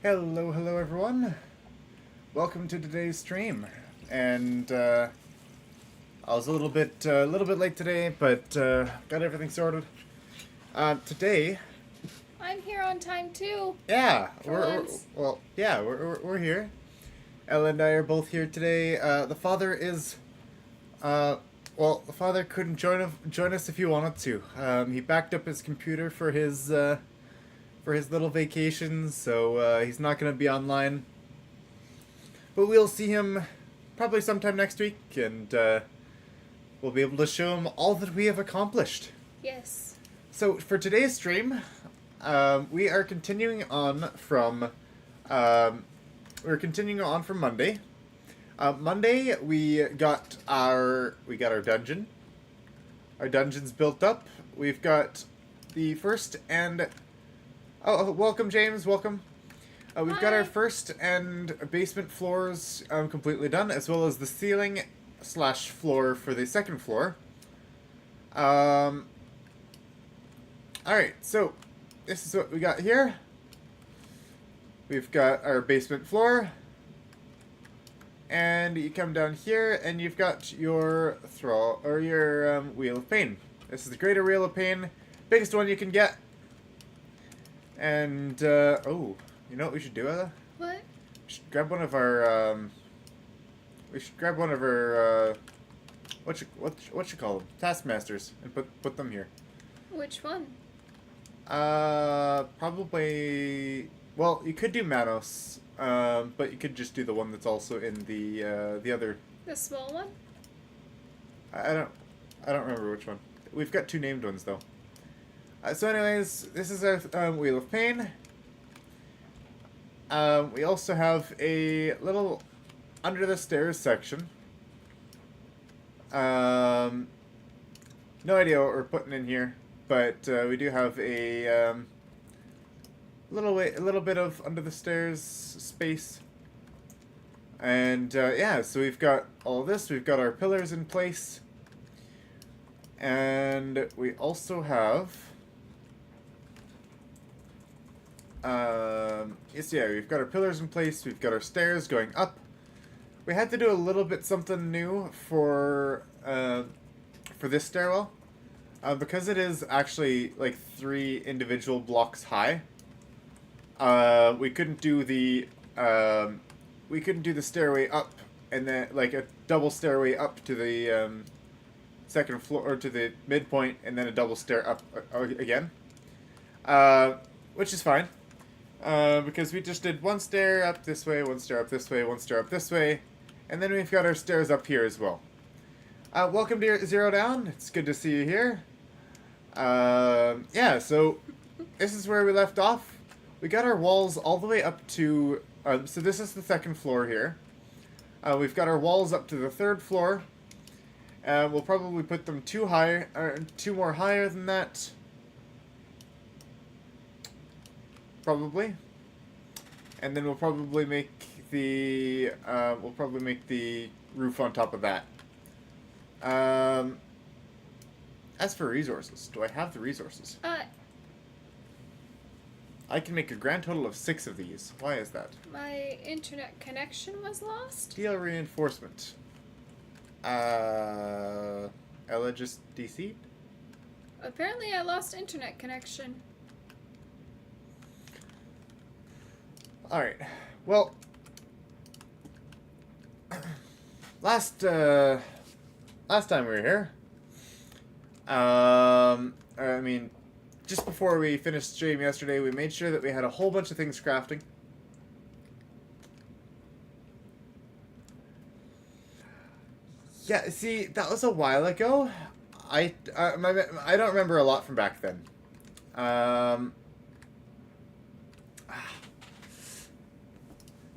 Hello everyone. Welcome to today's stream. And I was a little bit late today, but got everything sorted. Today, I'm here on time too. yeah, For we're once. well, yeah, we're here. Ella and I are both here today. The father is, uh, the father couldn't join us if he wanted to. He backed up his computer for his little vacation, so he's not gonna be online. But we'll see him probably sometime next week, and we'll be able to show him all that we have accomplished. Yes. So for today's stream, we are continuing on from Monday. Monday we got our dungeon. Our dungeon's built up. We've got the first and welcome James, welcome. We've got our Hi. first and basement floors completely done, as well as the ceiling slash floor for the second floor. Alright, so this is what we got here. We've got our basement floor. And you come down here and you've got your Wheel of Pain. This is the Greater Wheel of Pain, biggest one you can get. And you know what we should do, Ella? What? We should grab one of our what you call them? Taskmasters, and put them here. Which one? Probably. Well, you could do Manos, but you could just do the one that's also in the other. The small one? I don't remember which one. We've got two named ones though. So, anyways, this is our Wheel of Pain. We also have a little under the stairs section. No idea what we're putting in here, but we do have a little bit of under the stairs space. And yeah, so we've got all this. We've got our pillars in place, and we also have. We've got our pillars in place, we've got our stairs going up. We had to do a little bit something new for this stairwell. Because it is actually like 3 individual blocks high. We couldn't do the stairway up and then like a double stairway up to the second floor or to the midpoint and then a double stair up again. Which is fine. Because we just did one stair up this way, one stair up this way, one stair up this way, and then we've got our stairs up here as well. Welcome to Zero Down. It's good to see you here. Yeah, so this is where we left off. We got our walls all the way up to... so this is the second floor here. We've got our walls up to the third floor. We'll probably put them two more higher than that. Probably. And then we'll probably make the roof on top of that. As for resources, do I have the resources? I can make a grand total of 6 of these. Why is that? My internet connection was lost. Steel reinforcement. Ella just DC'd? Apparently I lost internet connection. Alright. Well, last time we were here, I mean, just before we finished stream yesterday, we made sure that we had a whole bunch of things crafting. Yeah, see, that was a while ago. I don't remember a lot from back then.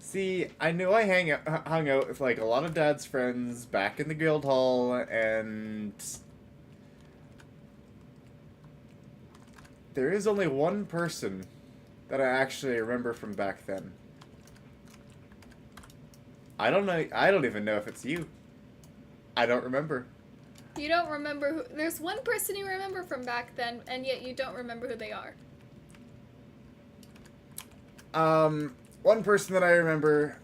See, I knew I hung out with like a lot of Dad's friends back in the guild hall, and there is only one person that I actually remember from back then. I don't know. I don't even know if it's you. I don't remember. You don't remember who... There's one person you remember from back then, and yet you don't remember who they are. one person that I remember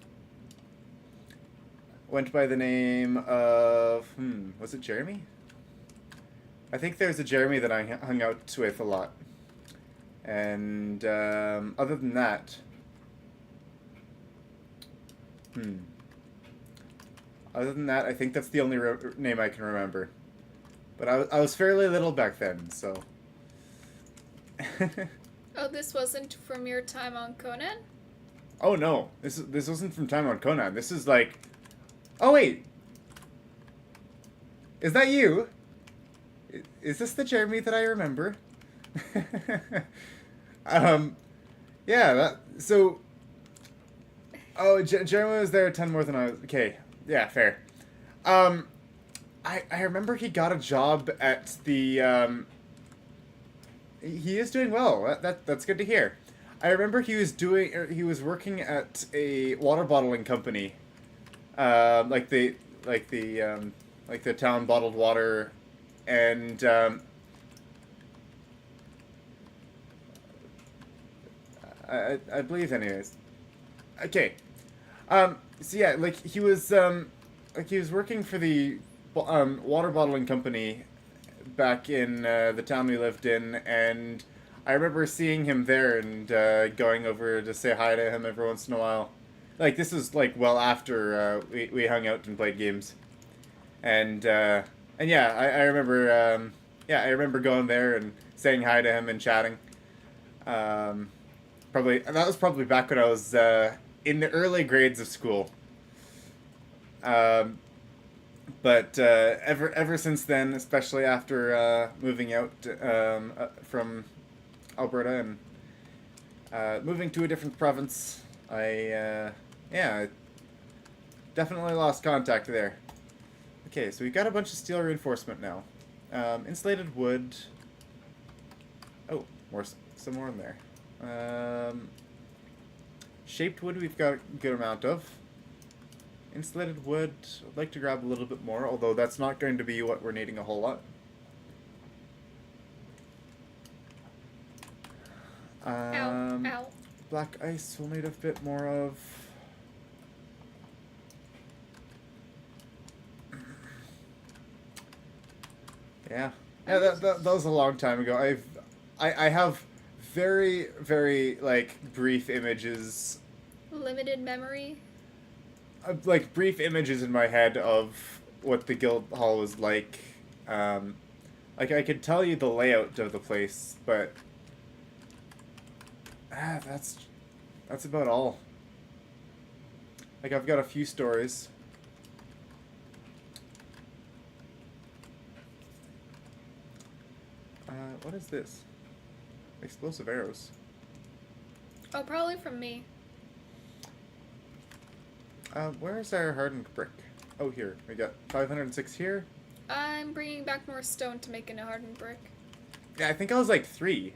went by the name of was it Jeremy? I think there's a Jeremy that I hung out with a lot. And other than that, I think that's the only name I can remember. But I was fairly little back then, so. Oh, this wasn't from your time on Conan? Oh no, this wasn't from time on Conan. This is like, oh wait, is that you? Is this the Jeremy that I remember? Yeah. So. Oh, Jeremy was there 10 more than I was. Okay, yeah, fair. I remember he got a job at the. He is doing well. That's good to hear. I remember he was working at a water bottling company, like the town bottled water, and I believe anyways. Okay, so yeah, he was working for the water bottling company back in the town we lived in, and I remember seeing him there and going over to say hi to him every once in a while. Like, this was well after we hung out and played games, and yeah, I remember I remember going there and saying hi to him and chatting. That was probably back when I was in the early grades of school. But ever since then, especially after moving out from Alberta and moving to a different province, I definitely lost contact there. Okay, so we've got a bunch of steel reinforcement now. Insulated wood. Oh, some more in there. Shaped wood we've got a good amount of. Insulated wood, I'd like to grab a little bit more, although that's not going to be what we're needing a whole lot. Ow. Black ice we'll need a bit more of. Yeah. Yeah, that was a long time ago. I have very, very, brief images. Limited memory? Brief images in my head of what the guild hall was like. I could tell you the layout of the place, but that's about all. I've got a few stories. What is this? Explosive arrows. Oh, probably from me. Where's our hardened brick? Oh, here. We got 506 here. I'm bringing back more stone to make a hardened brick. Yeah, I think I was 3,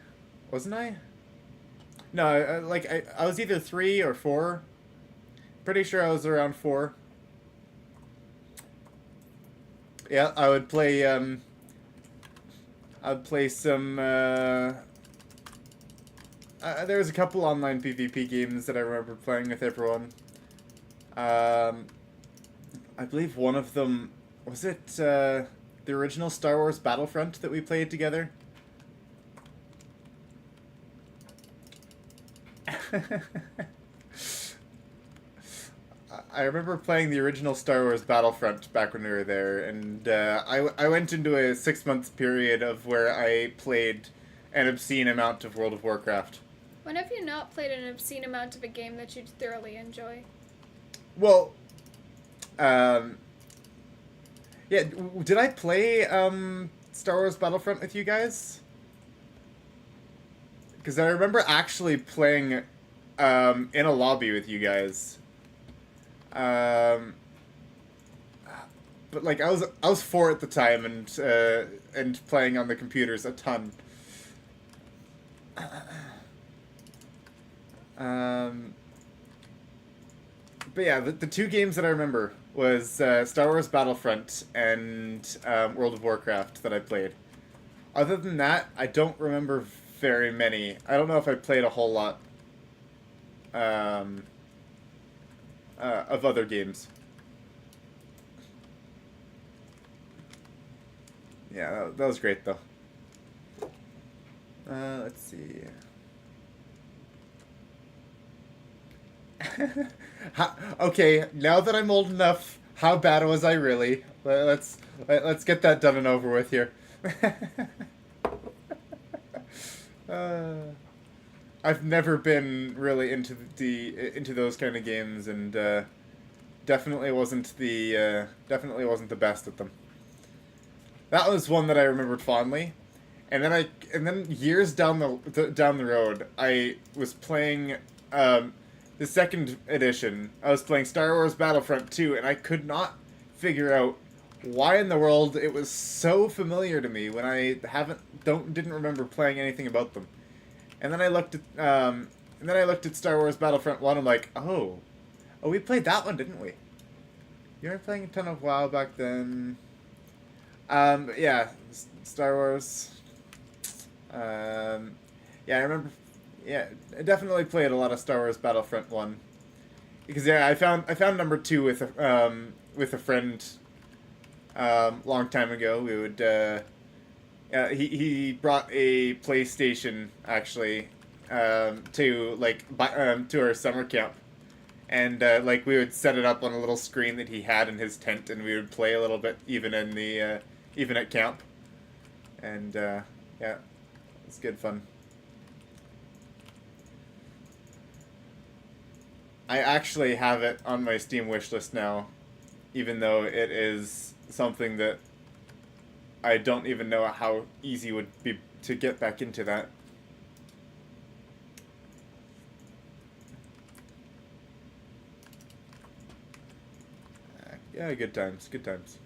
wasn't I? No, I was either 3 or 4. Pretty sure I was around 4. Yeah, I would play. I'd play some. There was a couple online PvP games that I remember playing with everyone. I believe one of them was it the original Star Wars Battlefront that we played together. I remember playing the original Star Wars Battlefront back when we were there, and I went into a 6-month period of where I played an obscene amount of World of Warcraft. When have you not played an obscene amount of a game that you thoroughly enjoy? Well, yeah, did I play Star Wars Battlefront with you guys? Because I remember actually playing in a lobby with you guys. But I was 4 at the time and playing on the computers a ton. But yeah, the 2 games that I remember was Star Wars Battlefront and World of Warcraft that I played. Other than that, I don't remember very many. I don't know if I played a whole lot. um, of other games. Yeah, that was great though. Let's see. Okay, now that I'm old enough, how bad was I really? Let's get that done and over with here. uh, I've never been really into those kind of games, and definitely wasn't the best at them. That was one that I remembered fondly, and then years down the road, I was playing the second edition. I was playing Star Wars Battlefront 2, and I could not figure out why in the world it was so familiar to me when I didn't remember playing anything about them. And then I looked at Star Wars Battlefront 1. I'm like, oh, we played that one, didn't we? You were playing a ton of WoW back then. Yeah, Star Wars. Yeah, I remember. Yeah, I definitely played a lot of Star Wars Battlefront 1. Because yeah, I found number 2 with a friend long time ago. We would he brought a PlayStation actually to our summer camp. And like we would set it up on a little screen that he had in his tent, and we would play a little bit even at camp. And yeah, it's good fun. I actually have it on my Steam wishlist now, even though it is something that I don't even know how easy it would be to get back into that. Yeah, good times, good times.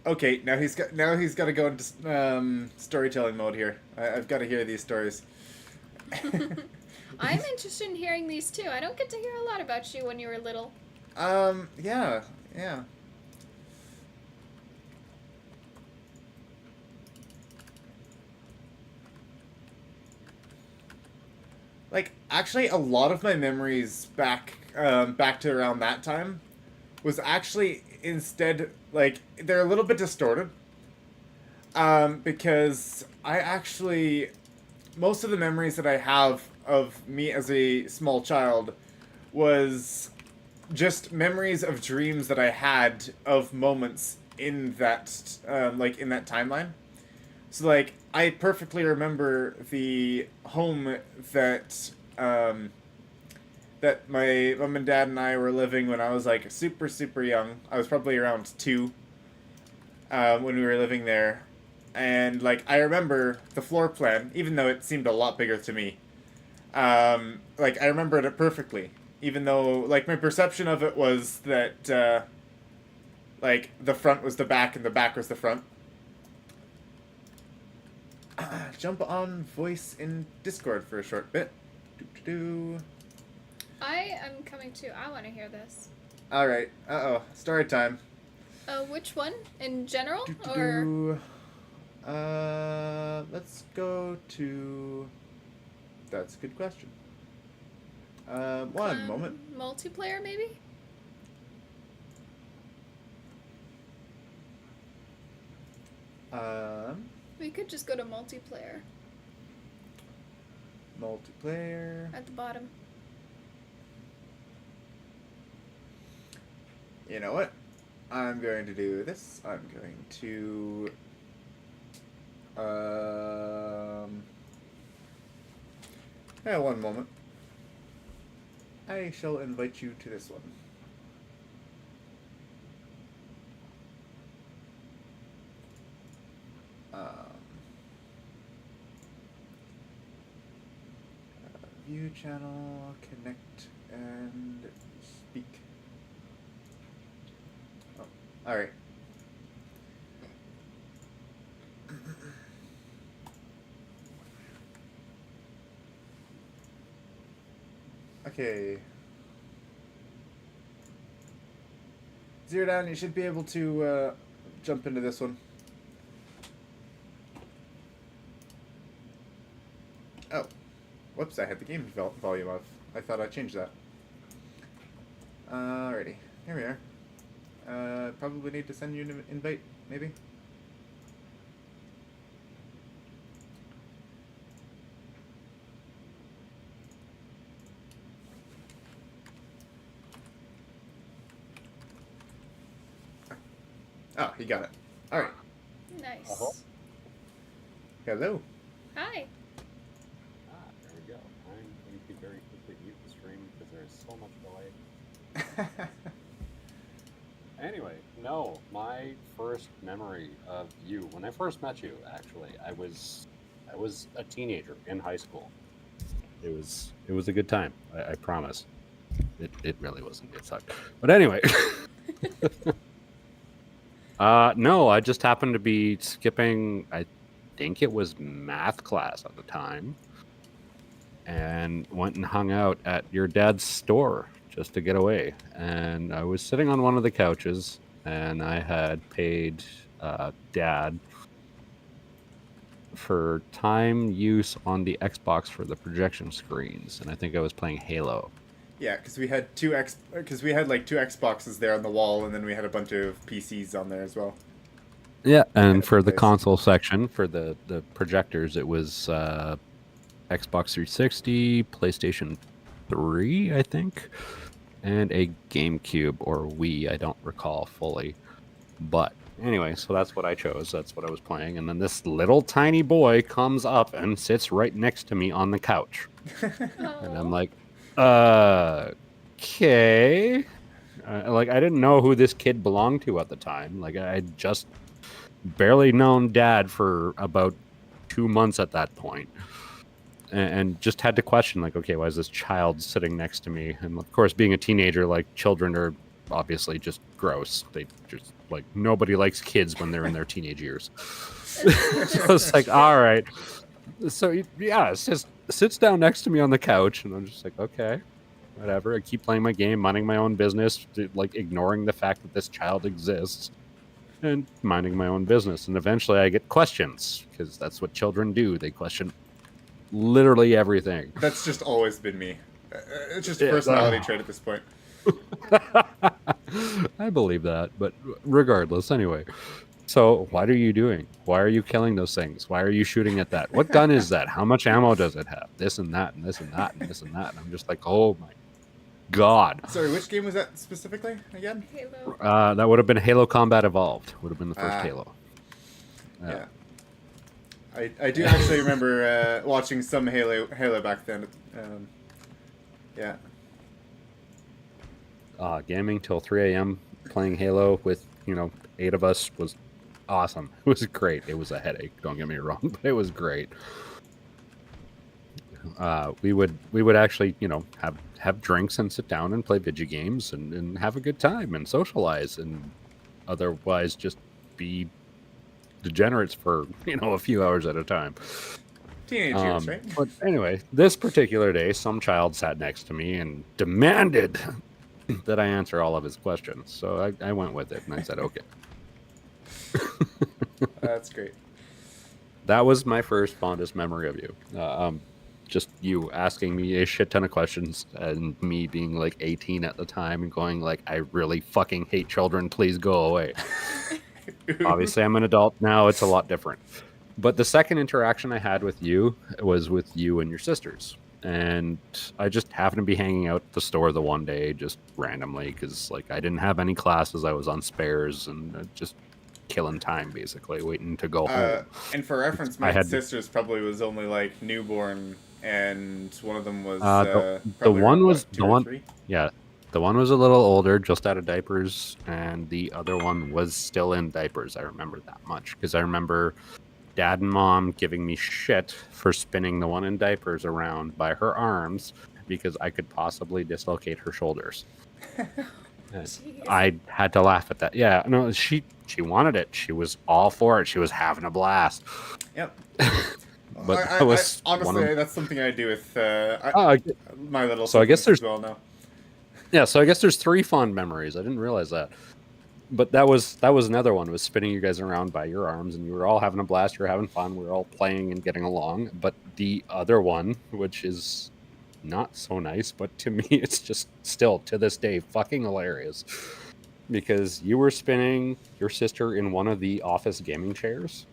Okay, now he's got to go into storytelling mode here. I've got to hear these stories. I'm interested in hearing these too. I don't get to hear a lot about you when you were little. Yeah. Like, actually, a lot of my memories back to around that time was actually instead, like, they're a little bit distorted. Because most of the memories that I have of me as a small child was just memories of dreams that I had of moments in that, in that timeline. So, like, I perfectly remember the home that, that my mom and dad and I were living when I was, like, super, super young. I was probably around 2, when we were living there. And, like, I remember the floor plan, even though it seemed a lot bigger to me. Like, I remembered it perfectly. Even though, like, my perception of it was that, like, the front was the back and the back was the front. Jump on voice in Discord for a short bit. I am coming too. I want to hear this. Alright. Story time. Which one? In general? Or... Let's go to... That's a good question. One moment. Multiplayer, maybe? We could just go to multiplayer. Multiplayer. At the bottom. You know what? I'm going to do this. I'm going to... Yeah, one moment. I shall invite you to this one. View channel, connect, and speak. Oh, alright. Okay. Zero down, you should be able to jump into this one. Oh, whoops! I had the game volume off. I thought I changed that. Alrighty, here we are. Probably need to send you an invite, maybe. Oh, he got it. All right. Nice. Uh-huh. Hello. Hi. There we go. I'm going to very quickly mute the stream because there's so much delay. Anyway, no, my first memory of you, when I first met you, actually, I was a teenager in high school. It was a good time. I promise. It really wasn't. It sucked. But anyway. No, I just happened to be skipping, I think it was math class at the time, and went and hung out at your dad's store just to get away. And I was sitting on one of the couches, and I had paid Dad for time use on the Xbox for the projection screens, and I think I was playing Halo. Yeah, because we had two Xboxes there on the wall, and then we had a bunch of PCs on there as well. Yeah, and Yeah, for the nice. console section, for the projectors, it was Xbox 360, PlayStation 3, I think, and a GameCube or Wii. I don't recall fully. But anyway, so that's what I chose. That's what I was playing. And then this little tiny boy comes up and sits right next to me on the couch. And I'm like, okay. Like, I didn't know who this kid belonged to at the time. Like, I had just barely known Dad for about 2 months at that point. And just had to question, like, okay, why is this child sitting next to me? And of course, being a teenager, like, children are obviously just gross. They just, like, nobody likes kids when they're in their teenage years. So it's like, all right. So, yeah, it's just sits down next to me on the couch, and I'm just like, okay, whatever. I keep playing my game, minding my own business, like, ignoring the fact that this child exists, and minding my own business. And eventually I get questions, because that's what children do. They question literally everything. That's just always been me. It's just a personality trait at this point. I believe that, but regardless, anyway. So, what are you doing? Why are you killing those things? Why are you shooting at that? What gun is that? How much ammo does it have? This and that, and this and that, and this and that. And I'm just like, oh my god. Sorry, which game was that specifically again? Halo. That would have been Halo Combat Evolved. Would have been the first Halo. Yeah. I do actually remember watching some Halo back then. Yeah. Gaming till 3 a.m. playing Halo with 8 of us was awesome. It was great. It was a headache. Don't get me wrong, but it was great. We would actually have drinks and sit down and play video games and have a good time and socialize, and otherwise just be degenerates for a few hours at a time. Teenage years, right? But anyway, this particular day, some child sat next to me and demanded that I answer all of his questions. So I went with it, and I said, okay. That's great. That was my first fondest memory of you. Just you asking me a shit ton of questions, and me being like 18 at the time and going like, I really fucking hate children. Please go away. Obviously, I'm an adult now. It's a lot different. But the second interaction I had with you was with you and your sisters. And I just happened to be hanging out at the store the one day, just randomly, because like I didn't have any classes. I was on spares and just killing time, basically, waiting to go home. And for reference, my sisters probably was only like newborn, and one of them was the one was two or three? Yeah, the one was a little older, just out of diapers, and the other one was still in diapers. I remember that much because I remember Dad and Mom giving me shit for spinning the one in diapers around by her arms because I could possibly dislocate her shoulders. I had to laugh at that. Yeah, no, she wanted it. She was all for it. She was having a blast. Yep. But honestly, that's something I do with my little. So I guess there's as well now. Yeah, so I guess there's 3 fond memories. I didn't realize that. but that was another one, was spinning you guys around by your arms, and you were all having a blast. You were having fun. We were all playing and getting along. But the other one, which is not so nice, but to me, it's just still to this day fucking hilarious, because you were spinning your sister in one of the office gaming chairs,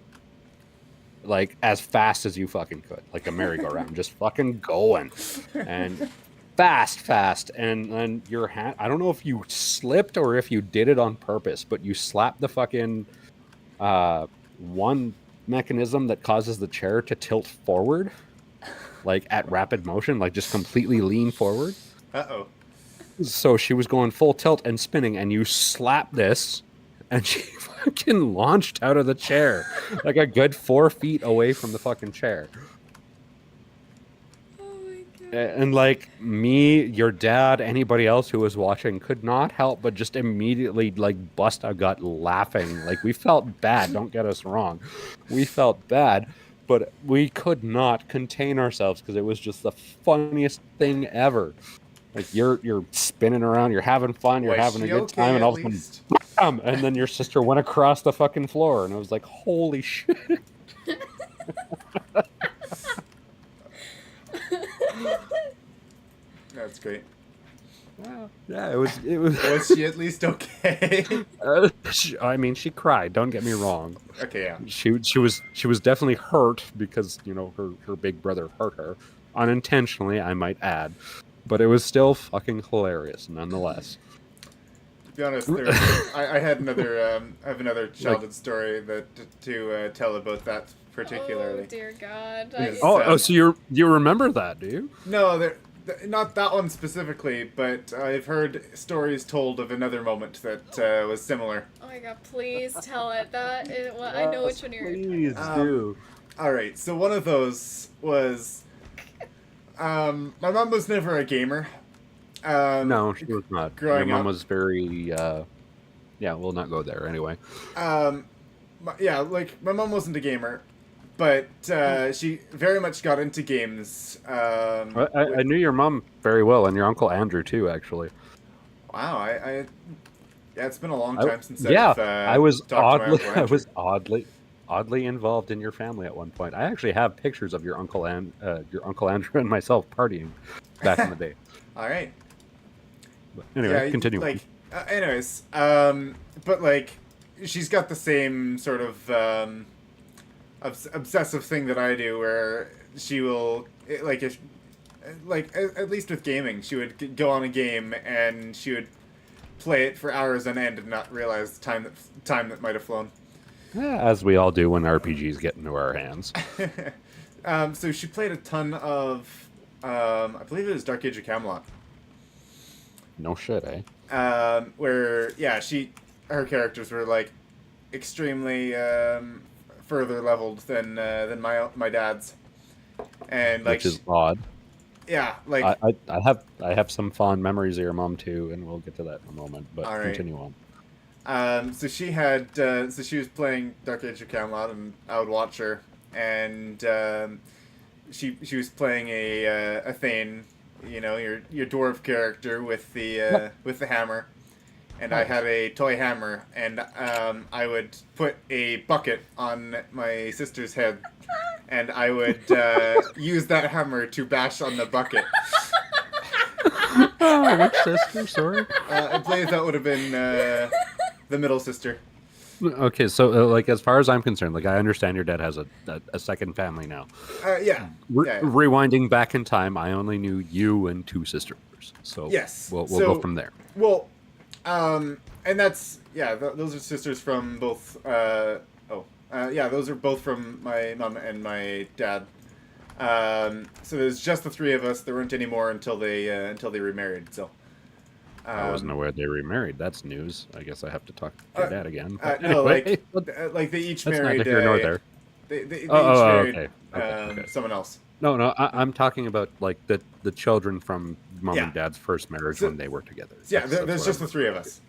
like as fast as you fucking could, like a merry-go-round, just fucking going, and fast, and then your hand, I don't know if you slipped or if you did it on purpose, but you slapped the fucking one mechanism that causes the chair to tilt forward, like at rapid motion, like just completely lean forward. Uh-oh. So she was going full tilt and spinning, and you slapped this, and she fucking launched out of the chair, like a good 4 feet away from the fucking chair. And like me, your dad, anybody else who was watching could not help but just immediately like bust a gut laughing. Like, we felt bad, don't get us wrong. We felt bad, but we could not contain ourselves because it was just the funniest thing ever. Like, you're spinning around, you're having fun, you're having a good time, and all of a sudden, bam, and then your sister went across the fucking floor, and I was like, holy shit. That's great. Yeah, it was. Was she at least okay? I mean, she cried. Don't get me wrong. Okay, yeah. She was definitely hurt because, you know, her big brother hurt her unintentionally, I might add, but it was still fucking hilarious nonetheless. To be honest, I had another I have another childhood story that to tell about that particularly. Oh dear God! So you remember that, do you? No, not that one specifically, but I've heard stories told of another moment that was similar. Oh my God! Please tell it. I know which one you're. Please do. All right, so one of those was, my mom was never a gamer. No, she was not. Growing Your mom up. was very. Yeah, we'll not go there anyway. Yeah, like my mom wasn't a gamer, but she very much got into games. I knew your mom very well, and your uncle Andrew too, actually. Wow, yeah, it's been a long time since I've I was talked to my Uncle Andrew. oddly involved in your family at one point. I actually have pictures of your uncle Andrew and myself partying back in the day. All right. But anyway, Yeah, continue. Like, anyways, but like, she's got the same sort of obsessive thing that I do, where she will at least with gaming, she would go on a game and she would play it for hours on end and not realize the time that might have flown. Yeah, as we all do when RPGs get into our hands. So she played a ton of, I believe it was Dark Age of Camelot. No shit, eh? Where her characters were like extremely further leveled than my dad's, and like, which is odd. Yeah, like I have some fond memories of your mom too, and we'll get to that in a moment. But all right. Continue on. So she had so she was playing Dark Age of Camelot, and I would watch her, and she was playing a Thane, you know, your dwarf character with the hammer, and I had a toy hammer, and I would put a bucket on my sister's head, and I would use that hammer to bash on the bucket. Oh, which sister? Sorry. I believe that would have been the middle sister. Okay, so like, as far as I'm concerned, like, I understand your dad has a second family now. Yeah. Rewinding back in time, I only knew you and two sisters. So yes, we'll go from there. Well, and that's those are sisters from both. Those are both from my mom and my dad. So there's just the three of us. There weren't any more until they remarried. So. I wasn't aware they remarried. That's news. I guess I have to talk to your dad again. No, anyway, like they each that's married. neither here nor there. They each married okay. someone else. No, I'm talking about like the children from mom Yeah. and dad's first marriage when they were together. Yeah, That's there's just the three of us.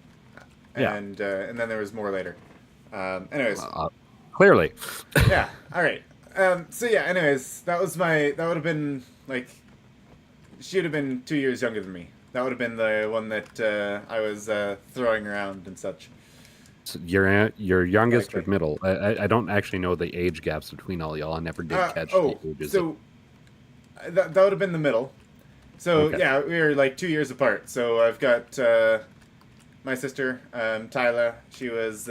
Yeah. And then there was more later. Anyways. Clearly. Yeah. All right. Anyways, that would have been like, she would have been 2 years younger than me. That would have been the one that I was throwing around and such. So your youngest or Likely. middle? I don't actually know the age gaps between all y'all. I never did catch the ages. So that would have been the middle. So Okay. yeah, we were like 2 years apart. So I've got my sister, Tyla. She was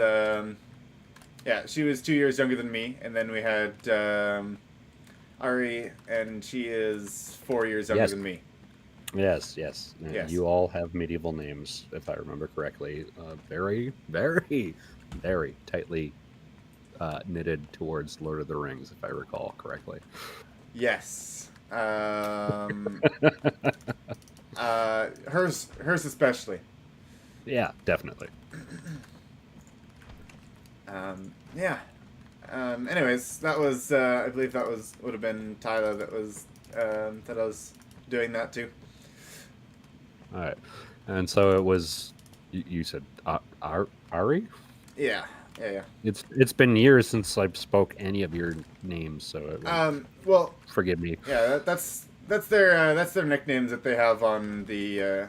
she was 2 years younger than me, and then we had Ari, and she is 4 years younger Yes. than me. Yes. Yes. You all have medieval names, if I remember correctly. Very, very, very tightly knitted towards Lord of the Rings, if I recall correctly. Yes. Hers especially. Yeah, definitely. Yeah. Anyways, that was I believe that would have been Tyler that I was doing that to. All right. And so it was. You said Ari. Yeah. It's been years since I spoke any of your names, so Well, forgive me. yeah, that's their nicknames that they have on the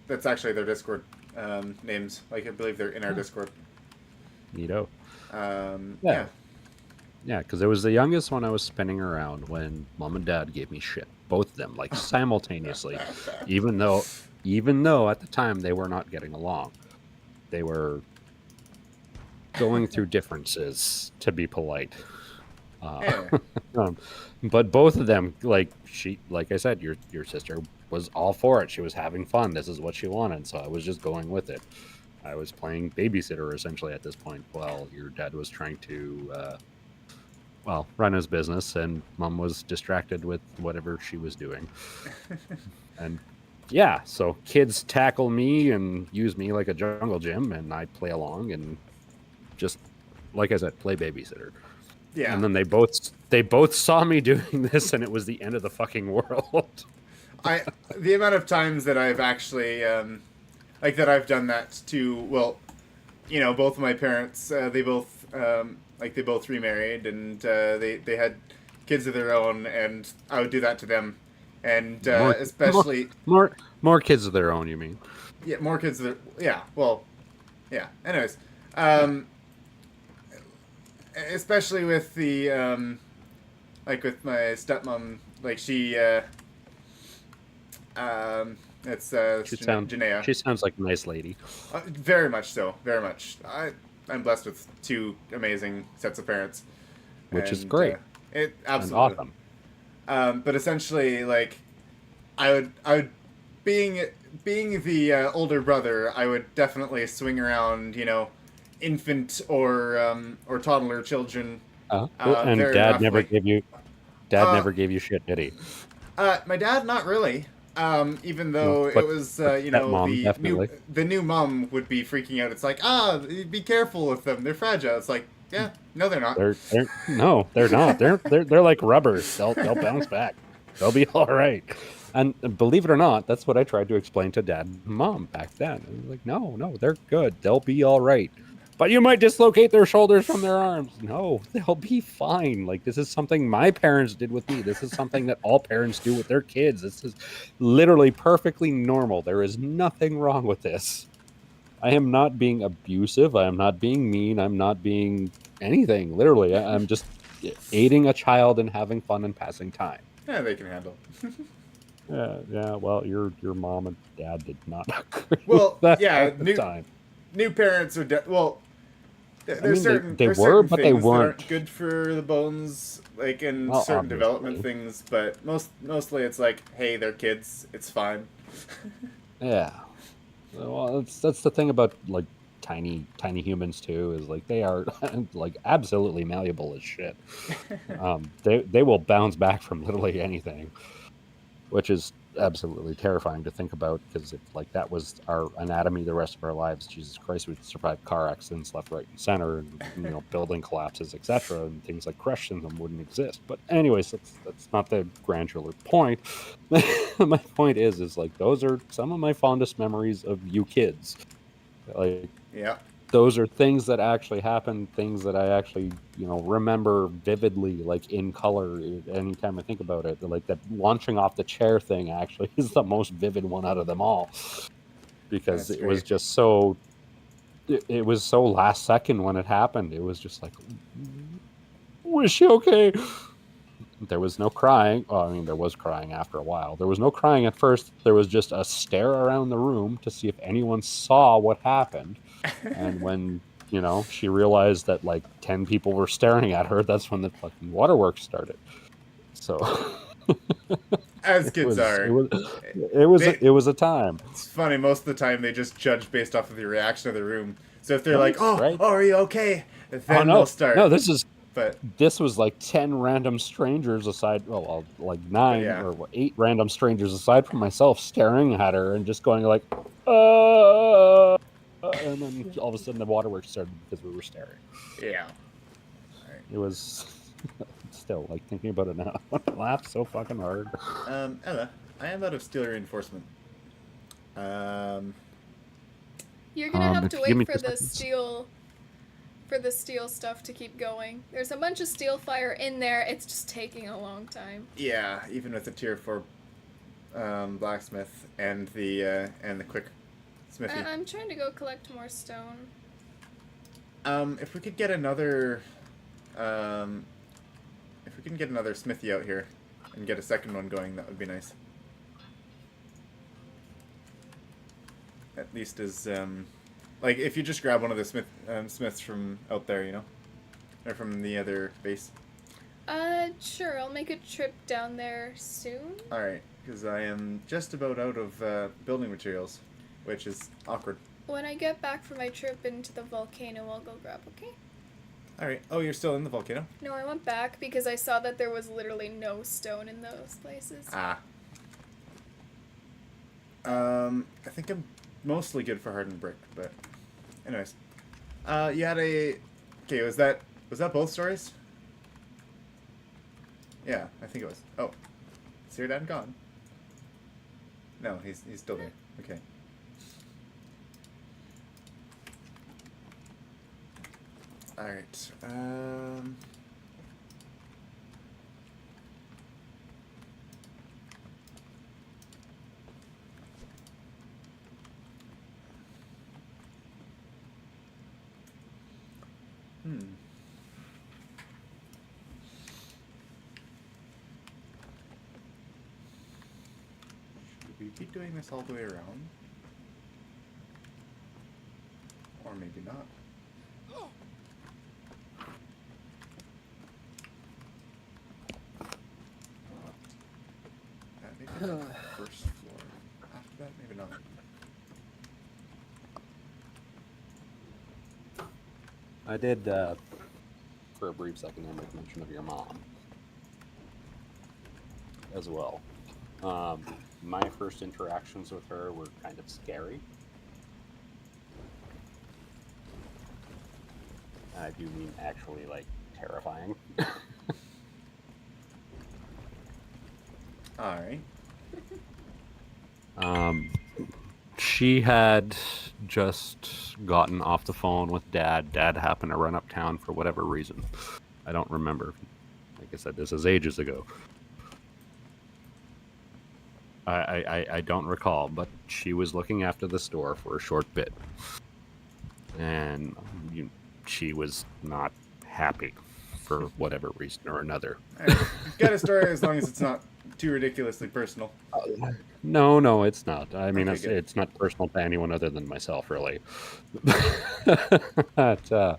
that's actually their Discord names. Like I believe they're in our Discord. Neato. Yeah. Yeah, because it was the youngest one I was spinning around when mom and dad gave me shit. Both of them, like simultaneously. even though at the time they were not getting along. They were going through differences, to be polite. Yeah. But both of them, like I said, your sister was all for it. She was having fun. This is what she wanted, so I was just going with it. I was playing babysitter essentially at this point while your dad was trying to run his business, and mom was distracted with whatever she was doing. And yeah, so kids tackle me and use me like a jungle gym, and I play along and just, like I said, play babysitter. Yeah. And then they both saw me doing this, and it was the end of the fucking world. The amount of times that I've actually that I've done that to, well, both of my parents, they both remarried, and they had kids of their own, and I would do that to them, and especially more kids of their own. You mean? Yeah, more kids of their, yeah. Well, yeah. Anyways, especially with the with my stepmom, like she it's Janaea. She sounds like a nice lady. Very much so. Very much. I'm blessed with two amazing sets of parents, Which is great. It absolutely and awesome. But essentially, like, I would being the older brother, I would definitely swing around, infant or toddler children. and dad never gave you never gave you shit, did he? My dad, not really. Even though No, but- it was, the new mom would be freaking out. It's like, be careful with them. They're fragile. It's like, yeah, no, they're not. No, they're not. They're like rubber. They'll bounce back. They'll be all right. And believe it or not, that's what I tried to explain to dad and mom back then. I was like, no, they're good. They'll be all right. But you might dislocate their shoulders from their arms. No, they'll be fine. Like, this is something my parents did with me. This is something that all parents do with their kids. This is literally perfectly normal. There is nothing wrong with this. I am not being abusive. I am not being mean. I'm not being anything. Literally, I'm just aiding a child and having fun and passing time. Yeah, they can handle. Yeah. Well, your mom and dad did not agree. Well, with that yeah, at the time. New parents are there's certain they there's were, certain but they things that weren't. aren't good for the bones, like in Well, certain obviously. development things. But mostly it's like, hey, they're kids. It's fine. Yeah. Well, that's the thing about like tiny humans too, is like they are like absolutely malleable as shit. They will bounce back from literally anything, which is absolutely terrifying to think about, because if like that was our anatomy the rest of our lives, Jesus Christ, we'd survive car accidents left, right, and center, and building collapses, etc., and things like crush syndrome wouldn't exist. But anyways, that's not the granular point. My point is like those are some of my fondest memories of you kids. Like, Yeah. those are things that actually happen, things that I actually, remember vividly, like in color, anytime I think about it. Like that launching off the chair thing actually is the most vivid one out of them all, because That's it was great. just so it was so last second when it happened. It was just like, was she okay? There was no crying. Oh, I mean, there was crying after a while. There was no crying at first. There was just a stare around the room to see if anyone saw what happened. And when, she realized that like 10 people were staring at her, that's when the fucking waterworks started. So As kids are. It was a time. It's funny, most of the time they just judge based off of the reaction of the room. So if they're Right, like, oh, right. are you okay? Then no, they'll start. No, But this was like 10 random strangers aside, like 9 Yeah. or 8 random strangers aside from myself staring at her and just going like, and then all of a sudden the waterworks started because we were staring. yeah. It was still like thinking about it now. I laughed so fucking hard. Ella, I am out of steel reinforcement. You're gonna have if to you give me wait for 2 the seconds. steel stuff to keep going. There's a bunch of steel fire in there. It's just taking a long time. Yeah, even with the tier 4 blacksmith and the quick smithy. I'm trying to go collect more stone. If we could get another smithy out here and get a second one going, that would be nice. At least as like if you just grab one of the smiths from out there, or from the other base. Sure. I'll make a trip down there soon. All right, because I am just about out of building materials, which is awkward. When I get back from my trip into the volcano, I'll go grab, okay? All right. Oh, you're still in the volcano? No, I went back because I saw that there was literally no stone in those places. Ah. I think I'm mostly good for hardened brick, but anyways. You had a... Okay, was that both stories? Yeah, I think it was. Oh. Is your dad gone? No, he's still there. Okay. Alright, Should we be doing this all the way around? Or maybe not. Maybe the first floor. After that, maybe not. I did, for a brief second, there, make mention of your mom as well. My first interactions with her were kind of scary. I do mean actually, like, terrifying. Alright. She had just gotten off the phone with Dad. Dad happened to run uptown for whatever reason. I don't remember. Like I said, this is ages ago. I don't recall, but she was looking after the store for a short bit. And she was not happy for whatever reason or another. Right. You've got a story as long as it's not too ridiculously personal. No, it's not. I mean, Okay, it's not personal to anyone other than myself, really. But,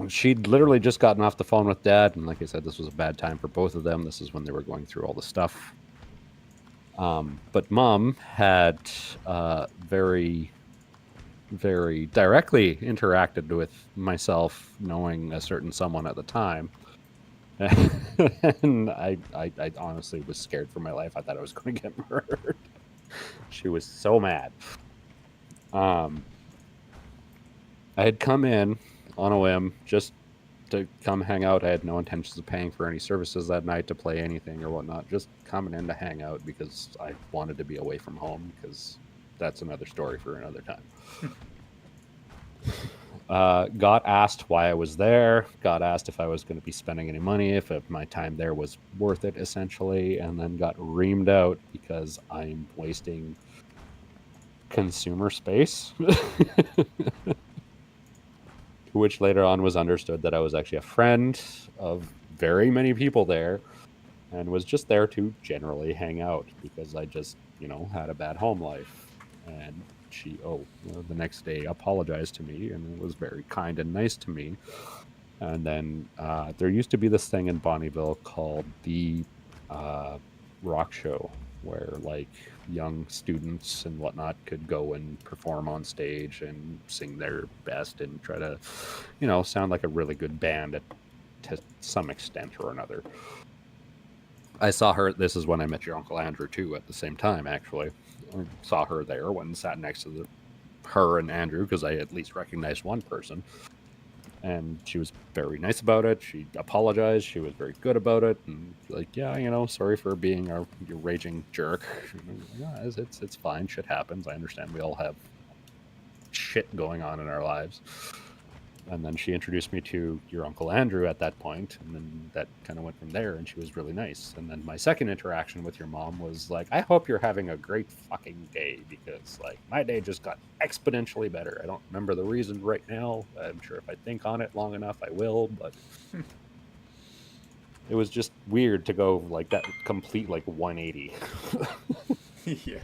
she'd literally just gotten off the phone with Dad, and like I said, this was a bad time for both of them. This is when they were going through all the stuff. But Mom had very, very directly interacted with myself, knowing a certain someone at the time. And I honestly was scared for my life. I thought I was going to get murdered. She was so mad. I had come in on a whim just to come hang out. I had no intentions of paying for any services that night to play anything or whatnot. Just coming in to hang out because I wanted to be away from home, because that's another story for another time. Got asked why I was there, got asked if I was going to be spending any money, if my time there was worth it, essentially, and then got reamed out because I'm wasting consumer space. Which later on was understood that I was actually a friend of very many people there and was just there to generally hang out because I just, had a bad home life. And she, the next day apologized to me and was very kind and nice to me. And then there used to be this thing in Bonneville called the rock show, where like young students and whatnot could go and perform on stage and sing their best and try to, sound like a really good band to some extent or another. I saw her. This is when I met your Uncle Andrew too. At the same time, actually, I saw her there when sat next to her and Andrew because I at least recognized one person. And she was very nice about it. She apologized. She was very good about it. And like, yeah, sorry for being your raging jerk. Yeah, it's fine. Shit happens. I understand. We all have shit going on in our lives. And then she introduced me to your Uncle Andrew at that point, and then that kind of went from there, and she was really nice. And then my second interaction with your mom was like, I hope you're having a great fucking day, because like my day just got exponentially better. I don't remember the reason right now. I'm sure if I think on it long enough, I will, but it was just weird to go like that complete like 180. Yeah.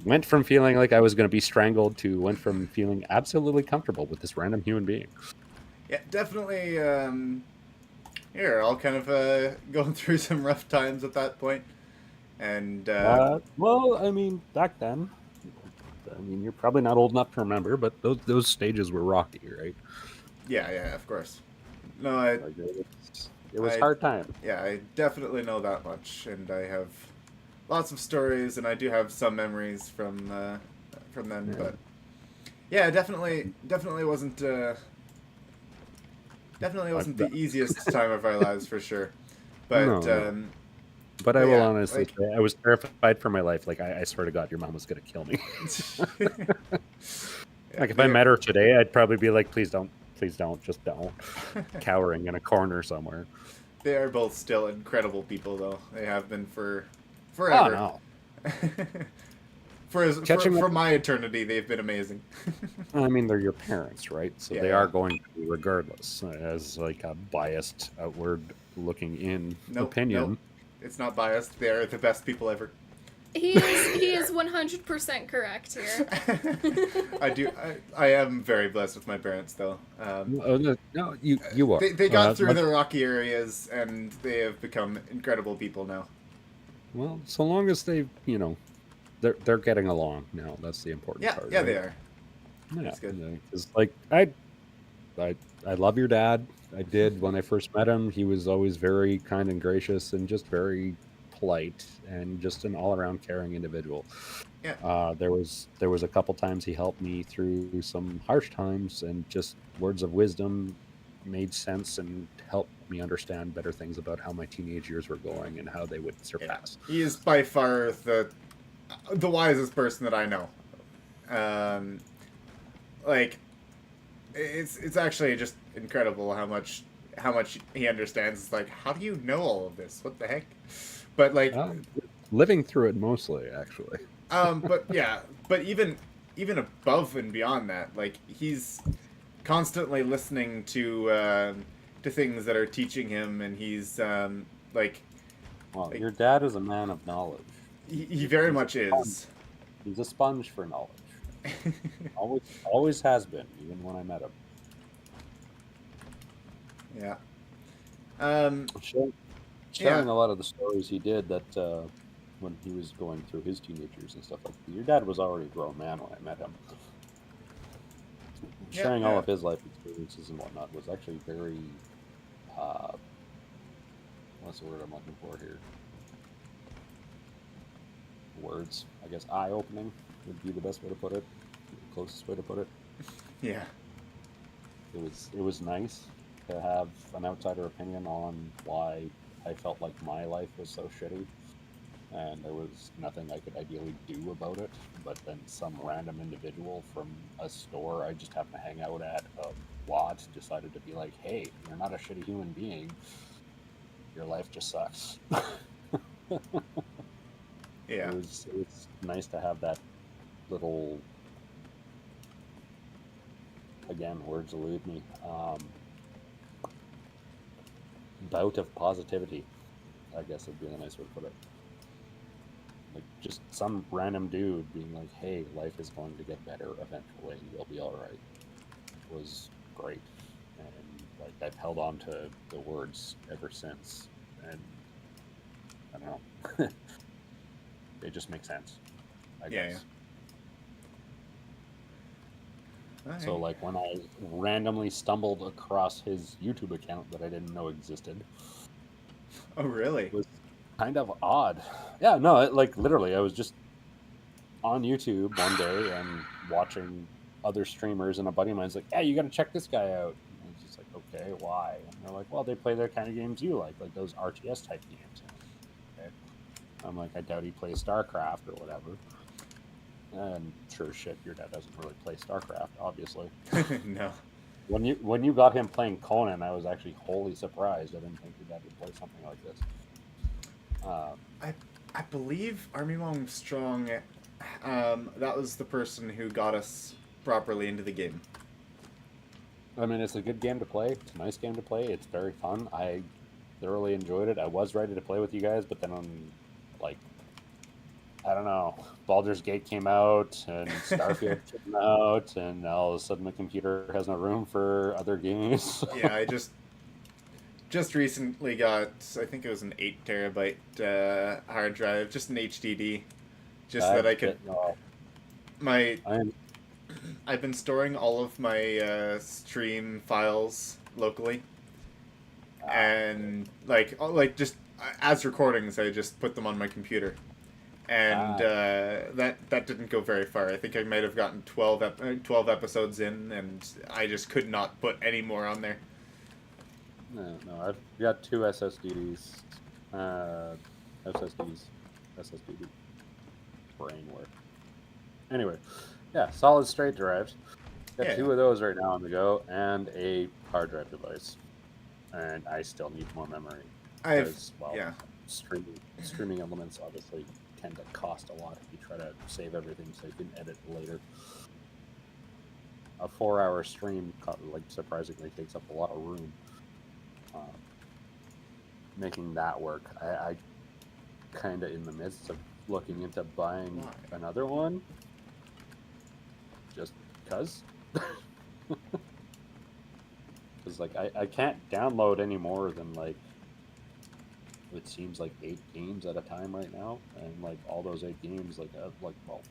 Went from feeling like I was going to be strangled to went from feeling absolutely comfortable with this random human being. Yeah, definitely. Here, all kind of going through some rough times at that point, and well, I mean, back then, you're probably not old enough to remember, but those stages were rocky, right? yeah, of course. No, Like, it was hard time. Yeah, I definitely know that much, and I have lots of stories, and I do have some memories from then. Yeah. But yeah, definitely wasn't the easiest time of our lives for sure. But no. But I will honestly say, I was terrified for my life. Like, I swear to God, your mom was going to kill me. Like, if I met her today, I'd probably be like, please don't, just don't. Cowering in a corner somewhere. They are both still incredible people, though. They have been for forever. Oh, no. For my eternity, they've been amazing. I mean, they're your parents, right? So they are going to be regardless, as like a biased, outward-looking-in opinion. Nope. It's not biased. They are the best people ever. He is 100% correct here. I am very blessed with my parents, though. No, you are. They got through the rocky areas, and they have become incredible people now. Well, so long as they, they're getting along now. That's the important part. Yeah, right? they are. Yeah, that's good. Because like I love your dad. I did when I first met him. He was always very kind and gracious, and just very polite, and just an all-around caring individual. Yeah. There was a couple times he helped me through some harsh times, and just words of wisdom made sense and helped me understand better things about how my teenage years were going and how they would surpass. Yeah. He is by far the wisest person that I know. Like, it's actually just incredible how much he understands. It's like, how do you know all of this? What the heck? But like, living through it mostly, actually. But yeah, but even above and beyond that, like, he's constantly listening to things that are teaching him, and he's like. Well, your dad is a man of knowledge. He very much is. He's a sponge for knowledge. always has been, even when I met him. Yeah. Sharing a lot of the stories he did that when he was going through his teenage years and stuff like that. Your dad was already a grown man when I met him. Sharing all of his life experiences and whatnot was actually very, what's the word I'm looking for here? Words, I guess. Eye-opening would be the best way to put it. The closest way to put it. Yeah. It was nice to have an outsider opinion on why I felt like my life was so shitty, and there was nothing I could ideally do about it. But then some random individual from a store I just happened to hang out at a lot decided to be like, "Hey, you're not a shitty human being. Your life just sucks." Yeah. It was nice to have that little, again, words elude me, bout of positivity, I guess would be the nice way to put it. Like, just some random dude being like, hey, life is going to get better eventually, you'll be alright, was great. And, like, I've held on to the words ever since, and I don't know. They just make sense, I Yeah, guess. Alright. So, like, when I randomly stumbled across his YouTube account that I didn't know existed, Oh, really? it was kind of odd. Yeah, no, like, literally, I was just on YouTube one day and watching other streamers, and a buddy of mine's like, yeah, you gotta check this guy out. And I was just like, okay, why? And they're like, well, they play the kind of games you like those RTS type games. Okay. I'm like, I doubt he plays StarCraft or whatever. And sure as shit, your dad doesn't really play StarCraft, obviously. No. When you got him playing Conan, I was actually wholly surprised. I didn't think your dad would play something like this. I believe Army Mom Strong, that was the person who got us properly into the game. I mean, it's a good game to play. It's a nice game to play. It's very fun. I thoroughly enjoyed it. I was ready to play with you guys, but then like, I don't know, Baldur's Gate came out and Starfield came out, and all of a sudden the computer has no room for other games. Yeah, I just recently got, I think it was an 8 terabyte hard drive, just an HDD, just so that I could. I've been storing all of my stream files locally, and like just as recordings, I just put them on my computer, and that didn't go very far. I think I might have gotten 12 episodes in, and I just could not put any more on there. No, I've got 2 SSDs. SSD brain work. Anyway, yeah, solid state drives. Got 2 of those right now on the go, and a hard drive device. And I still need more memory. Streaming elements obviously tend to cost a lot if you try to save everything so you can edit later. A 4-hour stream, like, surprisingly takes up a lot of room. Making that work, I kind of in the midst of looking into buying another one, just because. Because like I can't download any more than, like, it seems like 8 games at a time right now, and like all those 8 games, well,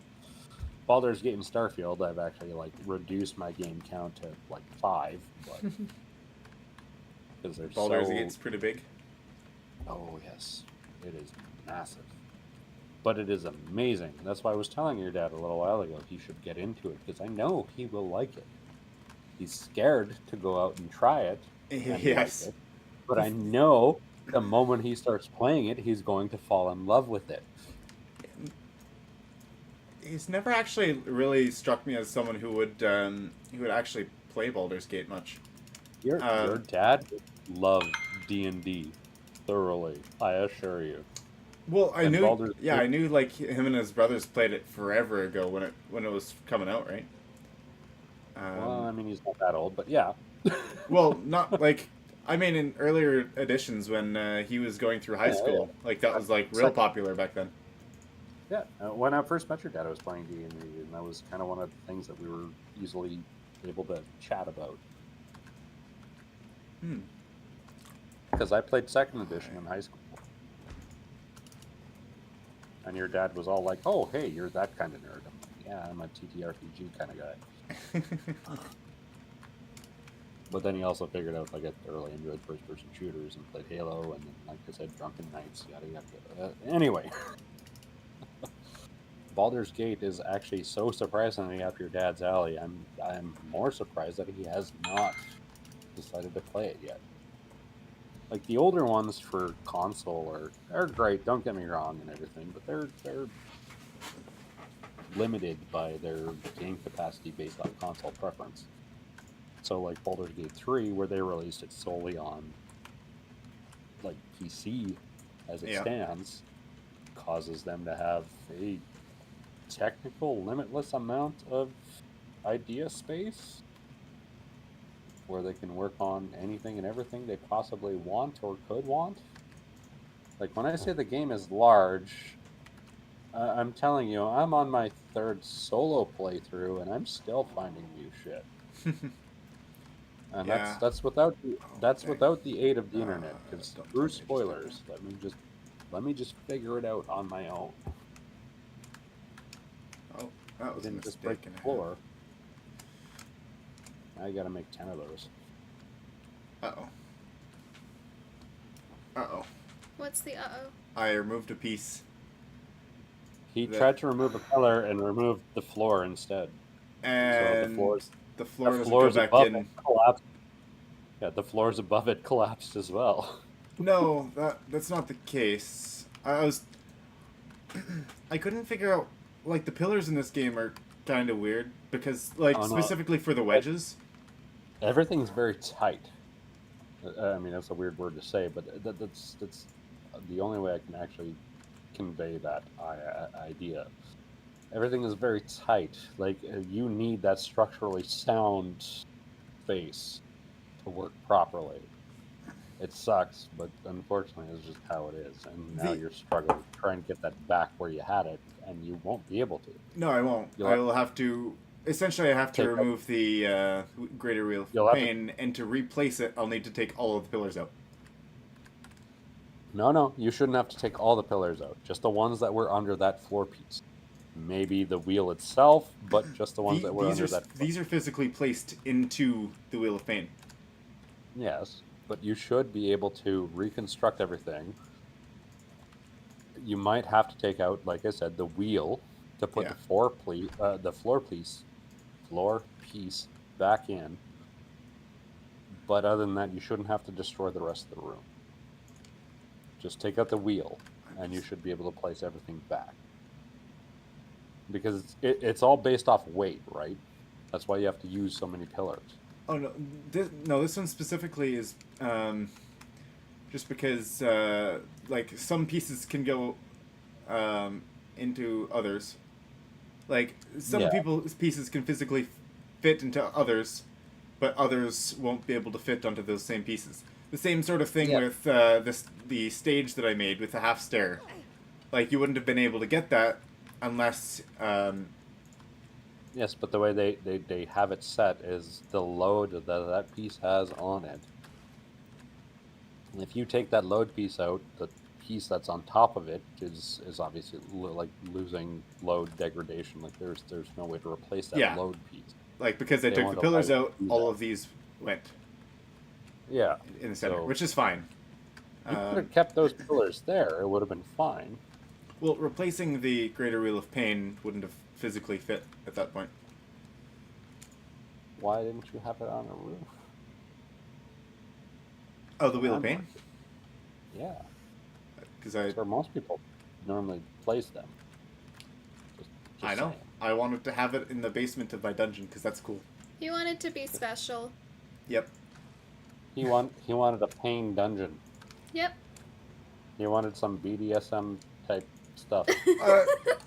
Baldur's Gate and Starfield, I've actually like reduced my game count to like 5, but because they're Baldur's Gate's pretty big. Oh yes, it is massive, but it is amazing. That's why I was telling your dad a little while ago he should get into it, because I know he will like it. He's scared to go out and try it. Yes. Like it, but I know the moment he starts playing it, he's going to fall in love with it. He's never actually really struck me as someone who would actually play Baldur's Gate much. Your dad loved D&D thoroughly, I assure you. Well, I knew like him and his brothers played it forever ago when it was coming out, right? Well, I mean, he's not that old, but yeah. Well, not like, I mean, in earlier editions when he was going through high school, like that was like real popular back then. Yeah, when I first met your dad, I was playing D&D, and that was kind of one of the things that we were easily able to chat about. Because I played 2nd edition in high school. And your dad was all like, oh, hey, you're that kind of nerd. I'm like, yeah, I'm a TTRPG kind of guy. But then he also figured out, like, I thoroughly enjoyed first-person shooters and played Halo, and then, like I said, Drunken Knights, yada, yada. Anyway. Baldur's Gate is actually so surprisingly up your dad's alley. I'm more surprised that he has not decided to play it yet. Like, the older ones for console are great, don't get me wrong and everything, but they're limited by their game capacity based on console preference. So like Baldur's Gate 3, where they released it solely on like PC as it stands, causes them to have a technical limitless amount of idea space where they can work on anything and everything they possibly want or could want. Like, when I say the game is large, I'm telling you, I'm on my 3rd solo playthrough and I'm still finding new shit. And Yeah. that's without dang. without the aid of the internet. Because Don't through tell me spoilers, let me just figure it out on my own. Oh, that I was a didn't just break mistake. the floor. Now you gotta make 10 of those. Uh-oh. Uh-oh. What's the uh-oh? I removed a piece. He The- tried to remove a pillar and removed the floor instead. And the floor the floor doesn't go floors back above in. it collapsed. Yeah, the floors above it collapsed as well. No, that's not the case. I couldn't figure out, like, the pillars in this game are kind of weird because, like, Oh, no. specifically for the wedges. Everything's very tight. I mean, that's a weird word to say, but that's the only way I can actually convey that idea. Everything is very tight. Like, you need that structurally sound space to work properly. It sucks, but unfortunately, it's just how it is. And now you're struggling to try and get that back where you had it, and you won't be able to. No, I won't. I will have to. Essentially, I have to remove the greater wheel of pain, and to replace it, I'll need to take all of the pillars out. No, you shouldn't have to take all the pillars out. Just the ones that were under that floor piece. Maybe the wheel itself, but just the ones that were under that. These are physically placed into the wheel of pain. Yes, but you should be able to reconstruct everything. You might have to take out, like I said, the wheel to put the floor piece back in. But other than that, you shouldn't have to destroy the rest of the room. Just take out the wheel, and you should be able to place everything back. Because it's all based off weight, right? That's why you have to use so many pillars. Oh no! This one specifically is just because like some pieces can go into others. Like some people's pieces can physically fit into others, but others won't be able to fit onto those same pieces. The same sort of thing with the stage that I made with the half stair. Like, you wouldn't have been able to get that unless. Yes, but the way they have it set is the load that piece has on it. And if you take that load piece out, the piece that's on top of it is obviously like losing load degradation. Like there's no way to replace that load piece. Like, because I took the pillars out, all of these went. Yeah. In the center, which is fine. You could have kept those pillars there; it would have been fine. Well, replacing the Greater Wheel of Pain wouldn't have physically fit at that point. Why didn't you have it on a roof? Oh, the Wheel of Pain? Yeah. Because that's where most people normally place them. Just I know. Saying. I wanted to have it in the basement of my dungeon because that's cool. You want it to be special. Yep. He wanted a pain dungeon. Yep. He wanted some BDSM type stuff.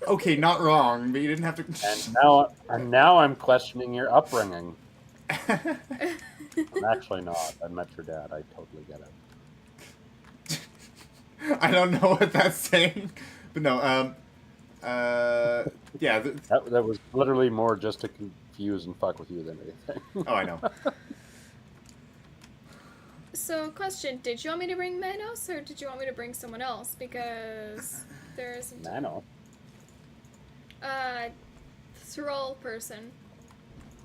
Okay, not wrong, but you didn't have to. And now I'm questioning your upbringing. I'm actually not. I met your dad. I totally get it. I don't know what that's saying, but no. Yeah. That was literally more just to confuse and fuck with you than anything. Oh, I know. So, question, did you want me to bring Manos, or did you want me to bring someone else? Because there isn't... Manos? Thrall person.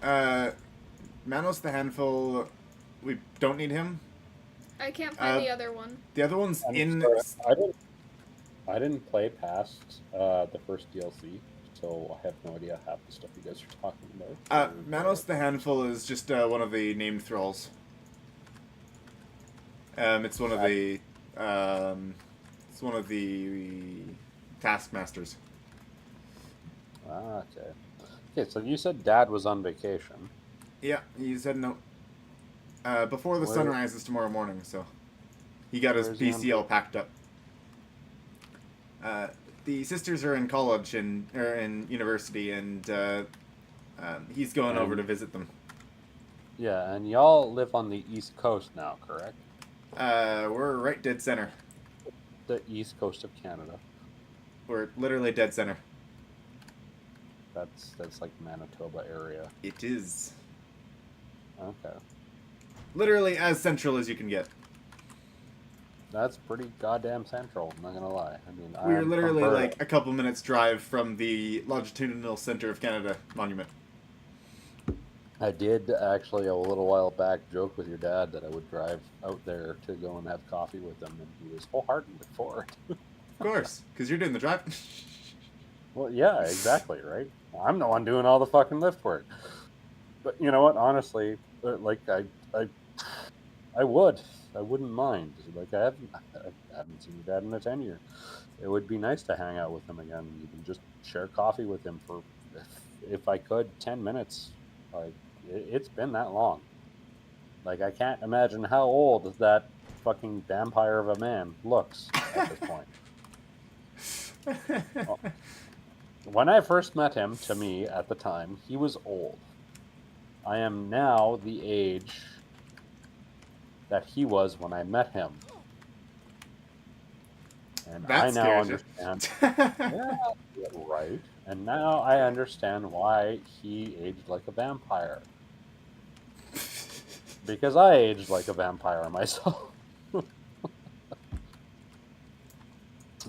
Manos the Handful, we don't need him. I can't find the other one. The other one's in... I didn't play past the first DLC, so I have no idea half the stuff you guys are talking about. Manos the Handful is just one of the named thralls. It's one of the taskmasters. Ah, okay. Okay, so you said Dad was on vacation. Yeah, he said no. Before the sun rises tomorrow morning, so he got his BCL packed up. the sisters are in college or in university, and he's going over to visit them. Yeah, and y'all live on the East Coast now, correct? We're right dead center. The East Coast of Canada. We're literally dead center. That's like Manitoba area. It is Okay. literally as central as you can get. That's pretty goddamn central, I'm not gonna lie. I mean, We're I'm literally from like a couple minutes drive from the longitudinal center of Canada monument. I did actually a little while back joke with your dad that I would drive out there to go and have coffee with him, and he was wholeheartedly for it. Of course, because you're doing the drive. Well, yeah, exactly, right? I'm the one doing all the fucking lift work. But you know what? Honestly, like I wouldn't mind. Like I haven't seen your dad in a 10 year. It would be nice to hang out with him again. Even just share coffee with him for, if I could, 10 minutes. Like it's been that long. Like I can't imagine how old that fucking vampire of a man looks at this point. Well, when I first met him, to me at the time, he was old. I am now the age that he was when I met him. And That I now scares you. understand. Yeah, right. And now I understand why he aged like a vampire. Because I aged like a vampire myself.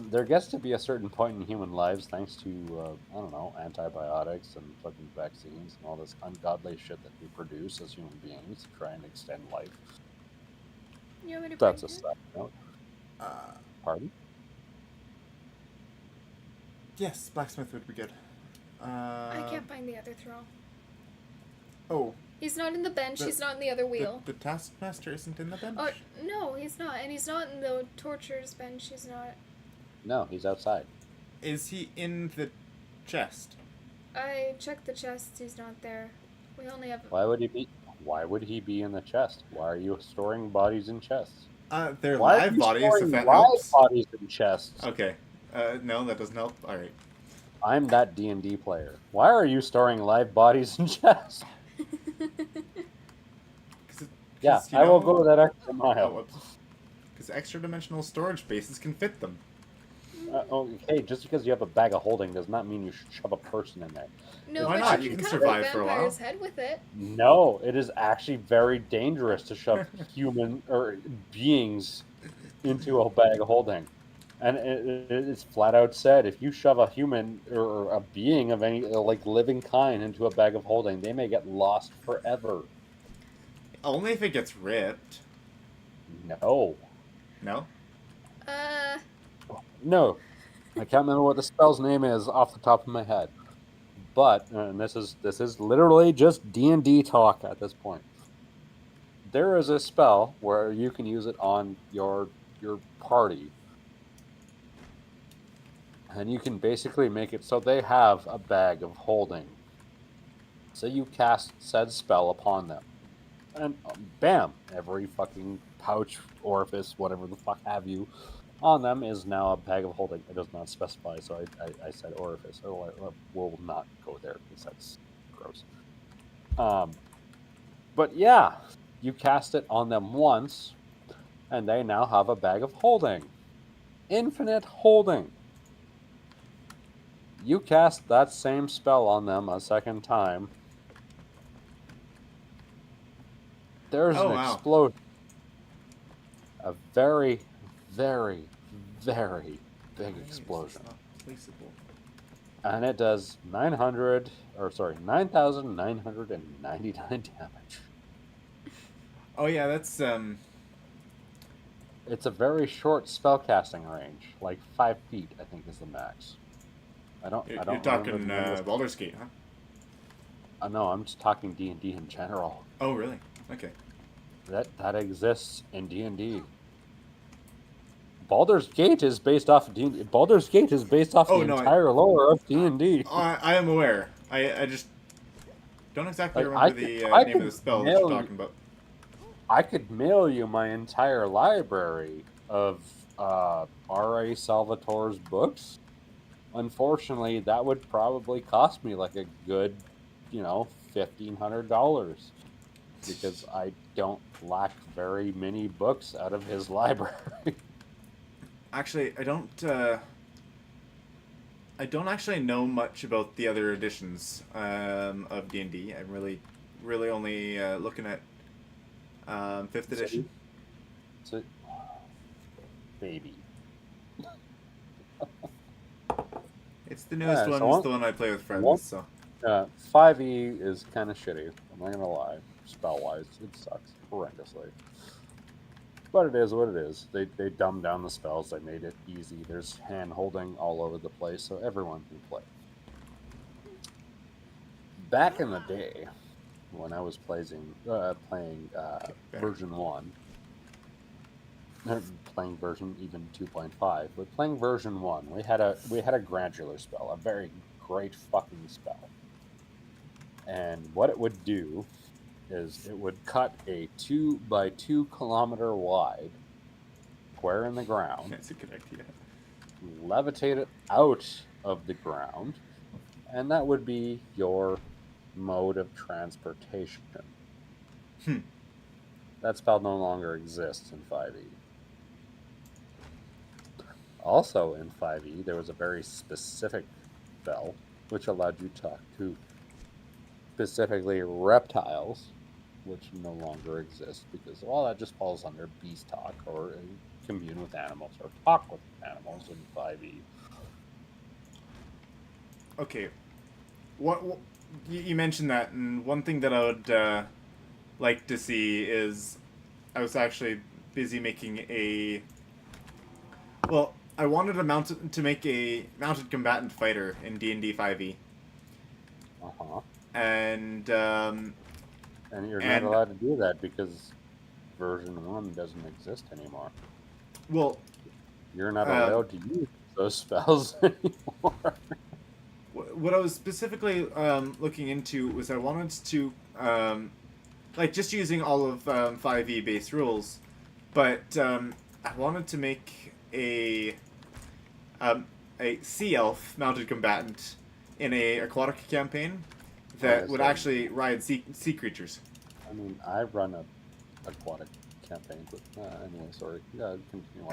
There gets to be a certain point in human lives, thanks to, I don't know, antibiotics and fucking vaccines and all this ungodly shit that we produce as human beings to try and extend life. You want me to That's a bring it? side note. Pardon? Yes, blacksmith would be good. I can't find the other throw. Oh, He's not in the bench. The- He's not in the other wheel. the taskmaster isn't in the bench. Oh no, he's not, and he's not in the torturer's bench. He's not. No, he's outside. Is he in the chest? I checked the chest. He's not there. We only have. Why would he be? Why would he be in the chest? Why are you storing bodies in chests? They're Why are live you bodies, storing if that live helps. bodies in chests? Okay. No, that doesn't help. Alright. I'm that D&D player. Why are you storing live bodies in chests? Yeah, I will go that extra mile. Because extra dimensional storage spaces can fit them. Okay, just because you have a bag of holding does not mean you should shove a person in there. No, Why but not? you You can can cover a survive for a while. vampire's head with it. No, it is actually very dangerous to shove human or beings into a bag of holding. And it's flat out said, if you shove a human or a being of any like living kind into a bag of holding, they may get lost forever. Only if it gets ripped. No. No? No. I can't remember what the spell's name is off the top of my head. But, and this is literally just D&D talk at this point. There is a spell where you can use it on your party. And you can basically make it so they have a bag of holding. So you cast said spell upon them. And bam, every fucking pouch, orifice, whatever the fuck have you, on them is now a bag of holding. It does not specify, so I said orifice. We'll not go there because that's gross. But yeah, you cast it on them once, and they now have a bag of holding. Infinite holding. You cast that same spell on them a second time. There's an explosion. A very, very, very big explosion. And it does 9,999 damage. Oh yeah, that's It's a very short spellcasting range, like 5 feet, I think is the max. You're talking Baldur's Gate, huh? No, I'm just talking D&D in general. Oh really? Okay. That exists in D&D. Baldur's Gate is based off of D&D. Baldur's Gate is based off entire lore of D&D. I am aware. I just don't exactly Like, remember the name of the spell that you're talking about. I could mail you my entire library of R.A. Salvatore's books Unfortunately, that would probably cost me like a good, $1,500 because I don't lack very many books out of his library. Actually, I don't actually know much about the other editions of D&D. I'm really only looking at fifth edition. So, baby. It's the newest one. It's the one I play with friends. So 5e is kind of shitty. I'm not gonna lie. Spell wise, it sucks horrendously. But it is what it is. They dumbed down the spells. They made it easy. There's hand holding all over the place, so everyone can play. Back in the day, when I was playing version 1, playing version even 2.5, but playing version 1, we had a gradular spell, a very great fucking spell. And what it would do is it would cut a 2 by 2 kilometer wide square in the ground. that's a good idea. Levitate it out of the ground, and that would be your mode of transportation. That spell no longer exists in 5e. Also in 5e, there was a very specific spell which allowed you to talk to specifically reptiles, which no longer exist because that just falls under beast talk or commune with animals or talk with animals in 5e. Okay, what you mentioned that, and one thing that I would like to see is I was actually busy making I wanted to make a mounted combatant fighter in D&D 5e. Uh-huh. And you're not allowed to do that because version 1 doesn't exist anymore. Well, you're not allowed to use those spells anymore. What I was specifically looking into was I wanted to just using all of 5e base rules, but I wanted to make a sea elf mounted combatant in a aquatic campaign that would actually ride sea creatures. I mean, I run a aquatic campaign, but anyway, sorry. Yeah, continue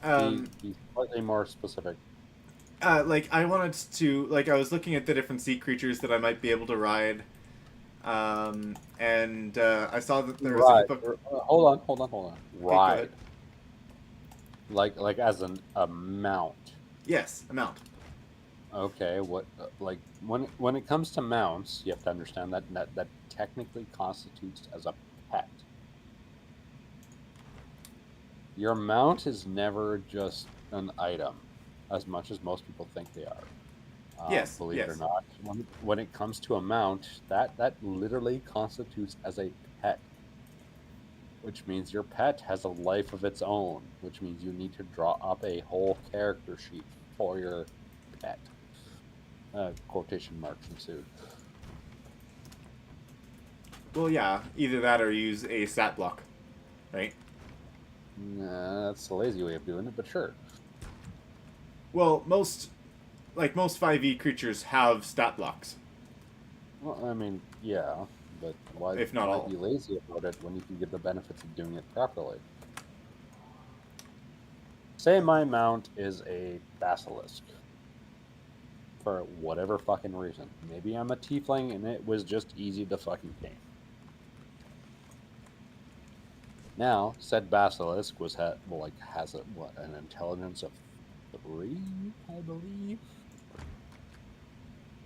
on. Be slightly more specific. I wanted to, I was looking at the different sea creatures that I might be able to ride, and I saw that there was a book. Hold on. Ride. Okay, like as a mount. Yes, a mount. Okay, what when it comes to mounts, you have to understand that technically constitutes as a pet. Your mount is never just an item, as much as most people think they are. Yes, believe yes. it or not, when it comes to a mount, that literally constitutes as a pet, which means your pet has a life of its own, which means you need to draw up a whole character sheet for your pet. Quotation marks ensued. Well, yeah, either that or use a stat block, right? Nah, that's the lazy way of doing it, but sure. Well, most 5e creatures have stat blocks. Well, I mean, yeah, but why If not all. be lazy about it when you can get the benefits of doing it properly? Say my mount is a basilisk. For whatever fucking reason. Maybe I'm a tiefling and it was just easy to fucking tame. Now, said basilisk has an intelligence of 3, I believe.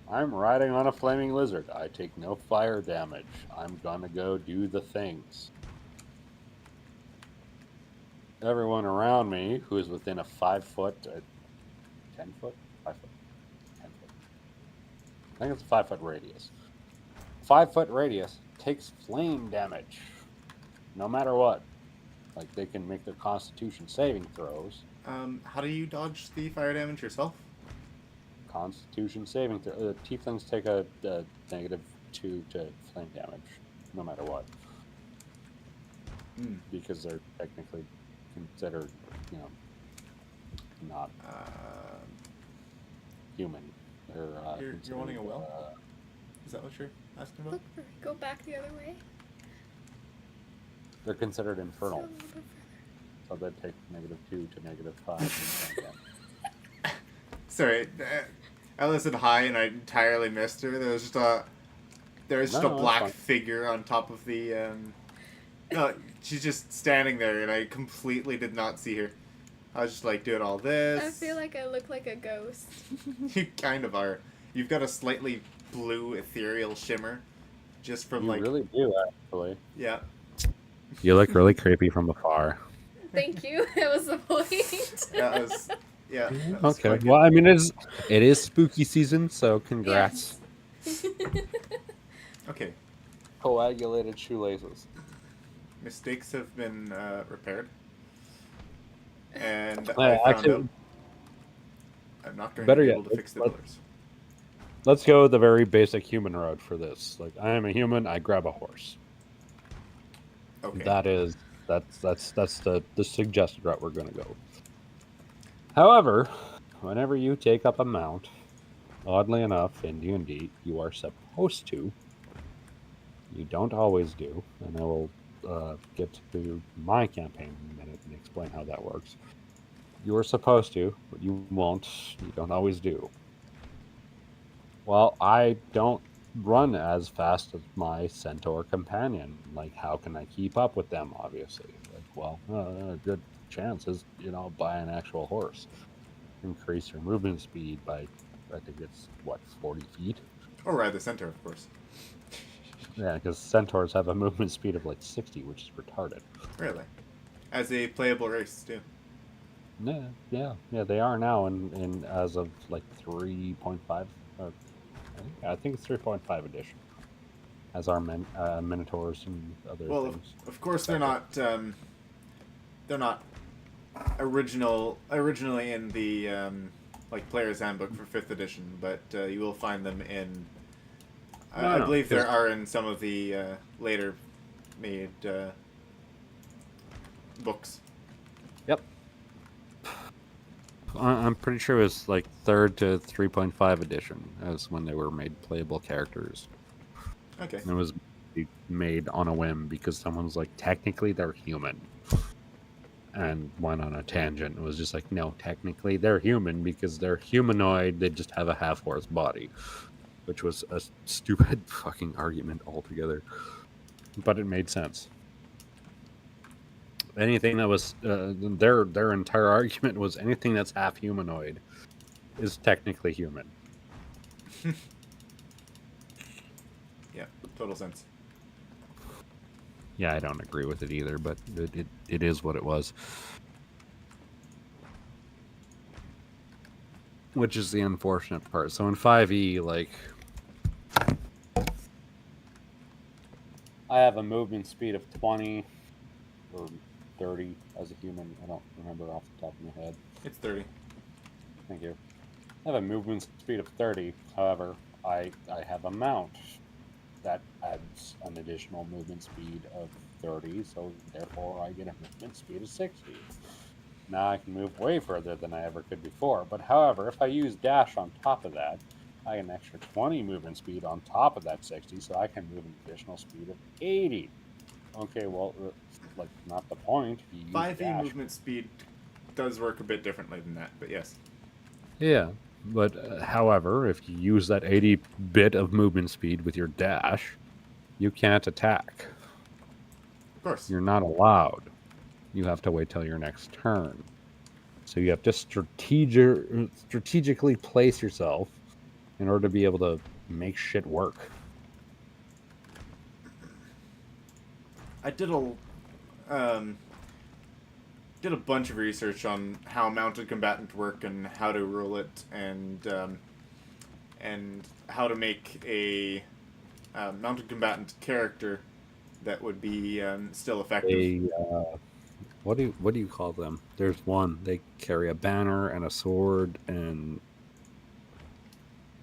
I'm riding on a flaming lizard. I take no fire damage. I'm gonna go do the things. Everyone around me who is within a 5 foot, 10 foot, 5 foot, 10 foot. I think it's a 5 foot radius. 5 foot radius takes flame damage, no matter what. Like they can make their Constitution saving throws. How do you dodge the fire damage yourself? Constitution saving throw. Tieflings take a -2 to flame damage, no matter what, because they're technically considered, not human. They're, You're wanting a considered, well? Is that what you're asking about? Look, go back the other way. They're considered Go a infernal, little bit so they take -2 to -5. And again. Sorry, I listened high and I entirely missed her. There was just a No, that's black fine. figure on top of the. No, she's just standing there, and I completely did not see her. I was just like doing all this. I feel like I look like a ghost. You kind of are. You've got a slightly blue ethereal shimmer, just from You like really do, actually. yeah. You look really creepy from afar. Thank you. That was the point. That was that was Okay. quite good. Well, I mean, it is spooky season, so congrats. Yes. Okay, Coagulated shoelaces. mistakes have been repaired, and Yeah, I found actually- out I'm not going Better to be yet, able to fix the let's- pillars. Let's go the very basic human route for this. Like, I am a human. I grab a horse. Okay. That's the suggested route we're going to go. However, whenever you take up a mount, oddly enough, in D&D, you are supposed to. You don't always do, and I will get to my campaign in a minute and explain how that works. You are supposed to, but you won't. You don't always do. Well, I don't run as fast as my centaur companion. Like, how can I keep up with them, obviously? Like, well, a good chance is, buy an actual horse. Increase your movement speed by, I think it's, 40 feet? Or ride the center, of course. Yeah, because centaurs have a movement speed of, 60, which is retarded. Really, as a playable race too. Yeah, they are now in as of, 3.5, or I think it's 3.5 edition. As our minotaurs and other Well, things. of course they're not. They're not originally in the player's handbook for 5th edition, but you will find them in. I No, believe there because- are in some of the later made books. Yep. I'm pretty sure it was 3rd to 3.5 edition as when they were made playable characters. Okay. And it was made on a whim because someone's like, technically they're human. And went on a tangent. It was just like, no, technically they're human because they're humanoid. They just have a half-horse body. Which was a stupid fucking argument altogether. But it made sense. Anything that was their entire argument was anything that's half humanoid is technically human. Yeah, total sense. Yeah, I don't agree with it either, but it is what it was. Which is the unfortunate part. So in 5e, I have a movement speed of 20 or 30 as a human. I don't remember off the top of my head. It's 30. Thank you. I have a movement speed of 30. However, I have a mount that adds an additional movement speed of 30, so therefore I get a movement speed of 60. Now I can move way further than I ever could before, but however, if I use dash on top of that, I get an extra 20 movement speed on top of that 60, so I can move an additional speed of 80. Okay, well, not the point. You use 5e dash. movement speed does work a bit differently than that, but yes. Yeah, but however, if you use that 80 bit of movement speed with your dash, you can't attack. Of course. You're not allowed. You have to wait till your next turn. So you have to strategically place yourself in order to be able to make shit work. I did a bunch of research on how mounted combatant work and how to rule it, and how to make a mounted combatant character that would be still effective. What do you call them? There's one. They carry a banner and a sword, and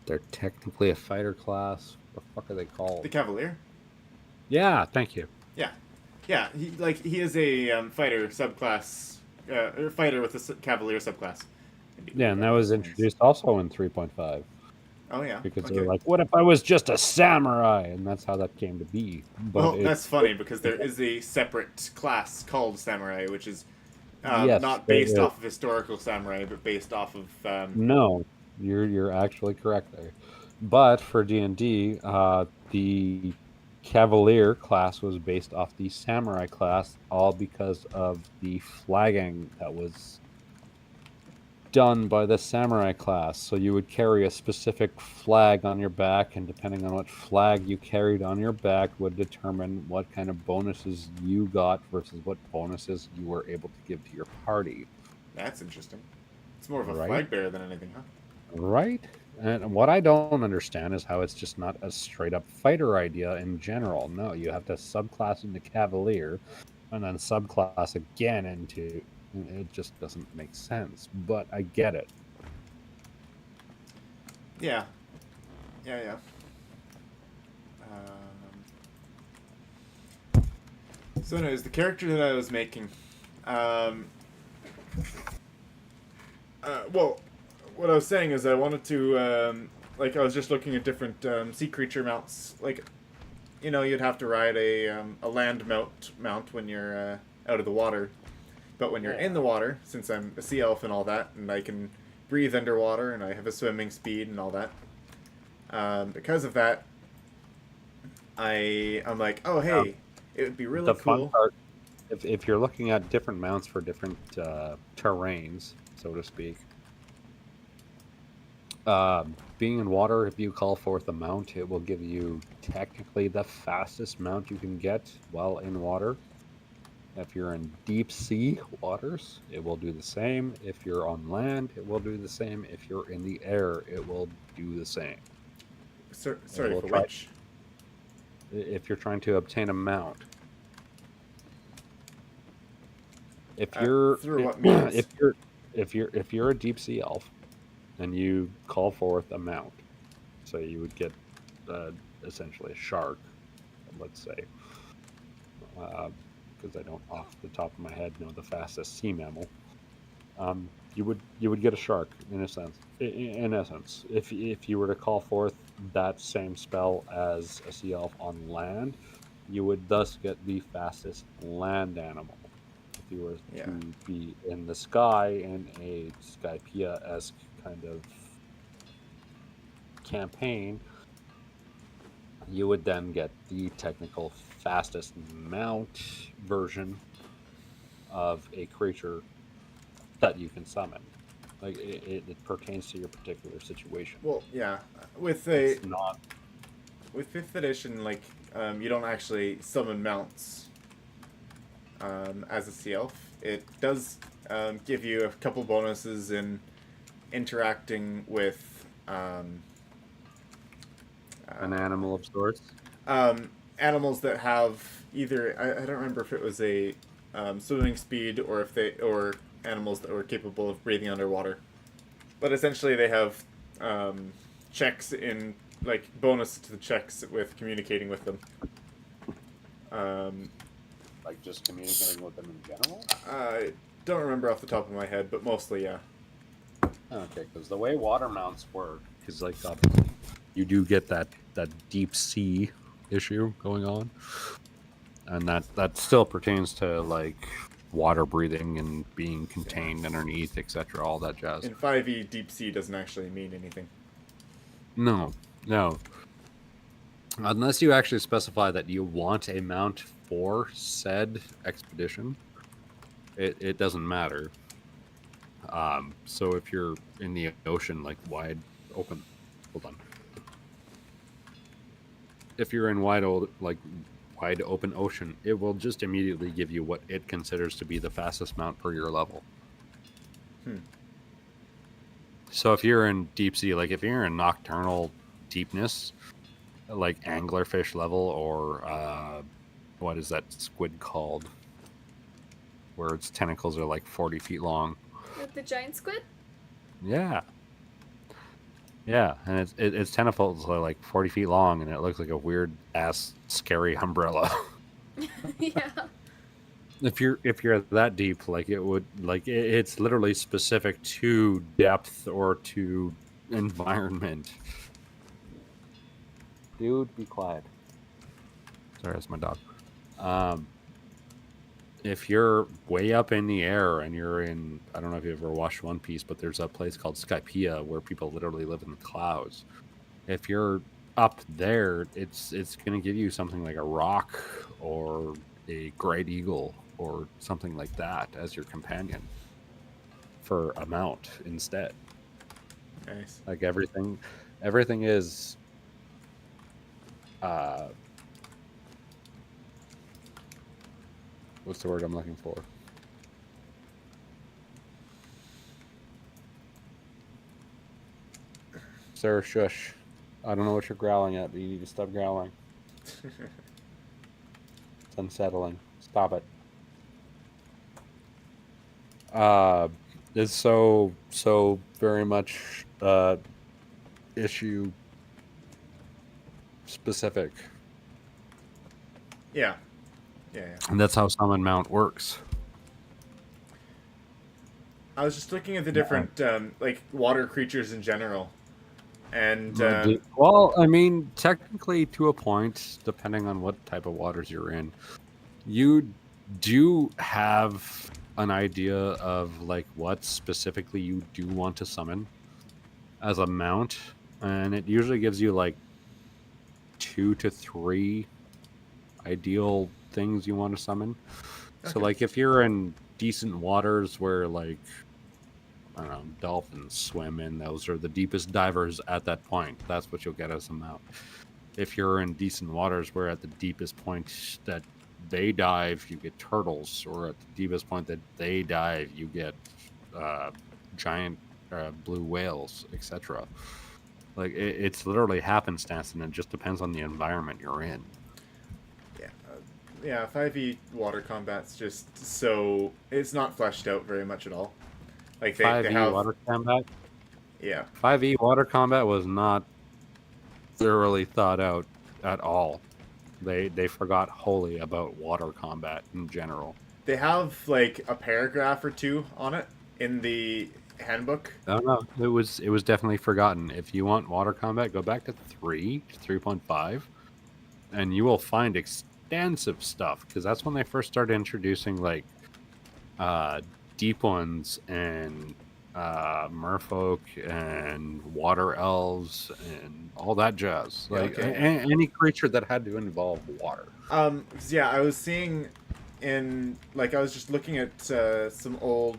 they're technically a fighter class. What the fuck are they called? The Cavalier. Yeah, thank you. Yeah, he is a fighter subclass, or fighter with a Cavalier subclass. Yeah, and that was introduced also in 3.5 Oh yeah. because Okay. they're like, "What if I was just a samurai?" And that's how that came to be. But Well, it, that's funny because there is a separate class called samurai, which is yes, not based off of historical samurai, but based off of. no, you're actually correct there. But for D&D, the Cavalier class was based off the Samurai class, all because of the flagging that was done by the Samurai class. So you would carry a specific flag on your back, and depending on what flag you carried on your back would determine what kind of bonuses you got versus what bonuses you were able to give to your party. That's interesting. It's more of a Right? flag bearer than anything, huh? Right? And what I don't understand is how it's just not a straight up fighter idea in general. No, you have to subclass into Cavalier and then subclass again into. It just doesn't make sense, but I get it. Yeah. Yeah, yeah. So, anyways, the character that I was making. Well, what I was saying is I wanted to, like, I was just looking at different sea creature mounts. Like, you know, you'd have to ride a land mount when you're out of the water. But when you're in the water, since I'm a sea elf and all that, and I can breathe underwater and I have a swimming speed and all that, because of that, I'm like, oh hey, it would be really The cool. fun part, if you're looking at different mounts for different terrains, so to speak, being in water, if you call forth a mount, it will give you technically the fastest mount you can get while in water. If you're in deep sea waters, it will do the same. If you're on land, it will do the same. If you're in the air, it will do the same. Sorry, will for try- which? If you're trying to obtain a mount, if Through what means? if you're a deep sea elf and you call forth a mount, so you would get essentially a shark, let's say, because I don't off the top of my head know the fastest sea mammal. You would get a shark in a sense. In essence, if you were to call forth that same spell as a sea elf on land, you would thus get the fastest land animal. If you were Yeah. to be in the sky in a Skypiea-esque kind of campaign, you would then get the technical fastest mount version of a creature that you can summon. Like it pertains to your particular situation. Well, yeah. With It's not. with 5th edition, like, you don't actually summon mounts as a sea elf. It does give you a couple bonuses in interacting with An animal of sorts. animals that have either I don't remember if it was a swimming speed or if they or animals that were capable of breathing underwater. But essentially, they have checks in like bonus to the checks with communicating with them. Like just communicating with them in general. I don't remember off the top of my head, but mostly, yeah. Okay, because the way water mounts work is like obviously you do get that deep sea issue going on, and that still pertains to like water breathing and being contained underneath, etc. All that jazz. In 5e, deep sea doesn't actually mean anything. No. Unless you actually specify that you want a mount for said expedition, it doesn't matter. So if you're in the ocean, like wide open, hold on. If you're in wide open ocean, it will just immediately give you what it considers to be the fastest mount per your level. So if you're in deep sea, like if you're in nocturnal deepness, like anglerfish level, or what is that squid called? Where its tentacles are like 40 feet long. With the giant squid? Yeah. Yeah, and its tentacles are like 40 feet long, and it looks like a weird ass scary umbrella. Yeah. if you're that deep, like it's literally specific to depth or to environment. Dude, be quiet. Sorry, that's my dog. Um, if you're way up in the air and you're in, I don't know if you ever watched One Piece, but there's a place called Skypiea where people literally live in the clouds. If you're up there, it's going to give you something like a rock or a great eagle or something like that as your companion for a mount instead. Nice. Like everything is uh what's the word I'm looking for? Sir, shush. I don't know what you're growling at, but you need to stop growling. It's unsettling. Stop it. It's so very much issue specific. Yeah. Yeah. And that's how summon mount works. I was just looking at the different like water creatures in general, and Well, I mean, technically to a point, depending on what type of waters you're in, you do have an idea of like what specifically you do want to summon as a mount, and it usually gives you like 2 to 3 ideal things you want to summon. So Okay. like if you're in decent waters where like I don't know, dolphins swim in, those are the deepest divers at that point. That's what you'll get as a mount. If you're in decent waters where at the deepest point that they dive, you get turtles, or at the deepest point that they dive, you get giant blue whales, etc. Like it's literally happenstance, and it just depends on the environment you're in. Yeah. Yeah. 5e water combat's just so it's not fleshed out very much at all. Like they 5e have water combat. yeah. 5e water combat was not thoroughly thought out at all. They forgot wholly about water combat in general. They have like a paragraph or two on it in the handbook. No, no, it was definitely forgotten. If you want water combat, go back to 3.5, and you will find extensive stuff because that's when they first started introducing like deep ones and merfolk and water elves and all that jazz. Yeah, Like okay. any creature that had to involve water. 'Cause, yeah, I was seeing in like I was just looking at some old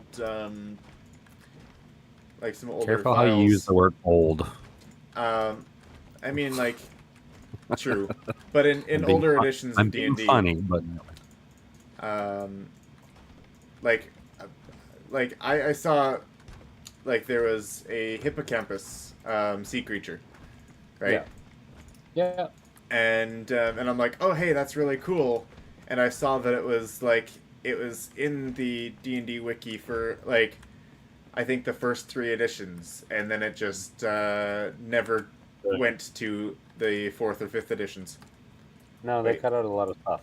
like some older Careful how you use files. the word old. I mean like true, but in I'm being older fun- editions I'm of D being and D, funny, but like I saw like there was a hippocampus sea creature, right? yeah. And I'm like, oh hey, that's really cool. And I saw that it was in the D&D wiki for like I think the first 3 editions, and then it just never went to the 4th or 5th editions. No, they Wait. cut out a lot of stuff.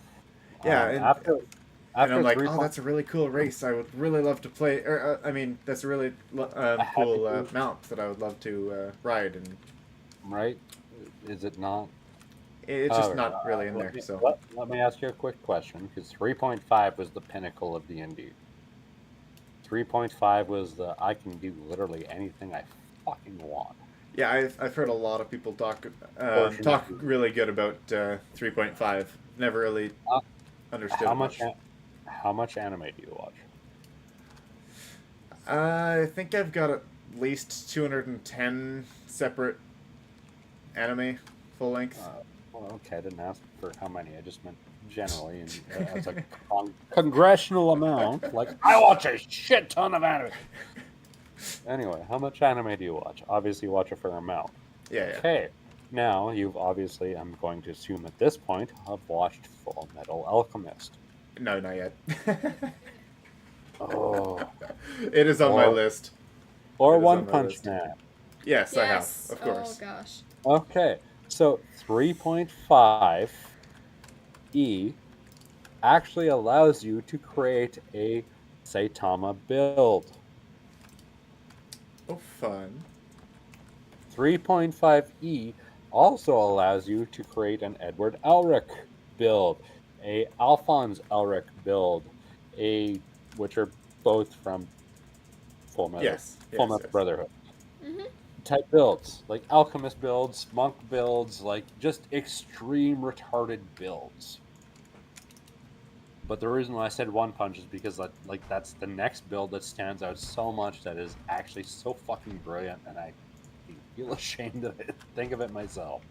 Yeah, After and I'm like, 3. oh, that's a really cool race. I would really love to play. Or I mean, that's a really Have cool you- mount that I would love to ride, and right? Is it not? it's just Okay, not really in let there. me, So let me ask you a quick question, because 3.5 was the pinnacle of D&D. 3.5 was the I can do literally anything I fucking want. yeah, I've heard a lot of people talk Fortunately. really good about 3.5. Never really Uh, understood How it much? much. How much anime do you watch? I think I've got at least 210 separate anime full length. Well, okay, I didn't ask for how many. I just meant generally, and as a congressional amount. Like I watch a shit ton of anime. Anyway, how much anime do you watch? Obviously, you watch a fair amount. Yeah, yeah. Okay, now you've obviously, I'm going to assume at this point, have watched Full Metal Alchemist. No, not yet. Oh, It is on my Or- list. or It is One on my Punch list. Man. Yes, I have, Yes. of course. Oh gosh. Okay, so 3.5 E actually allows you to create a Saitama build. Oh, fun. 3.5e also allows you to create an Edward Elric build, a Alphonse Elric build, which are both from Full Metal, Yes, Full yes, Metal yes. Brotherhood Mm-hmm. type builds, like alchemist builds, monk builds, like just extreme retarded builds. But the reason why I said One Punch is because that's the next build that stands out so much that is actually so fucking brilliant, and I feel ashamed of it. Think of it myself.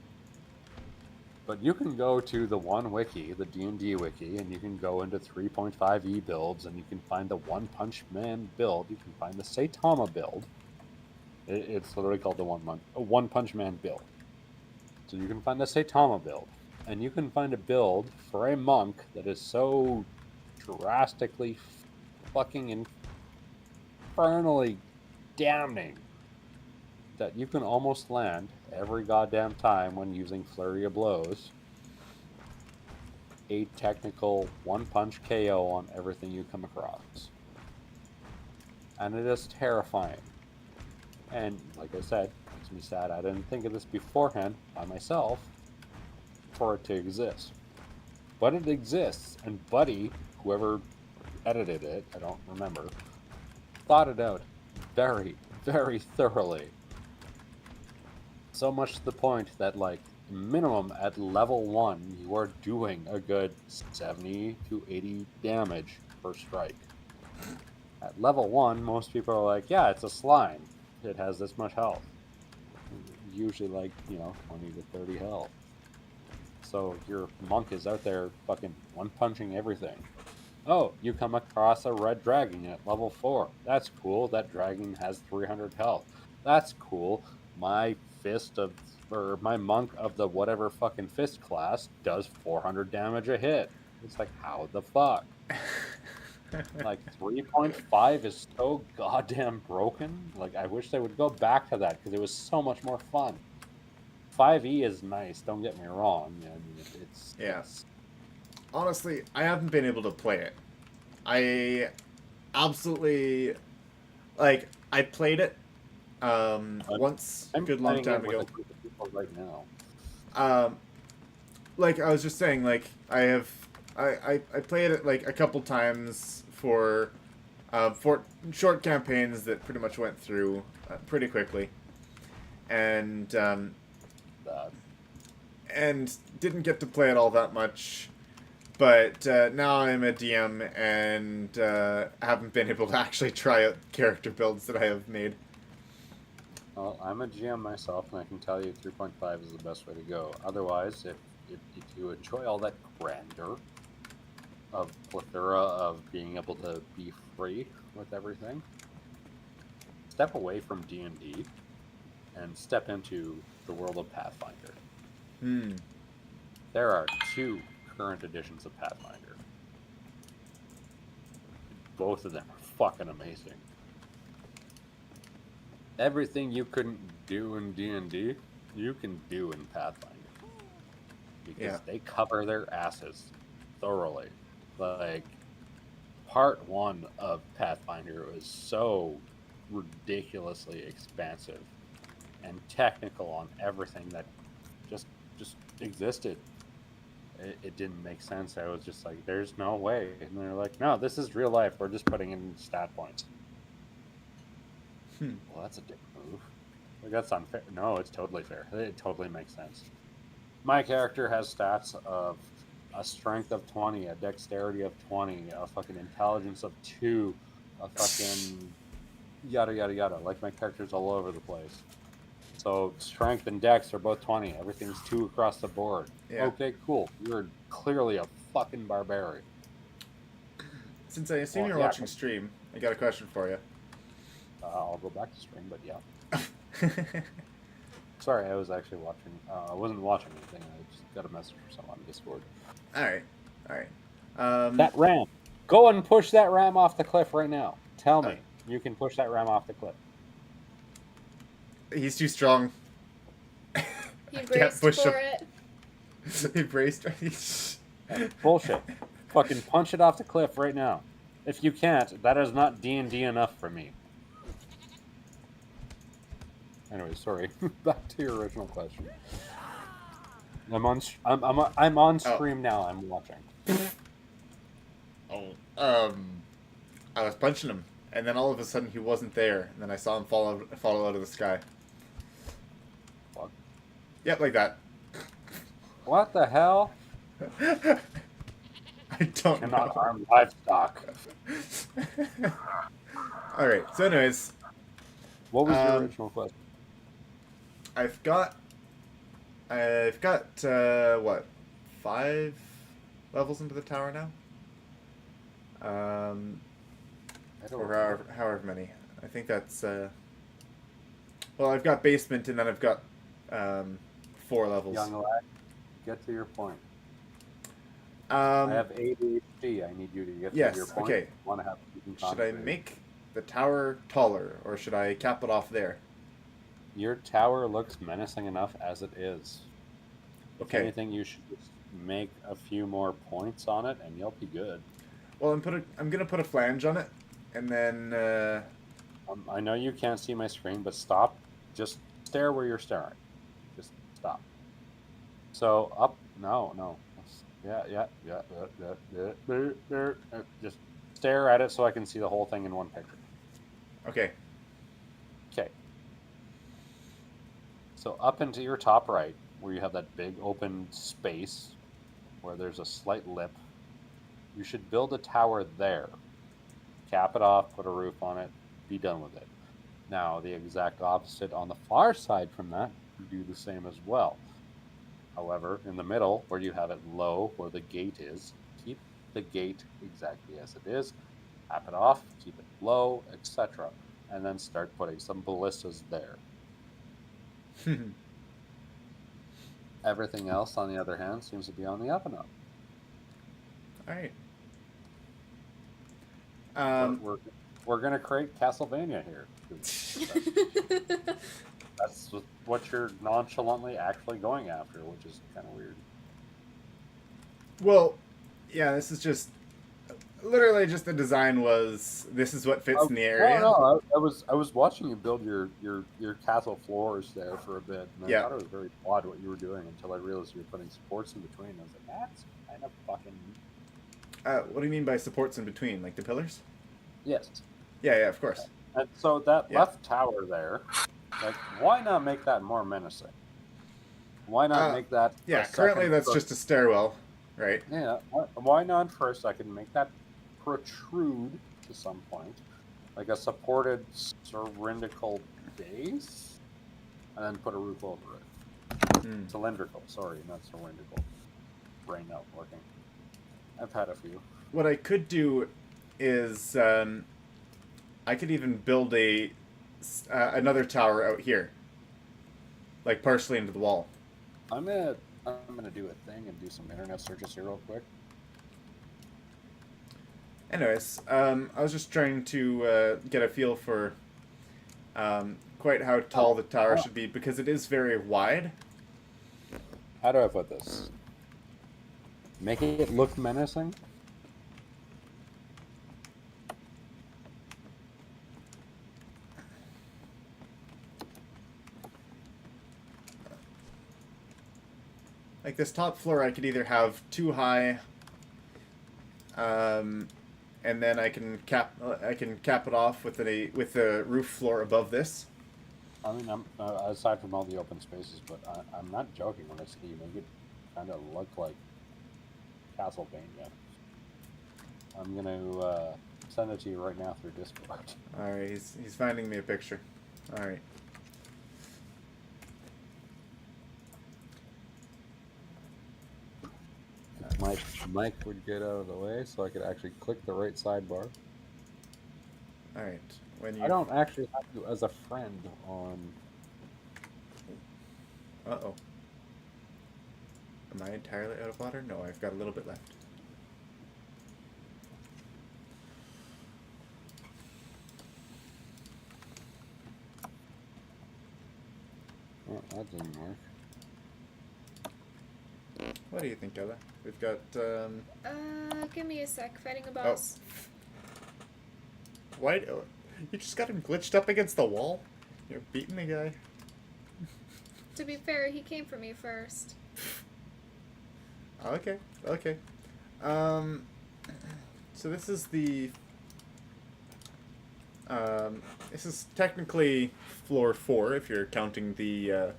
But you can go to the one wiki, the D&D wiki, and you can go into 3.5e builds, and you can find the One Punch Man build. You can find the Saitama build. It's literally called the One Punch Man build. So you can find the Saitama build, and you can find a build for a monk that is so drastically fucking infernally damning that you can almost land every goddamn time when using Flurry of Blows a technical one punch KO on everything you come across. And it is terrifying. And like I said, it makes me sad I didn't think of this beforehand by myself for it to exist. But it exists, and Buddy, whoever edited it, I don't remember, thought it out very, very thoroughly. So much to the point that, like, minimum at level 1, you are doing a good 70 to 80 damage per strike. At level 1, most people are like, yeah, it's a slime. It has this much health. Usually, like, 20 to 30 health. So your monk is out there fucking one-punching everything. Oh, you come across a red dragon at level 4. That's cool. That dragon has 300 health. That's cool. My my monk of the whatever fucking fist class does 400 damage a hit. It's like, how the fuck? Like 3.5 is so goddamn broken. Like, I wish they would go back to that because it was so much more fun. 5e is nice. Don't get me wrong. I mean, it's Honestly, I haven't been able to play it. I absolutely I played it once a I'm good long playing time it with ago. a group of people right now. Like I was just saying, like I played it like a couple times for short campaigns that pretty much went through pretty quickly, and Uh, and didn't get to play it all that much. But now I'm a DM and haven't been able to actually try out character builds that I have made. well, I'm a GM myself, and I can tell you 3.5 is the best way to go. Otherwise, if you enjoy all that grandeur of plethora of being able to be free with everything, step away from D&D and step into the world of Pathfinder. There are 2 current editions of Pathfinder. Both of them are fucking amazing. Everything you couldn't do in D&D, you can do in Pathfinder. Because they cover their asses thoroughly. Like, part 1 of Pathfinder was so ridiculously expansive and technical on everything that just existed. It didn't make sense. I was just like, there's no way. And they're like, no, this is real life. We're just putting in stat points. Well, that's a dick move. Like, that's unfair. No, it's totally fair. It totally makes sense. My character has stats of a strength of 20, a dexterity of 20, a fucking intelligence of 2, a fucking yada yada yada. Like, my character's all over the place. So strength and dex are both 20. Everything's 2 across the board. Yeah. Okay, cool. You're clearly a fucking barbarian. Since I assume you're watching stream, I got a question for you. I'll go back to stream, but yeah. Sorry, I was actually watching. I wasn't watching anything. I just got a message from someone on Discord. Alright. That ram. Go and push that ram off the cliff right now. Tell me you can push that ram off the cliff. He's too strong. He braced for it. He braced. That's bullshit. Fucking punch it off the cliff right now. If you can't, that is not D&D enough for me. Anyway, sorry. Back to your original question. I'm on stream now. I'm watching. Oh, I was punching him, and then all of a sudden he wasn't there, and then I saw him fall out of the sky. Fuck. Yep, like that. What the hell? I don't Cannot know. harm livestock. All right. So, anyways, What was your original question? I've got what, 5 levels into the tower now. I don't Or however many. I think that's well, I've got basement, and then I've got 4 levels. Young lad, get to your point. I I have ADHD. I need you to get yes, to your point. okay. Want to have Should I make the tower taller, or should I cap it off there? Your tower looks menacing enough as it is. If Okay. anything, you should just make a few more points on it, and you'll be good. Well, I'm gonna put a flange on it, and then I know you can't see my screen, but stop. Just stare where you're staring. Just stop. So up. No. Yeah. Just stare at it so I can see the whole thing in one picture. okay. Okay. So up into your top right, where you have that big open space, where there's a slight lip, you should build a tower there. Cap it off, put a roof on it, be done with it. Now, the exact opposite on the far side from that, you do the same as well. However, in the middle, where you have it low, where the gate is, keep the gate exactly as it is, cap it off, keep it low, etc. And then start putting some ballistas there. Everything else, on the other hand, seems to be on the up and up. All right. We're going to create Castlevania here. That's what you're nonchalantly actually going after, which is kind of weird. Well, yeah. This is just literally just the design was. This is what fits in the area. No, I was watching you build your castle floors there for a bit, and I thought it was very odd what you were doing until I realized you were putting supports in between. I was like, that's kind of fucking. What do you mean by supports in between? Like the pillars? Yes. Yeah, of course. And so that left tower there, like, why not make that more menacing? Why not make that? Yeah, currently that's just a stairwell, right? Yeah. Why not for a second make that protrude to some point, like a supported cylindrical base, and then put a roof over it. Cylindrical, sorry, not cylindrical. Brain not working. I've had a few. What I could do is I could even build another tower out here, like partially into the wall. I'm gonna do a thing and do some internet searches here real quick. Anyways, I was just trying to get a feel for quite how tall the tower should be, because it is very wide. How do I put this? Make it look menacing. Like this top floor, I could either have too high, and then I can cap it off with the roof floor above this. I mean, I'm aside from all the open spaces, but I'm not joking when I say you make it kind of look like Castlevania. I'm gonna send it to you right now through Discord. All right, he's finding me a picture. All right. My mic would get out of the way so I could actually click the right sidebar. All right. I don't actually have you as a friend on. Uh-oh. Am I entirely out of water? No, I've got a little bit left. Oh, that didn't work. What do you think, Ella? We've got, Give me a sec. Fighting a oh. boss. Why? You just got him glitched up against the wall? You're beating the guy. To be fair, he came for me first. Okay, okay. So this is the... this is technically floor 4 if you're counting the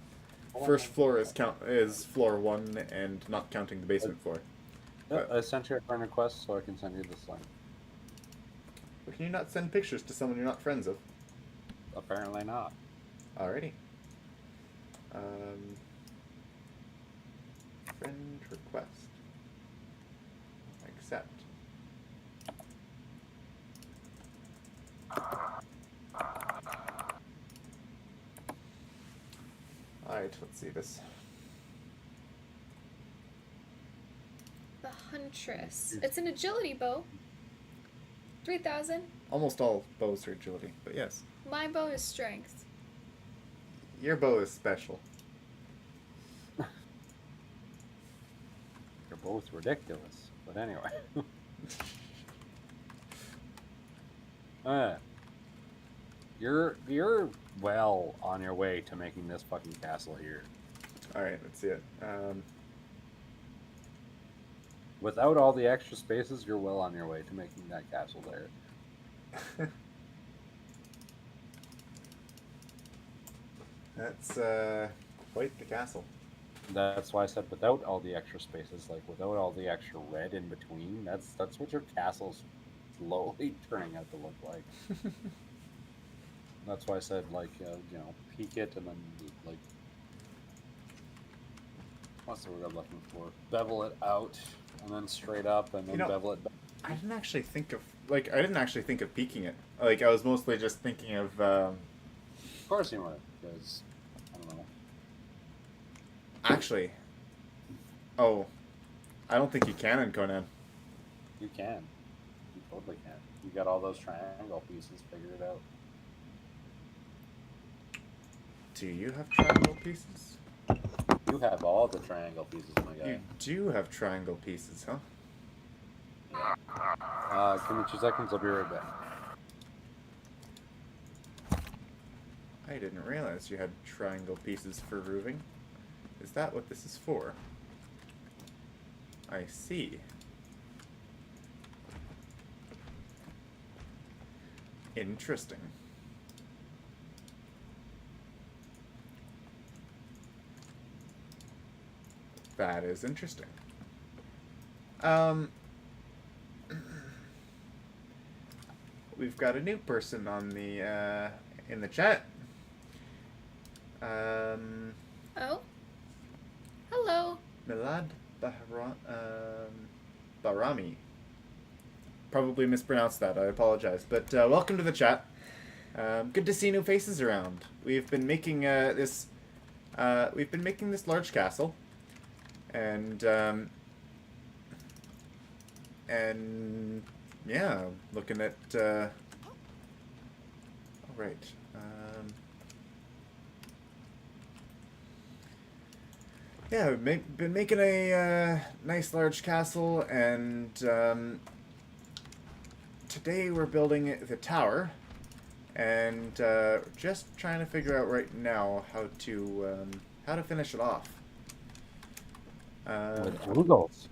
first floor is floor 1 and not counting the basement floor. Yep, I sent you a friend request so I can send you this link. But can you not send pictures to someone you're not friends of? Apparently not. Alrighty. Friend request. Accept. Alright, let's see this. The Huntress. It's an agility bow. 3,000. Almost all bows are agility, but yes. My bow is strength. Your bow is special. You're both ridiculous. But anyway. You're well on your way to making this fucking castle here. Alright, let's see it. Without all the extra spaces, you're well on your way to making that castle there. That's quite the castle. That's why I said without all the extra spaces, like without all the extra red in between. That's what your castle's slowly turning out to look like. That's why I said like peek it and then like what's the word I'm looking for? Bevel it out and then straight up and then bevel it back. I didn't actually think of peeking it. Like I was mostly just thinking of. Of course you would, because I don't know. Actually, oh, I don't think you can in Conan. You can. You totally can. You got all those triangle pieces. Figure it out. Do you have triangle pieces? You have all the triangle pieces, my guy. You do have triangle pieces, huh? Give me 2 seconds. I'll be right back. I didn't realize you had triangle pieces for roofing. Is that what this is for? I see. Interesting. That is interesting. We've got a new person on the in the chat. Oh? Hello. Milad Barami. Probably mispronounced that. I apologize. But welcome to the chat. Good to see new faces around. We've been making this large castle, and yeah, looking at. All right. Yeah, we've been making a nice large castle, and today we're building the tower, and just trying to figure out right now how to finish it off. With angles.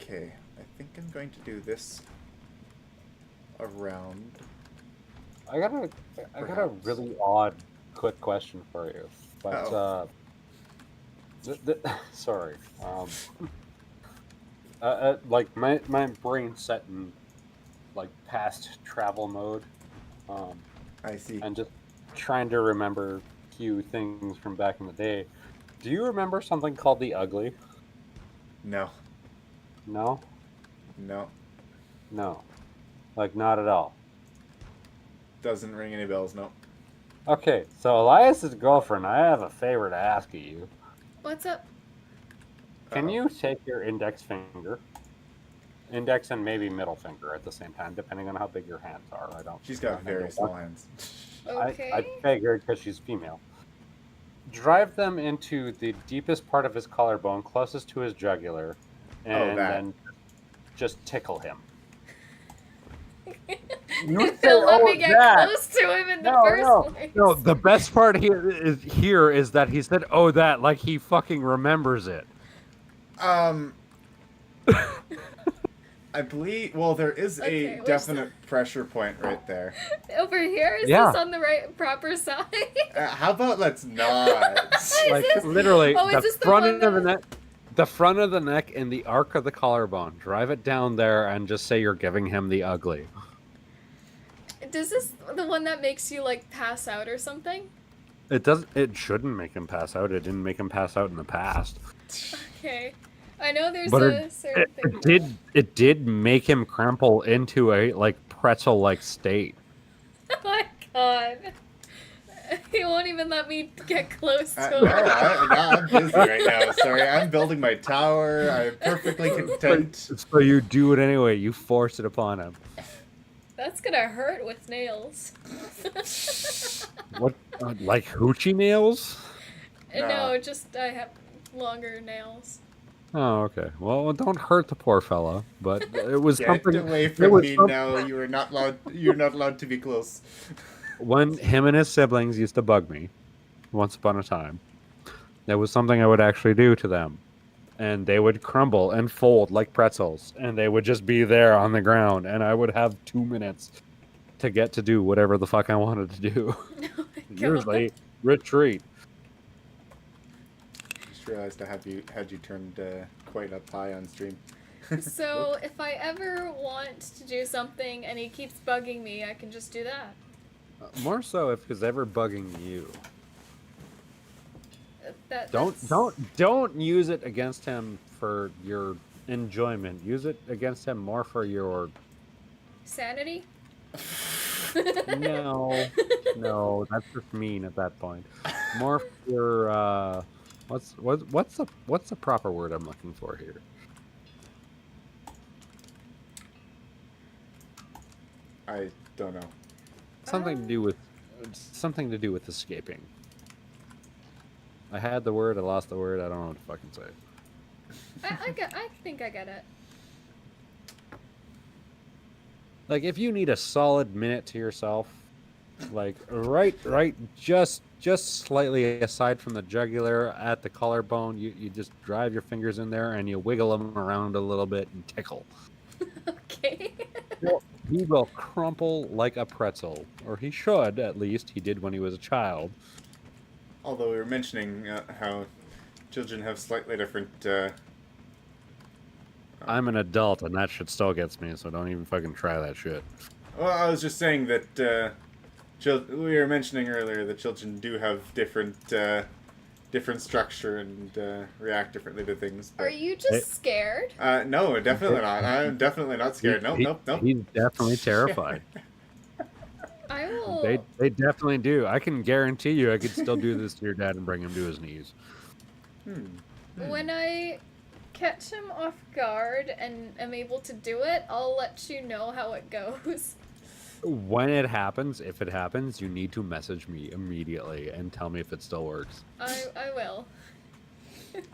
Okay, I think I'm going to do this around. I got a really odd, quick question for you, but sorry. Like my brain's set in like past travel mode. I see. And just trying to remember a few things from back in the day. Do you remember something called the Ugly? No. No? No. No. Like, not at all. Doesn't ring any bells, no. Okay, so Elias's girlfriend, I have a favor to ask of you. What's up? Can you take your index finger, index and maybe middle finger at the same time, depending on how big your hands are? She's got very small hands. Okay. I figured because she's female. drive them into the deepest part of his collarbone, closest to his jugular, and that. then just tickle him. Don't let me get close to him in the first place. No, the best part here is that he said, "Oh, that," like he fucking remembers it. I believe. Well, there is a definite pressure point right there. Over here, is this on the right proper side? How about let's not? Like literally, the front of the neck and the arc of the collarbone. Drive it down there and just say you're giving him the ugly. Is this the one that makes you like pass out or something? It doesn't. It shouldn't make him pass out. It didn't make him pass out in the past. Okay, I know there's But a certain thing. It did make him crumple into a like pretzel-like state. Oh my god. He won't even let me get close to him. No, I'm busy right now. Sorry, I'm building my tower. I'm perfectly content. So you do it anyway. You force it upon him. That's gonna hurt with nails. What, like hoochie nails? No, just I have longer nails. Oh, okay. Well, don't hurt the poor fella. But it was Get something. away from me now. You are not allowed. You're not allowed to be close. When him and his siblings used to bug me, once upon a time, there was something I would actually do to them. And they would crumble and fold like pretzels. And they would just be there on the ground. And I would have 2 minutes to get to do whatever the fuck I wanted to do. Oh Usually, retreat. Just realized I had you turned quite up high on stream. So if I ever want to do something and he keeps bugging me, I can just do that. More so if he's ever bugging you. That's... Don't use it against him for your enjoyment. Use it against him more for your sanity. No, that's just mean at that point. More for your what's the proper word I'm looking for here? I don't know. Something to do with escaping. I had the word, I lost the word, I don't know what to fucking say. I think I get it. Like if you need a solid minute to yourself, like right just slightly aside from the jugular at the collarbone, you just drive your fingers in there and you wiggle them around a little bit and tickle. Okay. He will crumple like a pretzel, or he should, at least. He did when he was a child. Although we were mentioning how children have slightly different... I'm an adult, and that shit still gets me, so don't even fucking try that shit. Well, I was just saying that we were mentioning earlier that children do have different structure and react differently to things. But... Are you just scared? No, definitely not. I'm definitely not scared. Nope. He's definitely terrified. I will... They definitely do. I can guarantee you I could still do this to your dad and bring him to his knees. When I catch him off guard and am able to do it, I'll let you know how it goes. When it happens, if it happens, you need to message me immediately and tell me if it still works. I will.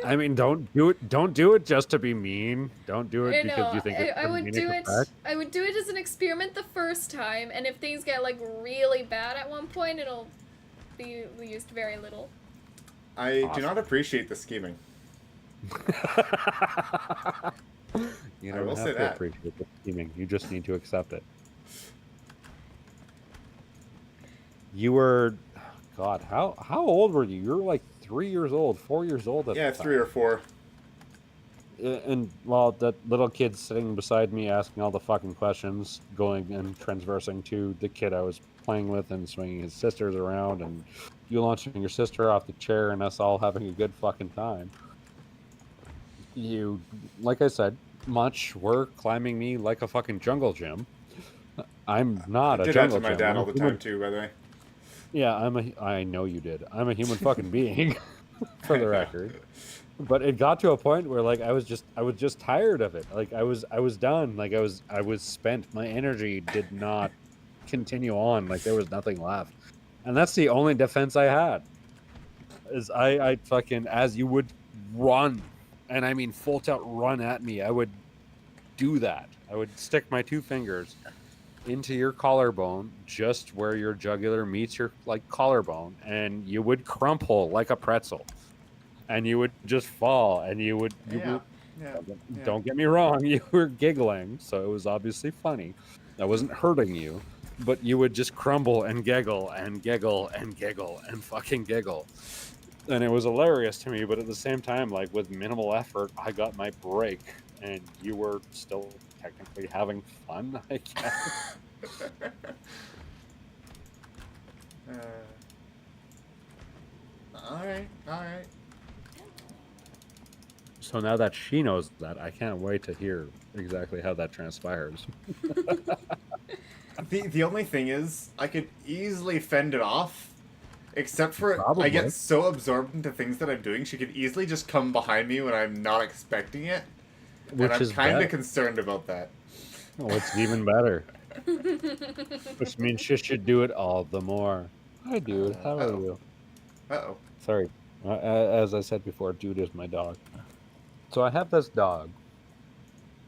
I mean, don't do it just to be mean. Don't do it because you think it's I would do it. Effect. I would do it as an experiment the first time, and if things get like really bad at one point, it'll be used very little. I do not appreciate the scheming. You don't have to appreciate the scheming. You just need to accept it. You were, God, how old were you? You were like 3 years old, 4 years old at the time. 3 or 4. And while that little kid sitting beside me asking all the fucking questions, going and transversing to the kid I was playing with and swinging his sisters around, and you launching your sister off the chair and us all having a good fucking time. You, like I said, were climbing me like a fucking jungle gym. I'm not a jungle gym. I did that to my dad all the time too, by the way. Yeah, I know you did. I'm a human fucking being, for the record. But it got to a point where like I was just tired of it. Like I was done. Like I was spent. My energy did not continue on. Like there was nothing left. And that's the only defense I had. is I fucking, as you would run, and I mean full out run at me, I would do that. I would stick my 2 fingers into your collarbone, just where your jugular meets your like collarbone, and you would crumple like a pretzel, and you would just fall, and you would Yeah. Yeah. don't get me wrong, you were giggling, so it was obviously funny. I wasn't hurting you, but you would just crumble and giggle and giggle and giggle and fucking giggle. And it was hilarious to me, but at the same time, like with minimal effort, I got my break, and you were still technically having fun, I guess. All right. All right. So now that she knows that, I can't wait to hear exactly how that transpires. The only thing is, I could easily fend it off. Except for I Probably. get so absorbed into things that I'm doing, she could easily just come behind me when I'm not expecting it. Which and I'm is kind of better. concerned about that. Oh, it's even better. Which means she should do it all the more. Hi, dude. How are you? Uh-oh. Sorry. As I said before, dude is my dog. So I have this dog.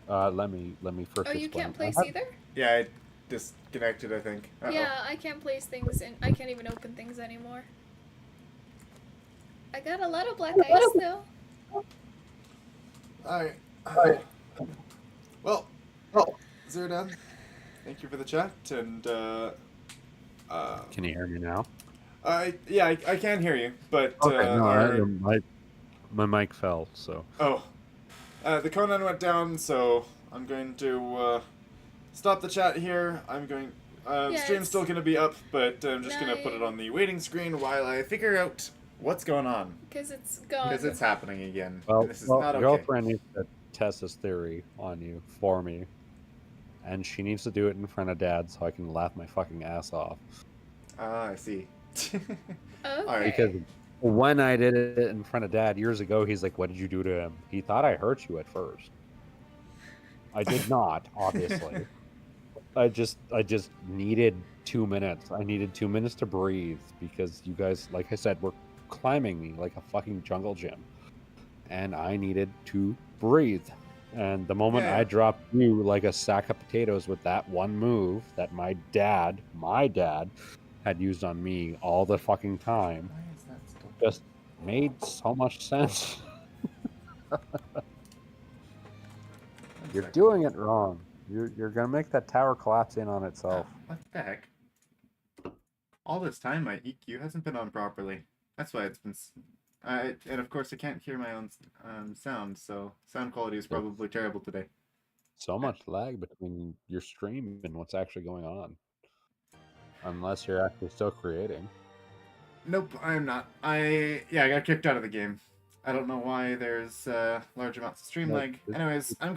Let me first Oh, explain. you can't place either? Yeah, I disconnected, I think. Uh-oh. Yeah, I can't place things and I can't even open things anymore. I got a lot of black ice though. Alright. Well, Zero done. Thank you for the chat, and Can you hear me now? yeah, I can hear you, but Okay, no, our... my mic fell, so. Oh. The Conan went down, so I'm going to stop the chat here. I'm going... Yeah, stream's still going to be up, but I'm just going to put it 9. on the waiting screen while I figure out what's going on. Because it's gone. Because it's happening again. Well, This is not okay. girlfriend needs to test this theory on you for me. And she needs to do it in front of Dad so I can laugh my fucking ass off. Ah, I see. Okay. Alright. Because when I did it in front of Dad years ago, he's like, "What did you do to him?" He thought I hurt you at first. I did not, obviously. I just needed 2 minutes. I needed 2 minutes to breathe because you guys, like I said, were climbing me like a fucking jungle gym. And I needed to breathe. And the moment Yeah. I dropped you like a sack of potatoes with that one move that my dad had used on me all the fucking time, Why is that still... just made so much sense. You're doing it wrong. You're gonna make that tower collapse in on itself. What the heck? All this time my EQ hasn't been on properly. That's why it's been... and of course I can't hear my own sound, so sound quality is probably terrible today. So much lag between your stream and what's actually going on. Unless you're actually still creating. Nope, I'm not. I got kicked out of the game. I don't know why there's large amounts of stream lag. Anyways, I'm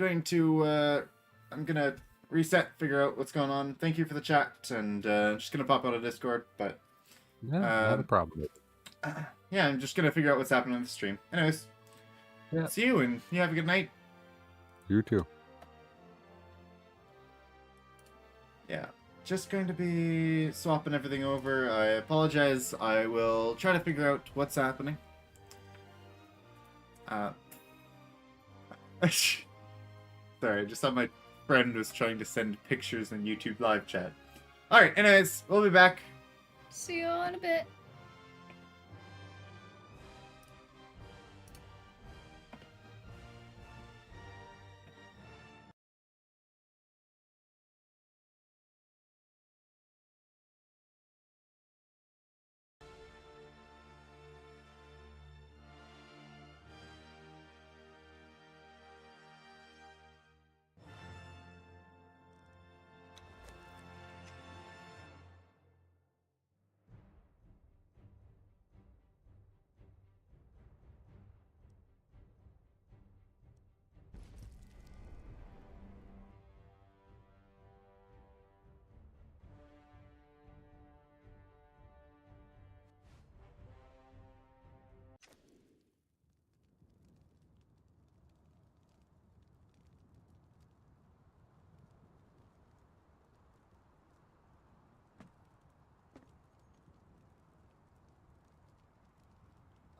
gonna reset, figure out what's going on. Thank you for the chat, and just gonna pop out of Discord, but Yeah, not a problem. yeah, I'm just gonna figure out what's happening on the stream. Anyways, Yeah. see you, and you have a good night. You too. Yeah, just going to be swapping everything over. I apologize. I will try to figure out what's happening. Sorry, I just thought my friend was trying to send pictures in YouTube live chat. Alright, anyways, we'll be back. See you all in a bit.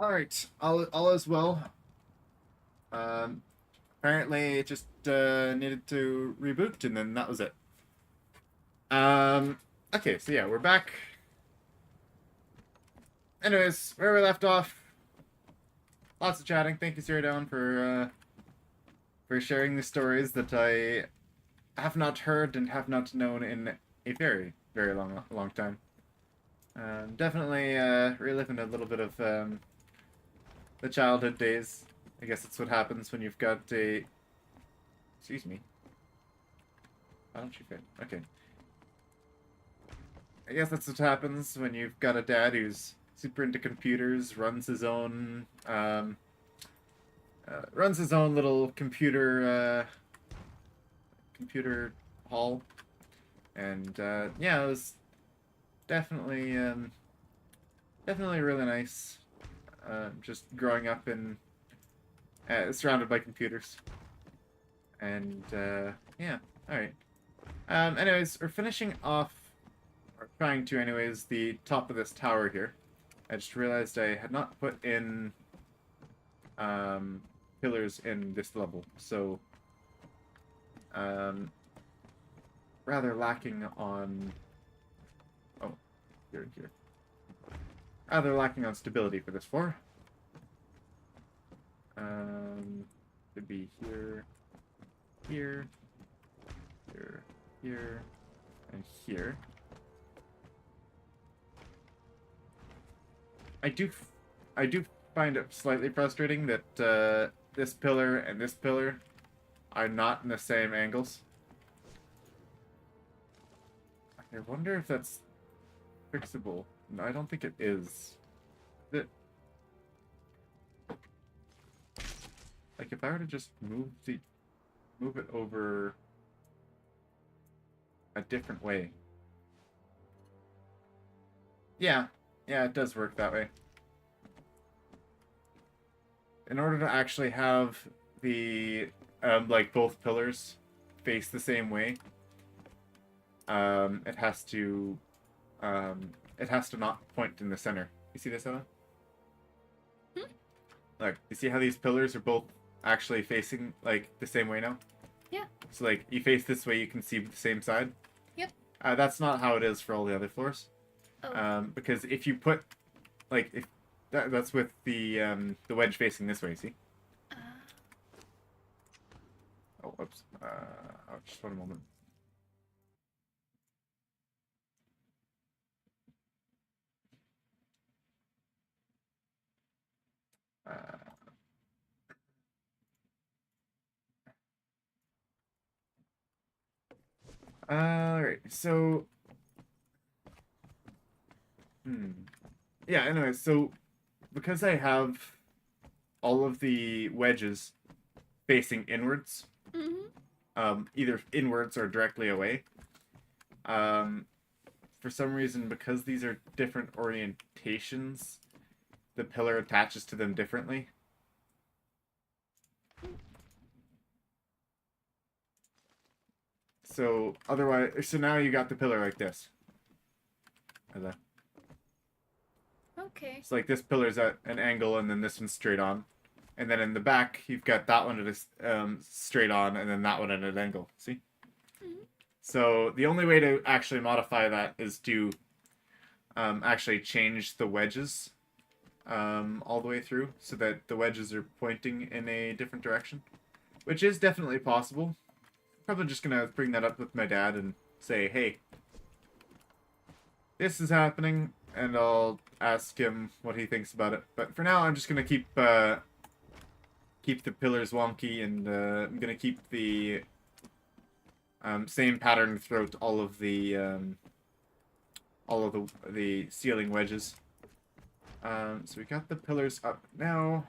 All right, all is well. Apparently it just needed to reboot, and then that was it. Okay, so yeah, we're back. Anyways, where we left off. Lots of chatting. Thank you, Zero Down, for sharing the stories that I have not heard and have not known in a very, very long time. Definitely reliving a little bit of the childhood days. I guess that's what happens when you've got a... Excuse me. Why don't you fit? Okay. I guess that's what happens when you've got a dad who's super into computers, runs his own little computer hall, and yeah, it was definitely definitely really nice. Just growing up in surrounded by computers, and yeah, all right. Anyways, we're finishing off, or trying to, anyways, the top of this tower here. I just realized I had not put in pillars in this level, so rather lacking on... Oh, here. Rather lacking on stability for this floor. Could be here, here, and here. I do find it slightly frustrating that this pillar and this pillar are not in the same angles. I wonder if that's fixable. No, I don't think it is. Is it? Like, if I were to just move it over a different way. Yeah, it does work that way. In order to actually have the like both pillars face the same way, it has to not point in the center. You see this, Ella? Look, you see how these pillars are both actually facing like the same way now? Yeah. So like you face this way, you can see the same side. Yep. That's not how it is for all the other floors. Oh. Because if you put like if that's with the wedge facing this way, see? Oh, whoops. Oh, just one moment. Alright, so... Yeah, anyway, so... Because I have all of the wedges facing inwards, either inwards or directly away, for some reason, because these are different orientations, the pillar attaches to them differently. So otherwise, so now you got the pillar like this. Okay. It's like this pillar's at an angle, and then this one's straight on, and then in the back you've got that one at a straight on, and then that one at an angle. See? So the only way to actually modify that is to actually change the wedges all the way through, so that the wedges are pointing in a different direction, which is definitely possible. Probably just gonna bring that up with my dad and say, hey, this is happening, and I'll ask him what he thinks about it. But for now, I'm just gonna keep the pillars wonky, and I'm gonna keep the same pattern throughout all of the ceiling wedges. So we got the pillars up now.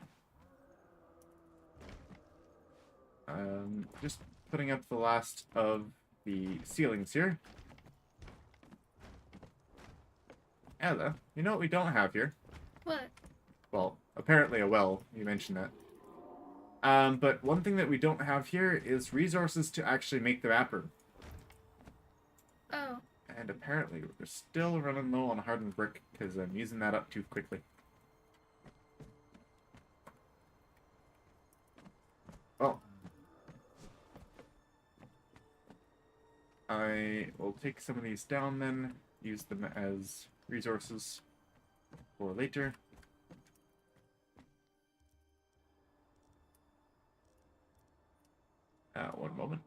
Just putting up the last of the ceilings here. Ella, you know what we don't have here? What? Well, apparently a well. You mentioned that. But one thing that we don't have here is resources to actually make the map room. Oh. And apparently we're still running low on hardened brick because I'm using that up too quickly. I will take some of these down then, use them as resources for later. One moment.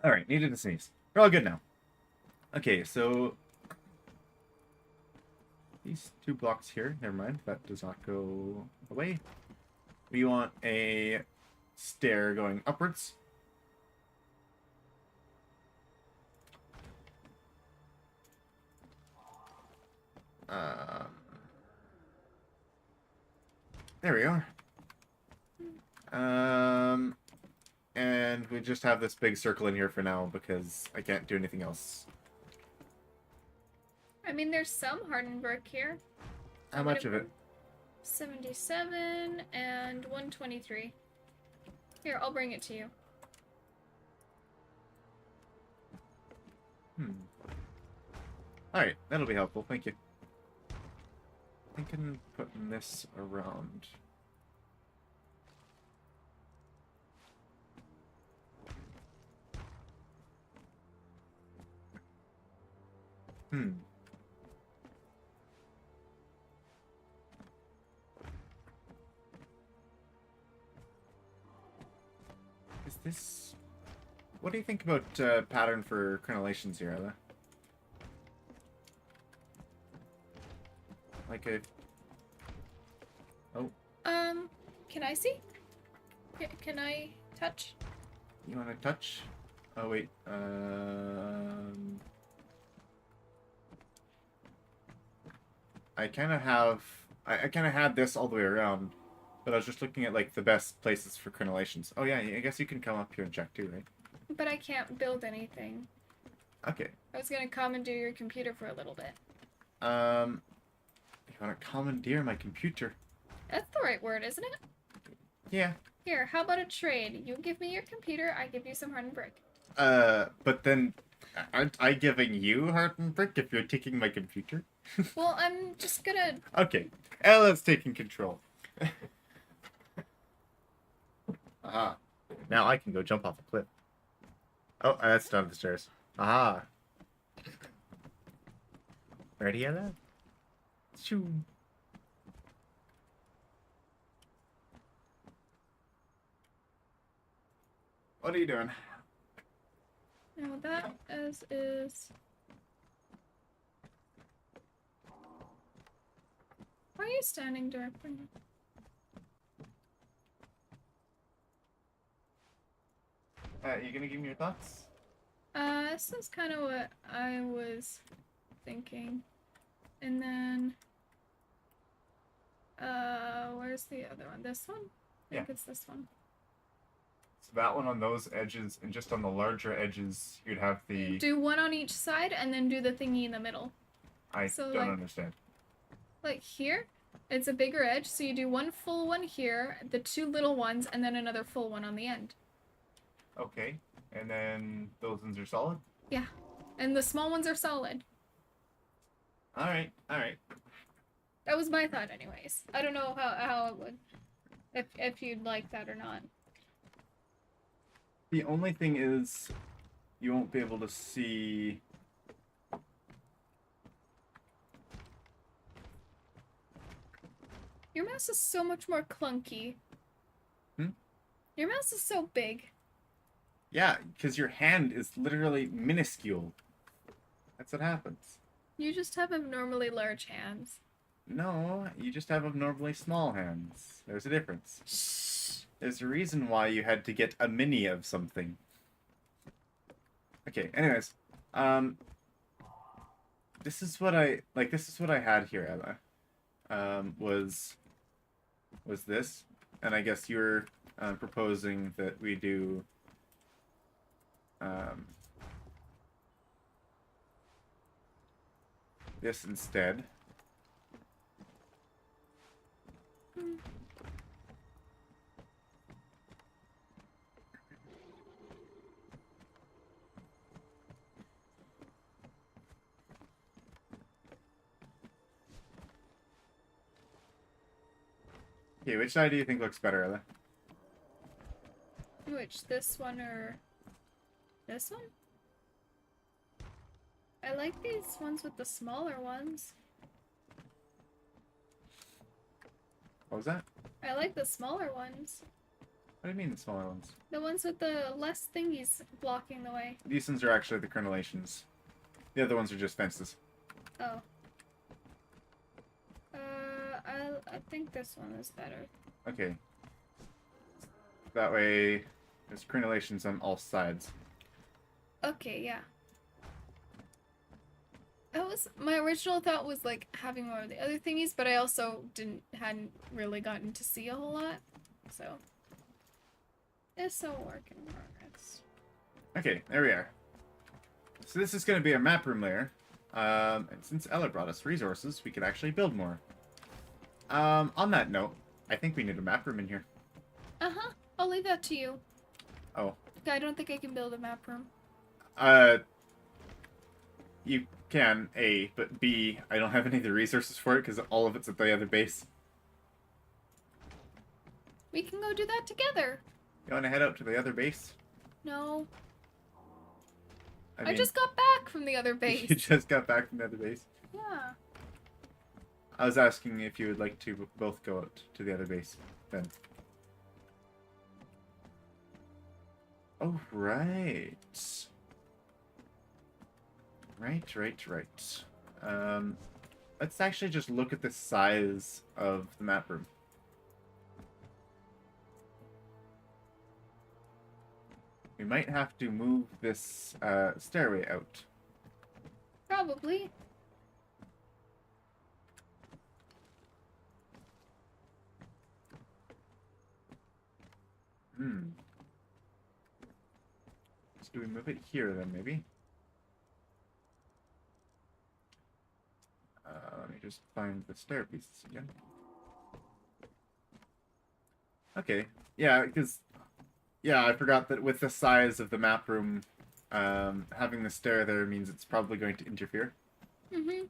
Alright, needed to sneeze. We're all good now. Okay, so these 2 blocks here, never mind, that does not go away. We want a stair going upwards. There we are. And we just have this big circle in here for now because I can't do anything else. I mean, there's some hardened brick here. How much of it? 77 and 123. Here, I'll bring it to you. Alright, that'll be helpful, thank you. Thinking putting this around. Is this... What do you think about pattern for crenellations here, Ella? Like a... Oh. Can I see? Can I touch? You want to touch? Oh, wait. I kind of have... I kind of had this all the way around, but I was just looking at, like, the best places for crenellations. Oh, yeah, I guess you can come up here and check, too, right? But I can't build anything. Okay. I was gonna commandeer your computer for a little bit. You want to commandeer my computer? That's the right word, isn't it? Yeah. Here, how about a trade? You give me your computer, I give you some hardened brick. But then, aren't I giving you hardened brick if you're taking my computer? Well, I'm just gonna... Okay, Ella's taking control. Aha. Now I can go jump off a cliff. Oh, that's down the stairs. Aha. Ready, Ella? Shoo. What are you doing? Now that is... Why are you standing directly? You gonna give me your thoughts? This is kind of what I was thinking. And then... where's the other one? This one? I think it's this one. So that one on those edges, and just on the larger edges, you'd have the... Do one on each side, and then do the thingy in the middle. I So, don't like- understand. Like here, it's a bigger edge, so you do one full one here, the 2 little ones, and then another full one on the end. Okay, and then those ones are solid? Yeah. And the small ones are solid. Alright, alright. That was my thought anyways. I don't know how it would... If you'd like that or not. The only thing is, you won't be able to see... Your mouse is so much more clunky. Hmm? Your mouse is so big. Yeah, because your hand is literally minuscule. That's what happens. You just have abnormally large hands. No, you just have abnormally small hands. There's a difference. Shh. There's a reason why you had to get a mini of something. Okay, anyways. This is what I had here, Ella. Was this. And I guess you're proposing that we do this instead. Okay, which side do you think looks better, Ella? Which, this one or this one? I like these ones with the smaller ones. What was that? I like the smaller ones. What do you mean the smaller ones? The ones with the less thingies blocking the way. These ones are actually the crenellations. The other ones are just fences. Oh. I think this one is better. Okay. That way, there's crenellations on all sides. Okay, yeah. My original thought was like having more of the other thingies, but I also hadn't really gotten to see a whole lot, so it's a work in progress. Okay, there we are. So this is going to be a map room layer. And since Ella brought us resources, we could actually build more. On that note, I think we need a map room in here. Uh-huh. I'll leave that to you. Oh. I don't think I can build a map room. You can, A, but B, I don't have any of the resources for it because all of it's at the other base. We can go do that together. You want to head out to the other base? No. I I mean, just got back from the other base. You just got back from the other base? Yeah. I was asking if you would like to both go out to the other base, then. Oh, right. Right. Let's actually just look at the size of the map room. We might have to move this stairway out. Probably. So do we move it here then, maybe? Let me just find the stair pieces again. Okay, yeah, because... Yeah, I forgot that with the size of the map room, having the stair there means it's probably going to interfere. Mm-hmm.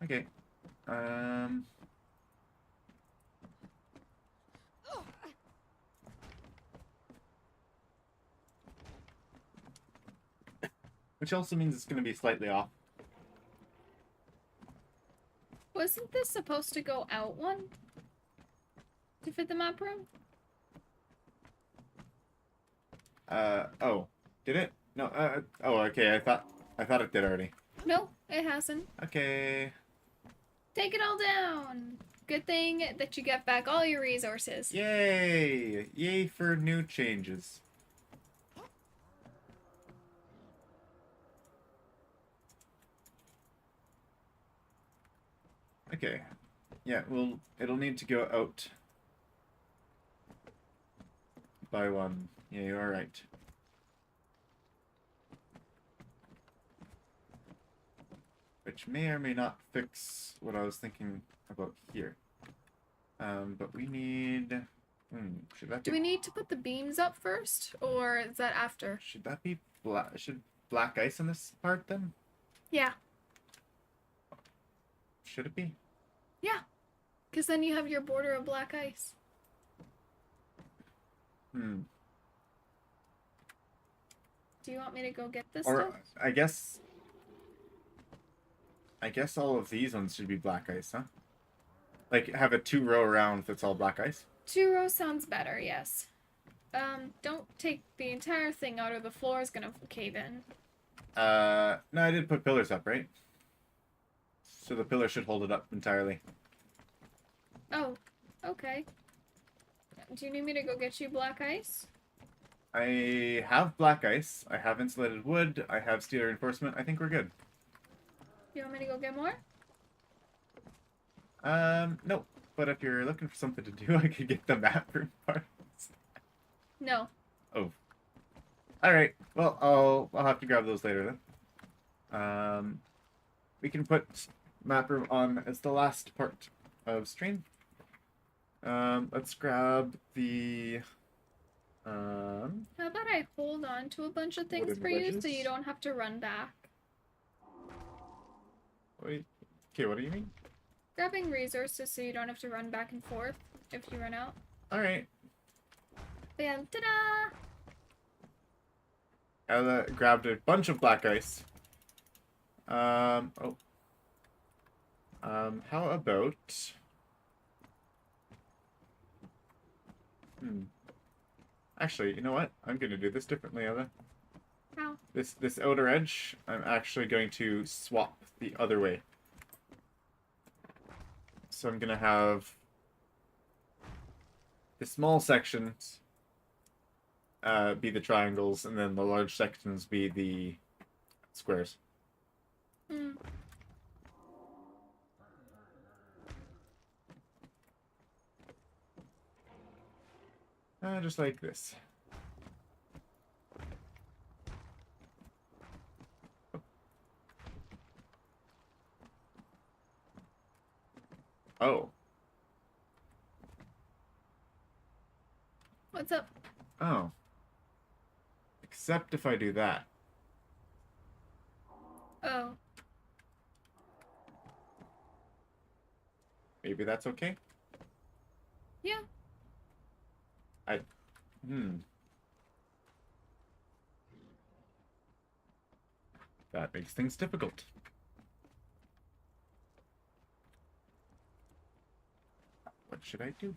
Okay. Which also means it's going to be slightly off. Wasn't this supposed to go out one? To fit the map room? Oh. Did it? No, oh, okay, I thought it did already. No, it hasn't. Okay. Take it all down! Good thing that you get back all your resources. Yay! Yay for new changes. Okay. Yeah, well, it'll need to go out by one. Yeah, you are right. Which may or may not fix what I was thinking about here. But we need... should that be... Do we need to put the beams up first, or is that after? Should that be black? Should black ice on this part then? Yeah. Should it be? Yeah. Because then you have your border of black ice. Hmm. Do you want me to go get this Or stuff? I guess all of these ones should be black ice, huh? Like have a 2-row round that's all black ice. 2 rows sounds better, yes. Don't take the entire thing out or the floor is gonna cave in. No, I did put pillars up, right? So the pillar should hold it up entirely. Oh, okay. Do you need me to go get you black ice? I have black ice. I have insulated wood. I have steel reinforcement. I think we're good. You want me to go get more? No. But if you're looking for something to do, I could get the map room parts. No. Oh. Alright. Well, I'll have to grab those later then. We can put map room on as the last part of stream. Let's grab the... How about I hold on to a bunch of things Wooden for you so wedges? you don't have to run back? Okay, what do you mean? Grabbing resources so you don't have to run back and forth if you run out. Alright. Bam, ta-da! Ella grabbed a bunch of black ice. How about... Actually, you know what? I'm gonna do this differently, Ella. How? This outer edge, I'm actually going to swap the other way. So I'm gonna have the small sections be the triangles, and then the large sections be the squares. Hmm. Just like this. Oh. What's up? Oh. Except if I do that. Oh. Maybe that's okay? Yeah. That makes things difficult. What should I do?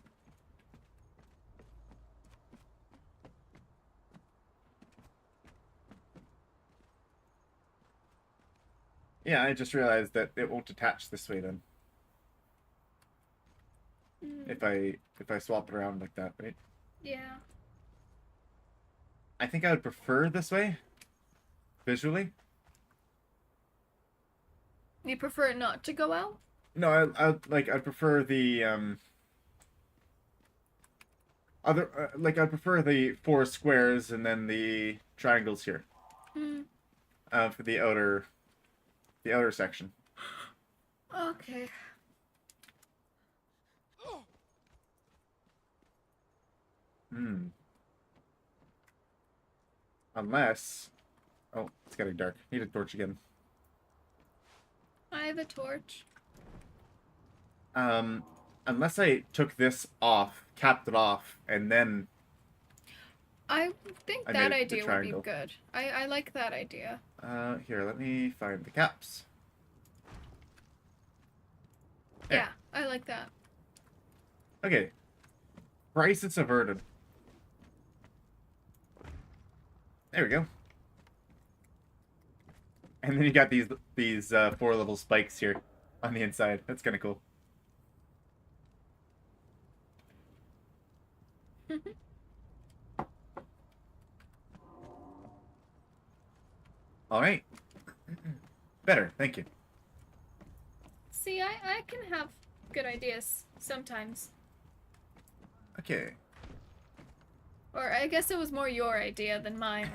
Yeah, I just realized that it won't attach this way then. If I swap it around like that, right? Yeah. I think I would prefer this way, visually. You prefer it not to go out? No, I'd prefer the I'd prefer the 4 squares and then the triangles here. For the outer section. Okay. Unless... Oh, it's getting dark. Need a torch again. I have a torch. Unless I took this off, capped it off, and then... I think I that made the idea would be triangle. good. I like that idea. Here, let me find the caps. Yeah, I like that. Okay. Crisis averted. There we go. And then you got these 4 little spikes here on the inside. That's kind of cool. All right. Better, thank you. See, I can have good ideas sometimes. Okay. Or I guess it was more your idea than mine.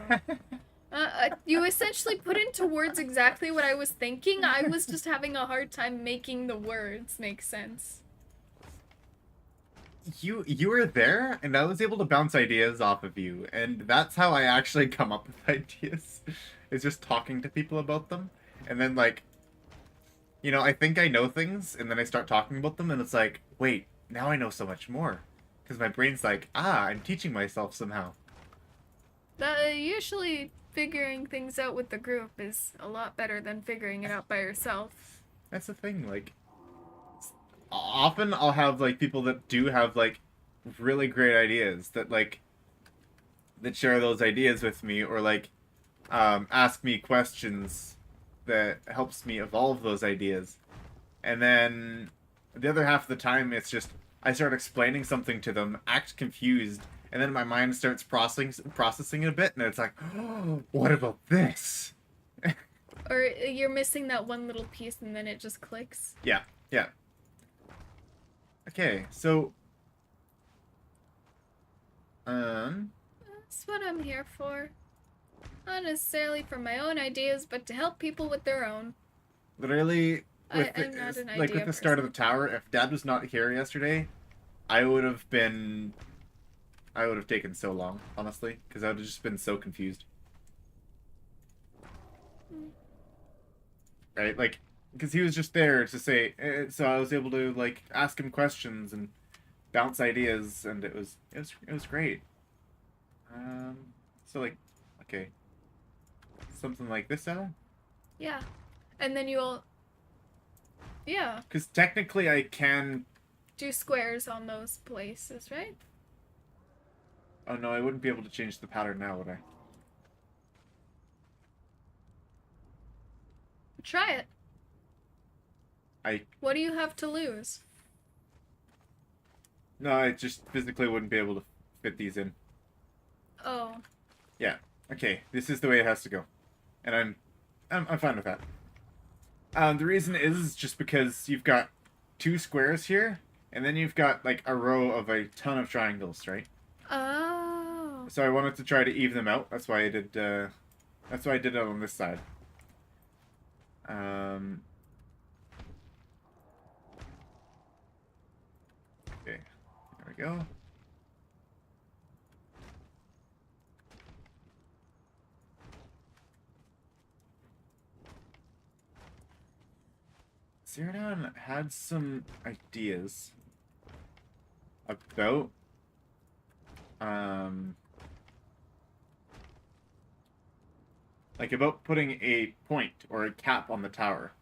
You essentially put into words exactly what I was thinking. I was just having a hard time making the words make sense. You were there, and I was able to bounce ideas off of you, and that's how I actually come up with ideas. Is just talking to people about them, and then like, you know, I think I know things, and then I start talking about them, and it's like, wait, now I know so much more, because my brain's like, I'm teaching myself somehow. Usually figuring things out with the group is a lot better than figuring it out by yourself. That's the thing, like, often I'll have like people that do have like really great ideas that share those ideas with me, or like ask me questions that helps me evolve those ideas. And then the other half of the time it's just I start explaining something to them, act confused, and then my mind starts processing it a bit, and it's like, oh, what about this? Or you're missing that one little piece and then it just clicks. Yeah. Okay, so That's what I'm here for. Not necessarily for my own ideas, but to help people with their own. literally I'm not an with idea the start of person. the tower, if Dad was not here yesterday, I would have taken so long, honestly, because I would have just been so confused. Right? Like, because he was just there to say, so I was able to like ask him questions and bounce ideas, and it was great. So like, okay, something like this, Ellen? Yeah. And then you'll, yeah, Because technically I can. do squares on those places, right? Oh no, I wouldn't be able to change the pattern now, would I? Try it. I What do you have to lose? no, I just physically wouldn't be able to fit these in. Oh. Yeah. Okay, this is the way it has to go, and I'm fine with that. The reason is just because you've got two squares here, and then you've got like a row of a ton of triangles, right? Oh. So I wanted to try to even them out. That's why I did. That's why I did it on this side. Okay, there we go. Cyrano had some ideas about like about putting a point or a cap on the tower.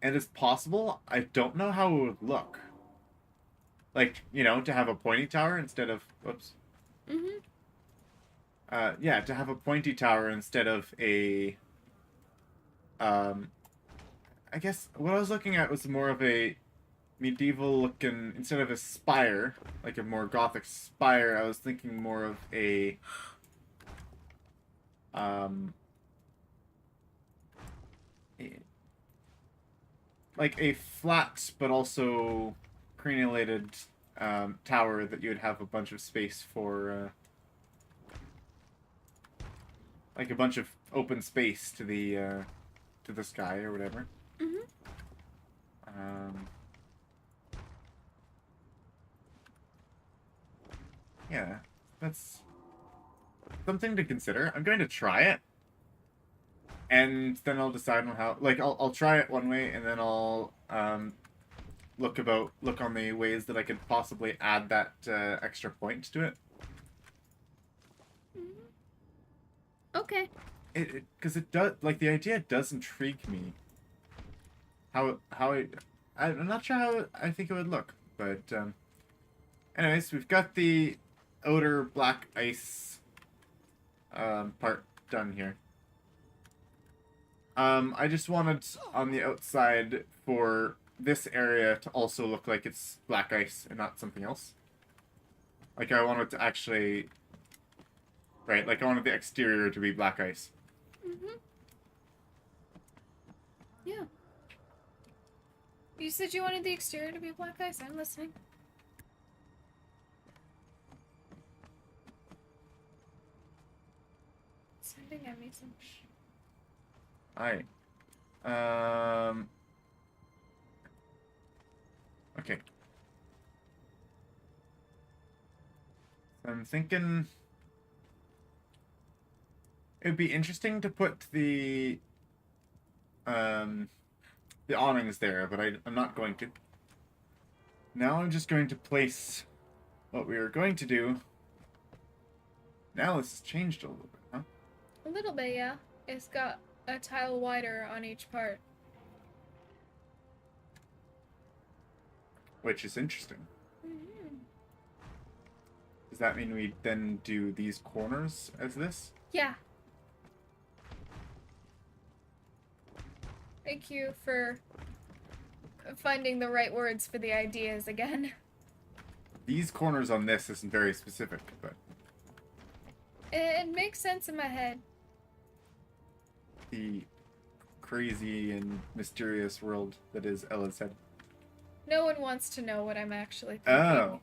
And it's possible, I don't know how it would look. Like, to have a pointy tower instead of whoops. Mm-hmm. Yeah, to have a pointy tower instead of a I guess what I was looking at was more of a medieval looking, instead of a spire, like a more gothic spire, I was thinking more of a um like a flat but also crenulated tower that you would have a bunch of space for like a bunch of open space to the sky or whatever. Mm-hmm. Yeah, that's something to consider. I'm going to try it, and then I'll decide on how. Like, I'll try it one way, and then I'll look on the ways that I could possibly add that extra point to it. Okay. Because it does, like, the idea does intrigue me. I'm not sure how I think it would look, but anyways, we've got the outer black ice part done here. I just wanted on the outside for this area to also look like it's black ice and not something else. Like I wanted to actually, right? Like I wanted the exterior to be black ice. Mm-hmm. Yeah. You said you wanted the exterior to be black ice. I'm listening. Sending at me some. Alright. Okay. I'm thinking it would be interesting to put the awnings there, but I'm not going to. Now I'm just going to place what we were going to do. Now this has changed a little bit, huh? A little bit, yeah. It's got a tile wider on each part. Which is interesting. Mm-hmm. Does that mean we then do these corners as this? Yeah. Thank you for finding the right words for the ideas again. These corners on this isn't very specific, but It makes sense in my head. the crazy and mysterious world that is Ella's head. No one wants to know what I'm actually thinking. Oh.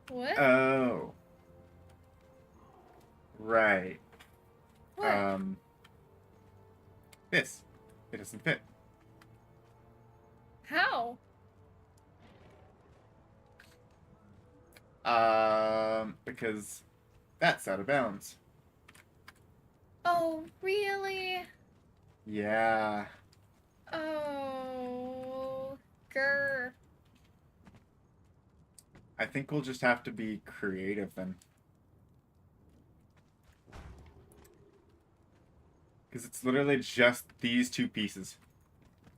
What? Oh. Right. What? This. It doesn't fit. How? Because that's out of bounds. Oh, Oh, really? Yeah. Oh, grr. I think we'll just have to be creative then. Because it's literally just these two pieces.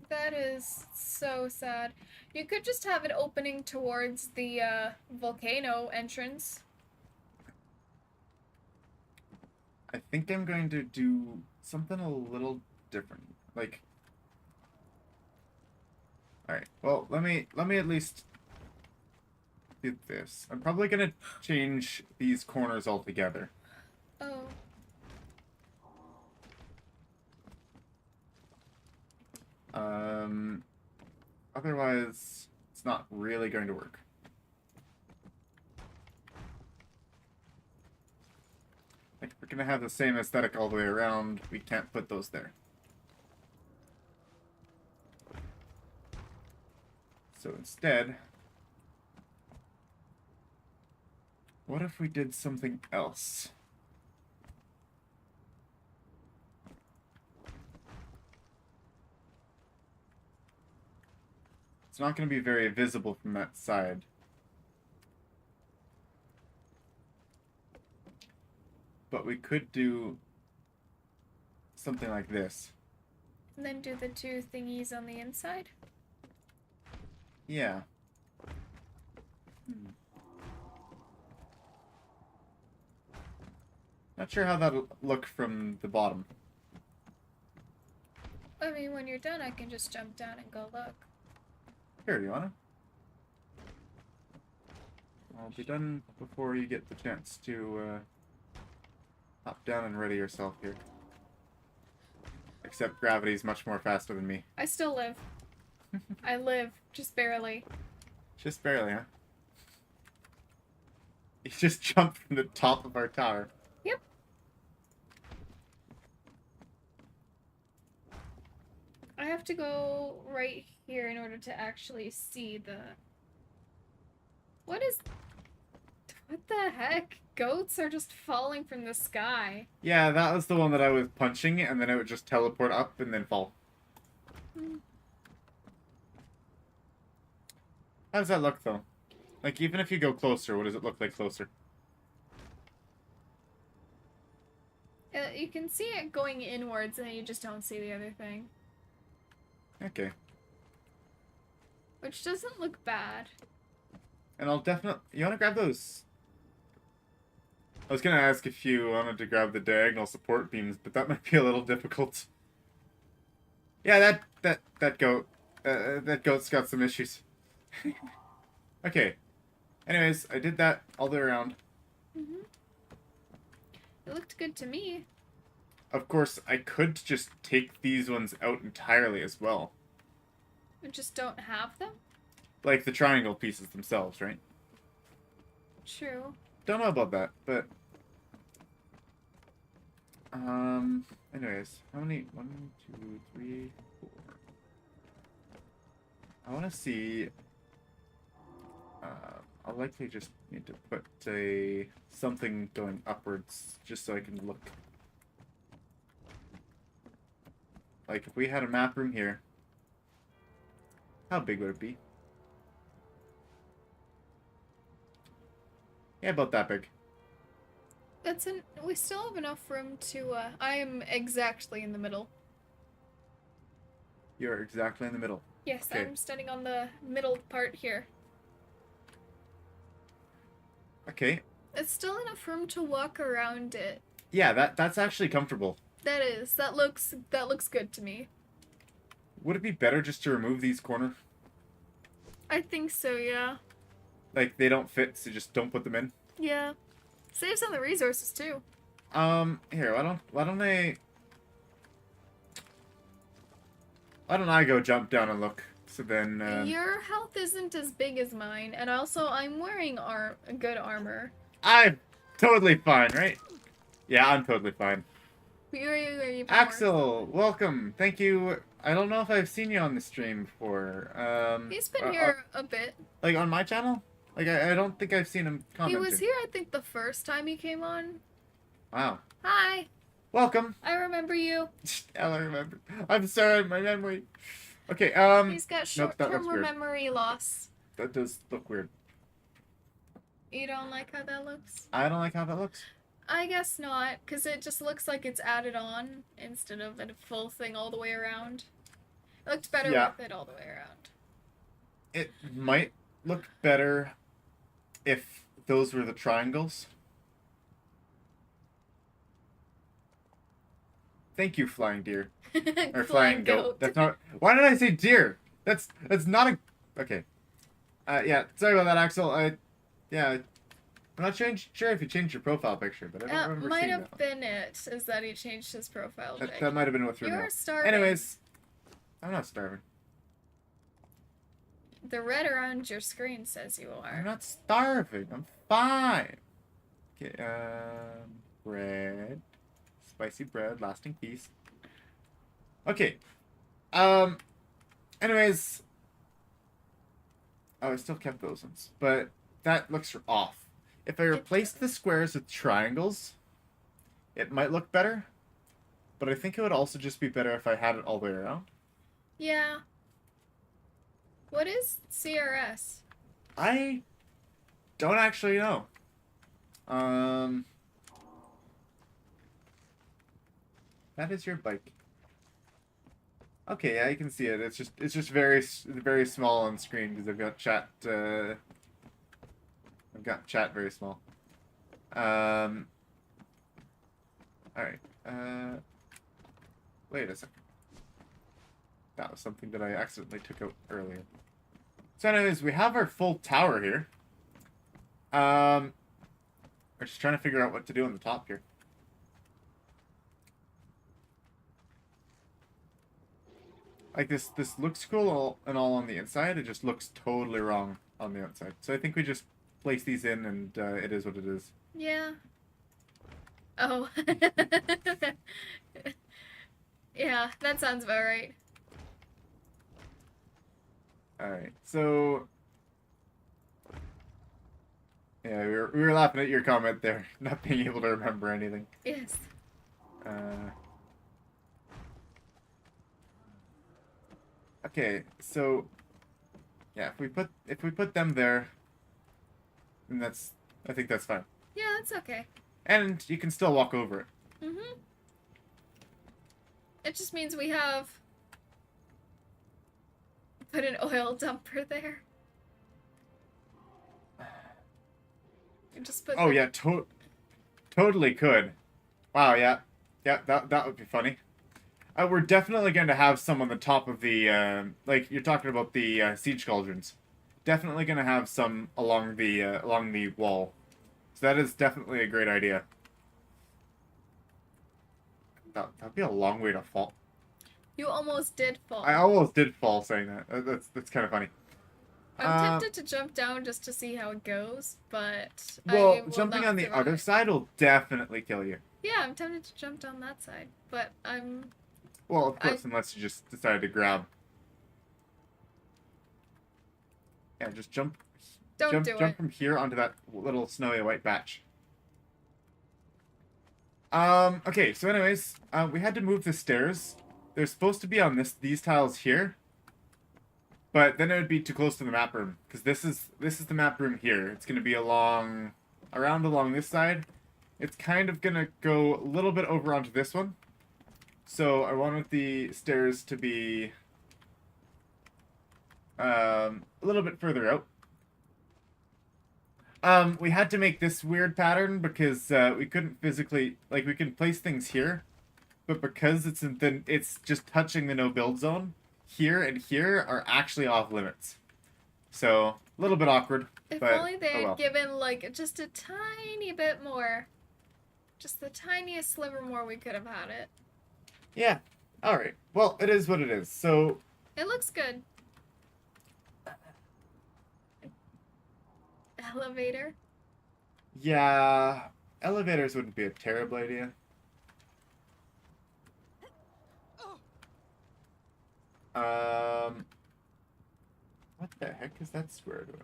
That is so sad. You could just have it opening towards the volcano entrance. I think I'm going to do something a little different. Like, alright, well, let me at least do this. I'm probably gonna change these corners altogether. Oh. Otherwise, it's not really going to work. Like, if we're gonna have the same aesthetic all the way around, we can't put those there. So instead, what if we did something else? It's not going to be very visible from that side. But we could do something like this. And then do the two thingies on the inside? Yeah. Not sure how that'll look from the bottom. I mean, when you're done, I can just jump down and go look. Here, you wanna? I'll be done before you get the chance to hop down and ready yourself here. Except gravity's much more faster than me. I still live. I live, just barely. Just barely, huh? You just jumped from the top of our tower. Yep. I have to go right here in order to actually see the... What the heck? Goats are just falling from the sky. Yeah, that was the one that I was punching, and then it would just teleport up and then fall. How does that look, though? Like, even if you go closer, what does it look like closer? You can see it going inwards, and then you just don't see the other thing. Okay. Which doesn't look bad. And I'll definitely... You want to grab those? I was going to ask if you wanted to grab the diagonal support beams, but that might be a little difficult. Yeah, that goat. That goat's got some issues. Okay. Anyways, I did that all the way around. Mm-hmm. It looked good to me. Of course, I could just take these ones out entirely as well. We just don't have them? Like the triangle pieces themselves, right? True. Don't know about that, but... Anyways, how many? 1, 2, 3, 4. I want to see... I'll likely just need to put something going upwards, just so I can look. Like, if we had a map room here, how big would it be? Yeah, about that big. We still have enough room to, I am exactly in the middle. You're exactly in the middle. Yes, Okay. I'm standing on the middle part here. Okay. It's still enough room to walk around it. Yeah, that's actually comfortable. That is. That looks good to me. Would it be better just to remove these corners? I think so, yeah. Like, they don't fit, so just don't put them in? Yeah. Saves on the resources, too. Here, why don't I go jump down and look? So then, Your health isn't as big as mine, and also I'm wearing good armor. I'm totally fine, right? Yeah, I'm totally fine. Where are you Axel, welcome. Thank you. I don't know if I've seen you on the stream before. He's been here a bit. Like, on my channel? Like, I don't think I've seen him comment. He was here, I think, the first time he came on. Wow. Hi. Welcome. I remember you. Ella remember. I'm sorry, my memory. Okay, He's got nope, that short-term looks weird. memory loss. That does look weird. You don't like how that looks? I don't like how that looks. I guess not, because it just looks like it's added on instead of a full thing all the way around. It looked better with it all the way around. It might look better if those were the triangles. Thank you, flying deer. Or flying goat. That's not. Why did I say deer? That's not a. Okay. Yeah. Sorry about that, Axel. Yeah. I'm not sure if you changed your profile picture, but I don't remember might seeing have that. been it, is that he changed his profile pic. That might have been what threw me You're off. starving. Anyways, I'm not starving. The red around your screen says you I'm are. not starving. I'm fine. Okay. Bread. Spicy bread. Lasting peace. Okay. Anyways. Oh, I still kept those ones, but that looks off. If I replace the squares with triangles, it might look better, but I think it would also just be better if I had it all the way around. Yeah. What is CRS? I don't actually know. That is your bike. Okay, yeah, you can see it. It's just very small on screen because I've got chat. I've got chat very small. All right. Wait a second. That was something that I accidentally took out earlier. So, anyways, we have our full tower here. We're just trying to figure out what to do on the top here. Like this looks cool and all on the inside. It just looks totally wrong on the outside. So I think we just place these in, and it is what it is. Yeah. Oh. Yeah, that sounds about right. Alright, so... Yeah, we were laughing at your comment there, not being able to remember anything. Yes. Okay, so... Yeah, if we put them there, then I think that's fine. Yeah, that's okay. And you can still walk over it. Mm-hmm. It just means we have... put an oil dumper there. And just put Oh, yeah, totally could. Wow, yeah. Yeah, that would be funny. We're definitely going to have some on the top of the, like, you're talking about the siege cauldrons. Definitely going to have some along the wall. So that is definitely a great idea. That'd be a long way to fall. You almost did fall. I almost did fall saying that. That's kind of funny. I'm tempted to jump down just to see how it goes, but well, I will jumping not on the survive. other side will definitely kill you. Yeah, I'm tempted to jump down that side, but I'm... Well, of course, unless you just decide to grab. Yeah, just jump. Jump from here onto that little snowy white batch. Okay, so anyways, we had to move the stairs. They're supposed to be on these tiles here. But then it would be too close to the map room, because this is the map room here. It's going to be around along this side. It's kind of going to go a little bit over onto this one. So I wanted the stairs to be a little bit further out. We had to make this weird pattern because we couldn't physically, like, we can place things here, but because it's just touching the no build zone, here and here are actually off limits. So, a little bit awkward. If but, only they had well. given, like, just a tiny bit more. Just the tiniest sliver more, we could have had it. Yeah. Alright. Well, it is what it is. So... It looks good. Elevator? Yeah. Elevators wouldn't be a terrible idea. What the heck is that square doing?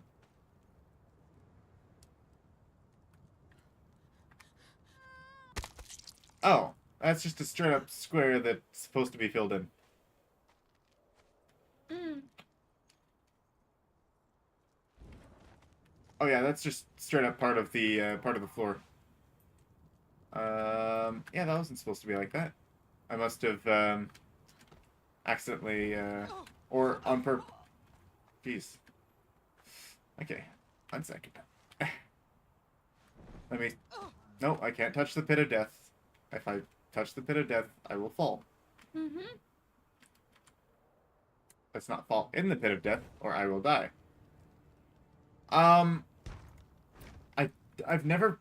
Oh, That's just a straight up square that's supposed to be filled in. Mm. Oh yeah, that's just straight up part of the floor. Yeah, that wasn't supposed to be like that. I must have accidentally or on purpose. Jeez. Okay, 1 second. Let me. No, I can't touch the pit of death. If I touch the pit of death, I will fall. Mm-hmm. Let's not fall in the pit of death, or I will die. I've never...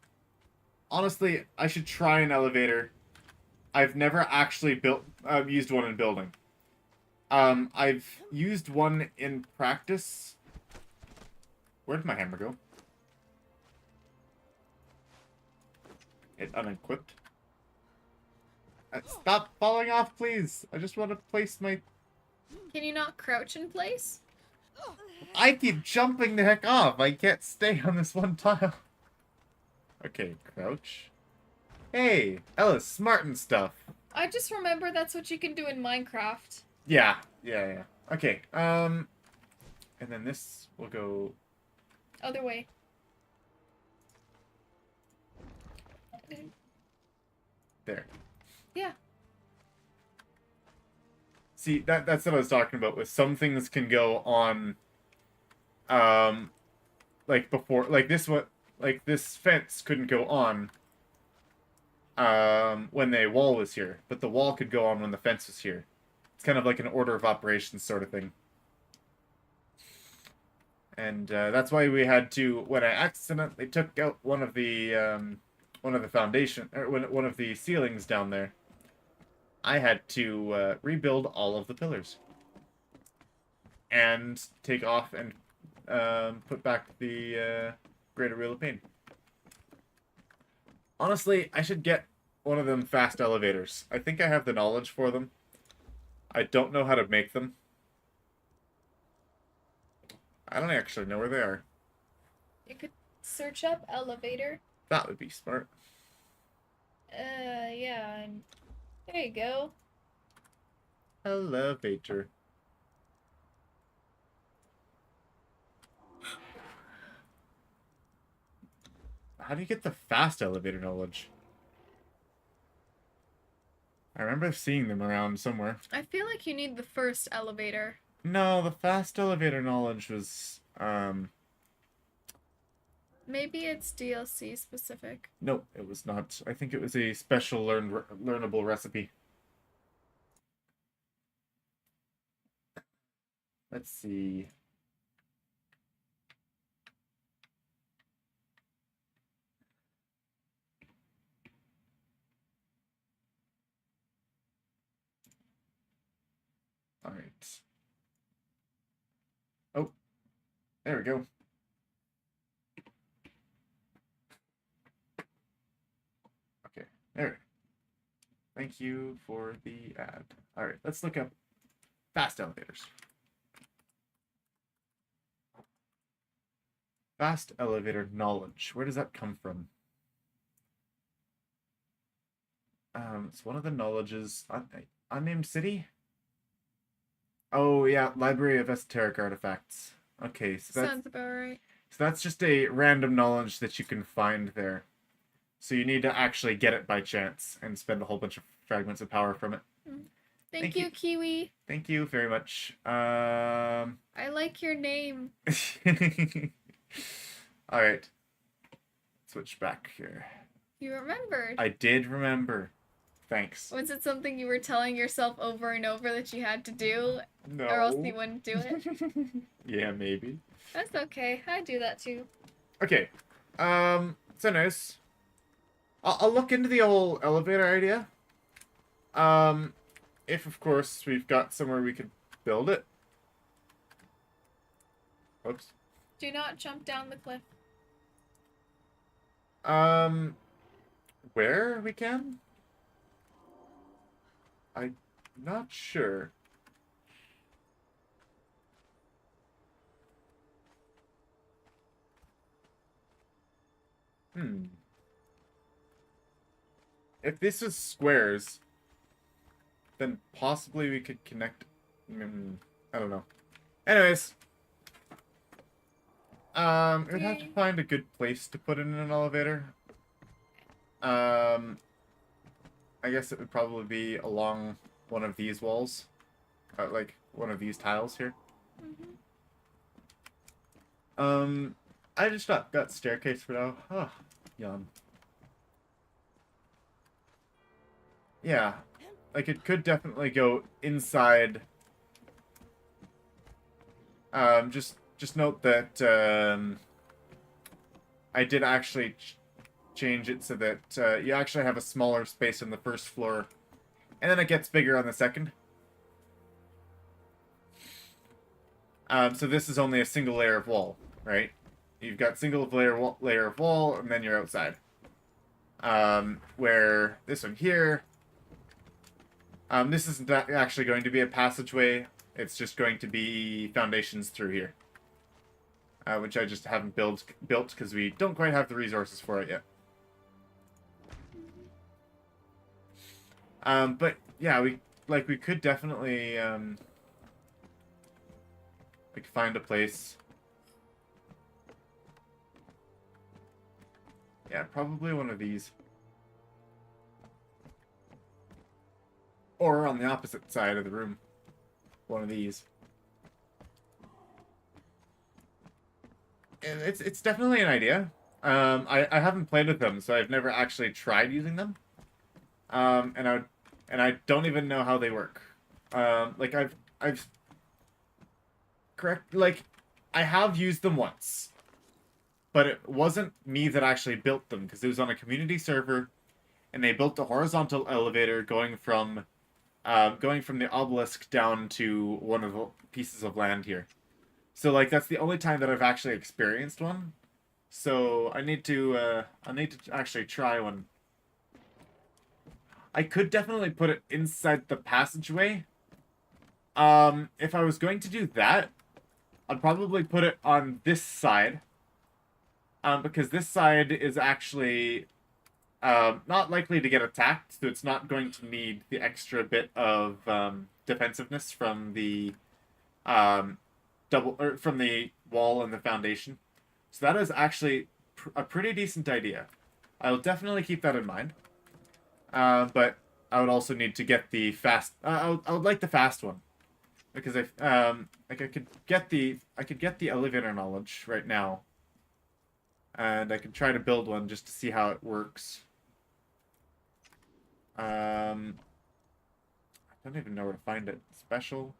Honestly, I should try an elevator. I've never actually used one in building. I've used one in practice. Where'd my hammer go? It unequipped. Stop falling off, please! I just want to place my... Can you not crouch in place? I keep jumping the heck off! I can't stay on this one tile. Okay, crouch. Hey, Ellis, smart and stuff. I just remember that's what you can do in Minecraft. Yeah. Okay, and then this will go... Other way. there. Yeah. See, that's what I was talking about, with some things can go on, like before, like this one, like this fence couldn't go on, when the wall was here, but the wall could go on when the fence was here. It's kind of like an order of operations sort of thing. And, that's why we had to, when I accidentally took out one of the foundation, or one of the ceilings down there, I had to rebuild all of the pillars. And take off and put back the Greater Wheel of Pain. Honestly, I should get one of them fast elevators. I think I have the knowledge for them. I don't know how to make them. I don't actually know where they are. You could search up elevator. That would be smart. Yeah, and there you go. Elevator. How do you get the fast elevator knowledge? I remember seeing them around somewhere. I feel like you need the first elevator. No, the fast elevator knowledge was, Maybe it's DLC specific. no, it was not. I think it was a special learnable recipe. Let's see. All right. Oh, there we go. Okay, there. Thank you for the ad. All right, let's look up fast elevators. Fast elevator knowledge. Where does that come from? It's one of the knowledges. Unnamed city? Oh, yeah, Library of Esoteric Artifacts. Okay, so Sounds about right. so that's just a random knowledge that you can find there. So you need to actually get it by chance and spend a whole bunch of fragments of power from it. Thank Thank you, you. Kiwi. Thank you very much. I like your name. All right. Switch back here. You remembered. I did remember. Thanks. Was it something you were telling yourself over and over that you had to do, No. or else you wouldn't do it? Yeah, maybe. That's okay. I do that too. Okay. So nice. I'll look into the whole elevator idea. If of course we've got somewhere we could build it. Oops. Do not jump down the cliff. Where we can? I'm not sure. if this was squares, then possibly we could connect. I don't know. Anyways, we'd have to find a good place to put in an elevator. I guess it would probably be along one of these walls, like one of these tiles here. I just got staircase for now. Oh, yawn. Yeah, like it could definitely go inside. Just note that I did actually change it so that you actually have a smaller space on the first floor, and then it gets bigger on the second. So this is only a single layer of wall, right? You've got single layer of wall, and then you're outside. Where this one here, this isn't actually going to be a passageway. It's just going to be foundations through here. Which I just haven't built because we don't quite have the resources for it yet. But yeah, we could definitely we could find a place. Yeah, probably one of these. Or on the opposite side of the room. One of these. And it's definitely an idea. I haven't played with them, so I've never actually tried using them. And I don't even know how they work. Like I have used them once. But it wasn't me that actually built them, because it was on a community server, and they built a horizontal elevator going from the obelisk down to one of the pieces of land here. So like that's the only time that I've actually experienced one. So I need to actually try one. I could definitely put it inside the passageway. If I was going to do that, I'd probably put it on this side. Because this side is actually not likely to get attacked, so it's not going to need the extra bit of defensiveness from the from the wall and the foundation. So that is actually a pretty decent idea. I'll definitely keep that in mind. But I would also need to get the fast. I would like the fast one, because I could get the elevator knowledge right now. And I can try to build one just to see how it works. I don't even know where to find it. Special.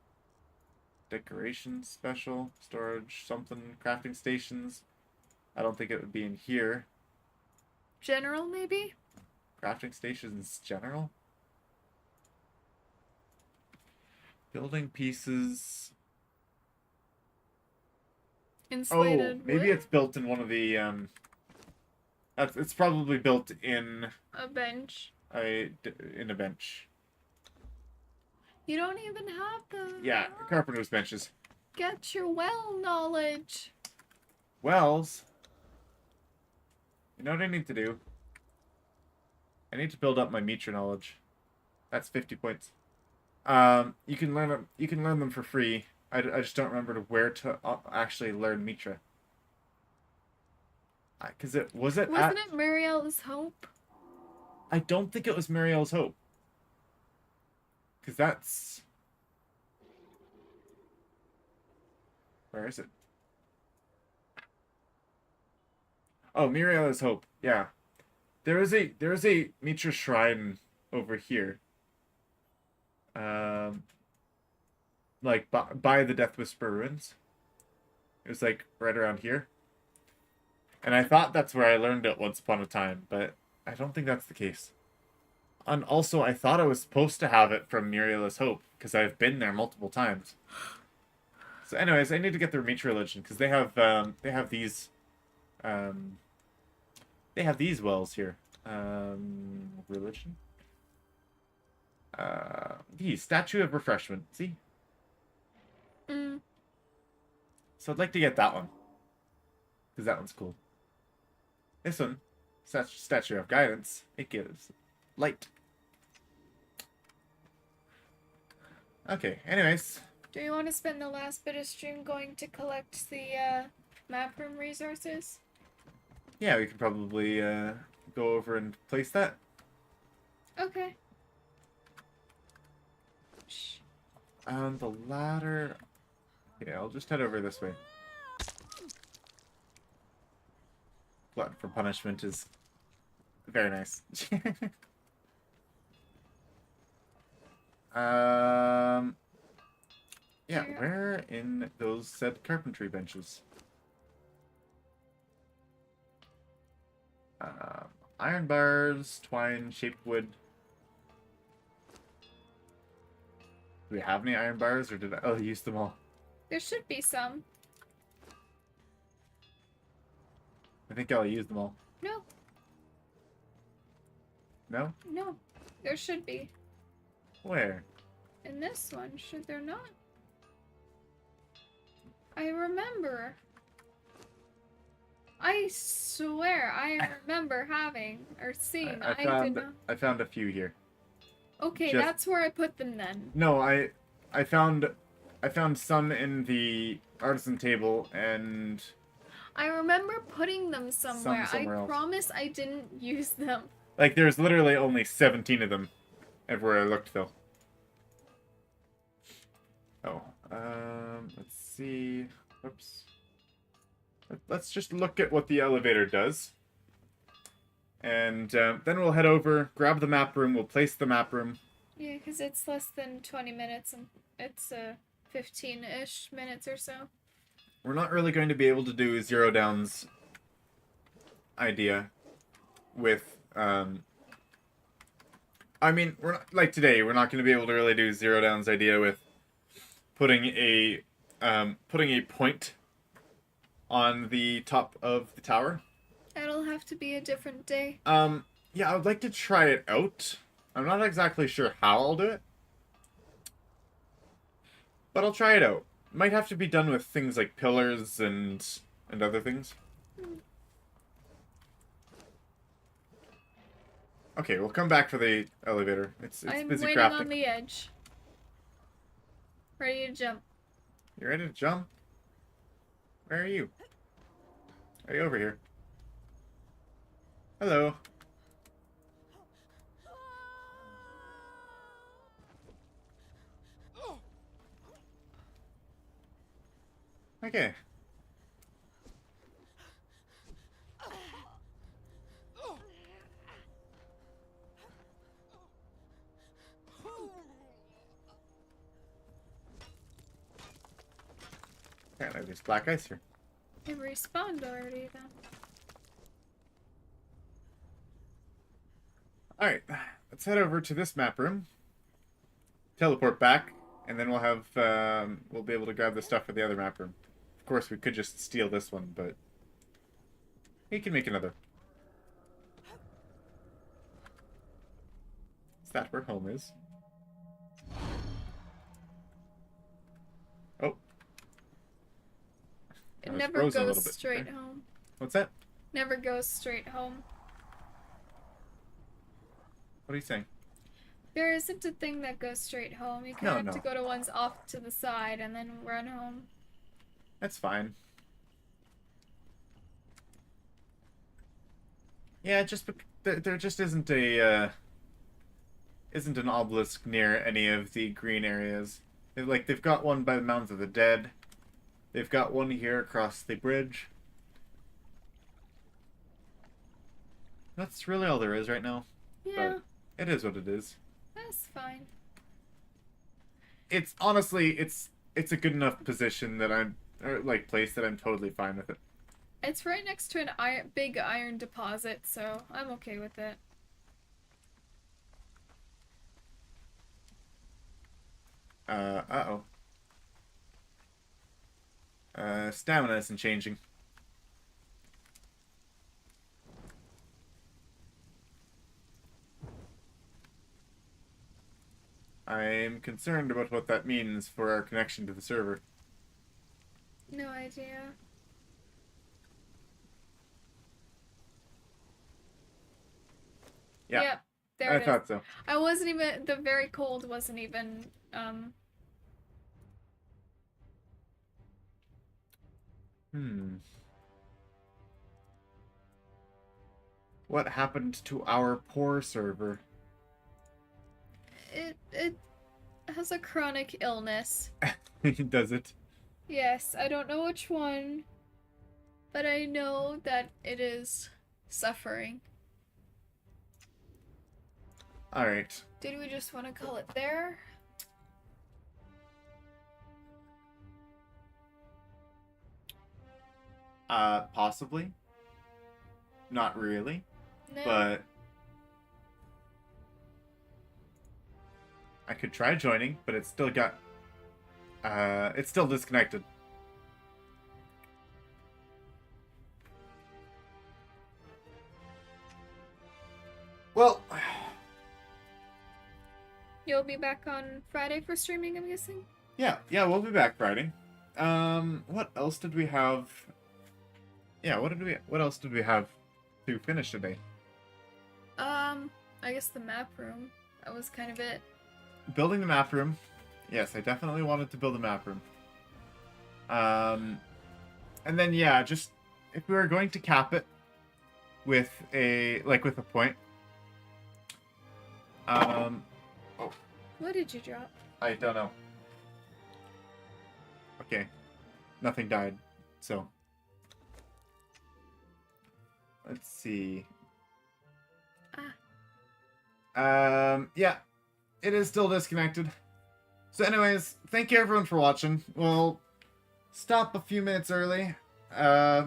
Decorations, special. Storage, something. Crafting stations. I don't think it would be in here. General, maybe? Crafting stations, general? Building pieces. Insulated maybe wood? it's built in one of the, it's probably built in A bench. in a bench. You don't even have the... Yeah, carpenter's benches. Get your well knowledge. Wells. You know what I need to do? I need to build up my Mitra knowledge. That's 50 points. You can learn them. You can learn them for free. I just don't remember where to actually learn Mitra. Because wasn't it Muriel's Hope? I don't think it was Marielle's Hope. Because that's... Where is it? Oh, Muriel's Hope. Yeah. There is a Mitra shrine over here. Like by the Death Whisper ruins. It was like right around here. And I thought that's where I learned it once upon a time, but I don't think that's the case. And also, I thought I was supposed to have it from Muriel's Hope, because I've been there multiple times. So anyways, I need to get their Mitra religion, because they have these wells here. Religion? Statue of Refreshment, see? So I'd like to get that one. Because that one's cool. This one, Statue of Guidance, it gives light. Okay, anyways. Do you want to spend the last bit of stream going to collect the map room resources? Yeah, we can probably go over and place that. Okay. Shh. The ladder... Yeah, I'll just head over this way. Glutton for punishment is very nice. Yeah, Here. where in those said carpentry benches? Iron bars, twine, shaped wood. Do we have any iron bars, or did I... Oh, I used them all. There should be some. I think I'll use them all. No, No? no. There should be. Where? In this one, should there not? I remember. I swear I remember having or seeing. I did not. I found a few here. Okay, just- that's where I put them then. No, I found some in the artisan table, and I remember putting them somewhere. somewhere I else. promise I didn't use them. like there's literally only 17 of them everywhere I looked though. Oh, let's see. Oops. Let's just look at what the elevator does. And then we'll head over, grab the map room, we'll place the map room. Yeah, because it's less than 20 minutes and it's 15-ish minutes or so. We're not really going to be able to do Zero Down's idea with, I mean, we're not, like today, we're not going to be able to really do Zero Down's idea with putting a point on the top of the tower. It'll have to be a different day. Yeah, I would like to try it out. I'm not exactly sure how I'll do it, but I'll try it out. Might have to be done with things like pillars and other things. Okay, we'll come back for the elevator. It's I'm busy waiting crafting. on the edge. Ready to jump. You ready to jump? Where are you? Are you over here? Hello. Okay. Apparently there's black ice here. It respawned already then. Alright, let's head over to this map room. Teleport back, and then we'll have, we'll be able to grab the stuff for the other map room. Of course, we could just steal this one, but we can make another. Is that where home is? Oh. It I was never frozen a goes little bit straight there. home. What's that? Never goes straight home. What are you saying? There isn't a thing that goes straight home. You No, kind of have no. to go to ones off to the side and then run home. That's fine. Yeah, just there just isn't a isn't an obelisk near any of the green areas. Like they've got one by the Mounds of the Dead. They've got one here across the bridge. That's really all there is right now. Yeah, It is what it is. that's fine. It's honestly it's a good enough position that I'm or like place that I'm totally fine with it. It's right next to an big iron deposit, so I'm okay with it. Uh-oh. Stamina isn't changing. I'm concerned about what that means for our connection to the server. No idea. Yeah. Yep, There I it is. thought so. I wasn't even, the very cold wasn't even, What happened to our poor server? it has a chronic illness. Does it? Yes, I don't know which one, but I know that it is suffering. Alright. Did we just want to call it there? Possibly. Not really, No. but I could try joining, but it's still got it's still disconnected. Well, You'll be back on Friday for streaming, I'm guessing? yeah, we'll be back Friday. What else did we have? Yeah, what else did we have to finish today? I guess the map room. That was kind of it. Building the map room. Yes, I definitely wanted to build a map room. And then yeah, just if we were going to cap it with a point. Oh, What did you drop? I don't know. Okay, nothing died, so let's see. Yeah, it is still disconnected. So anyways, thank you everyone for watching. We'll stop a few minutes early. I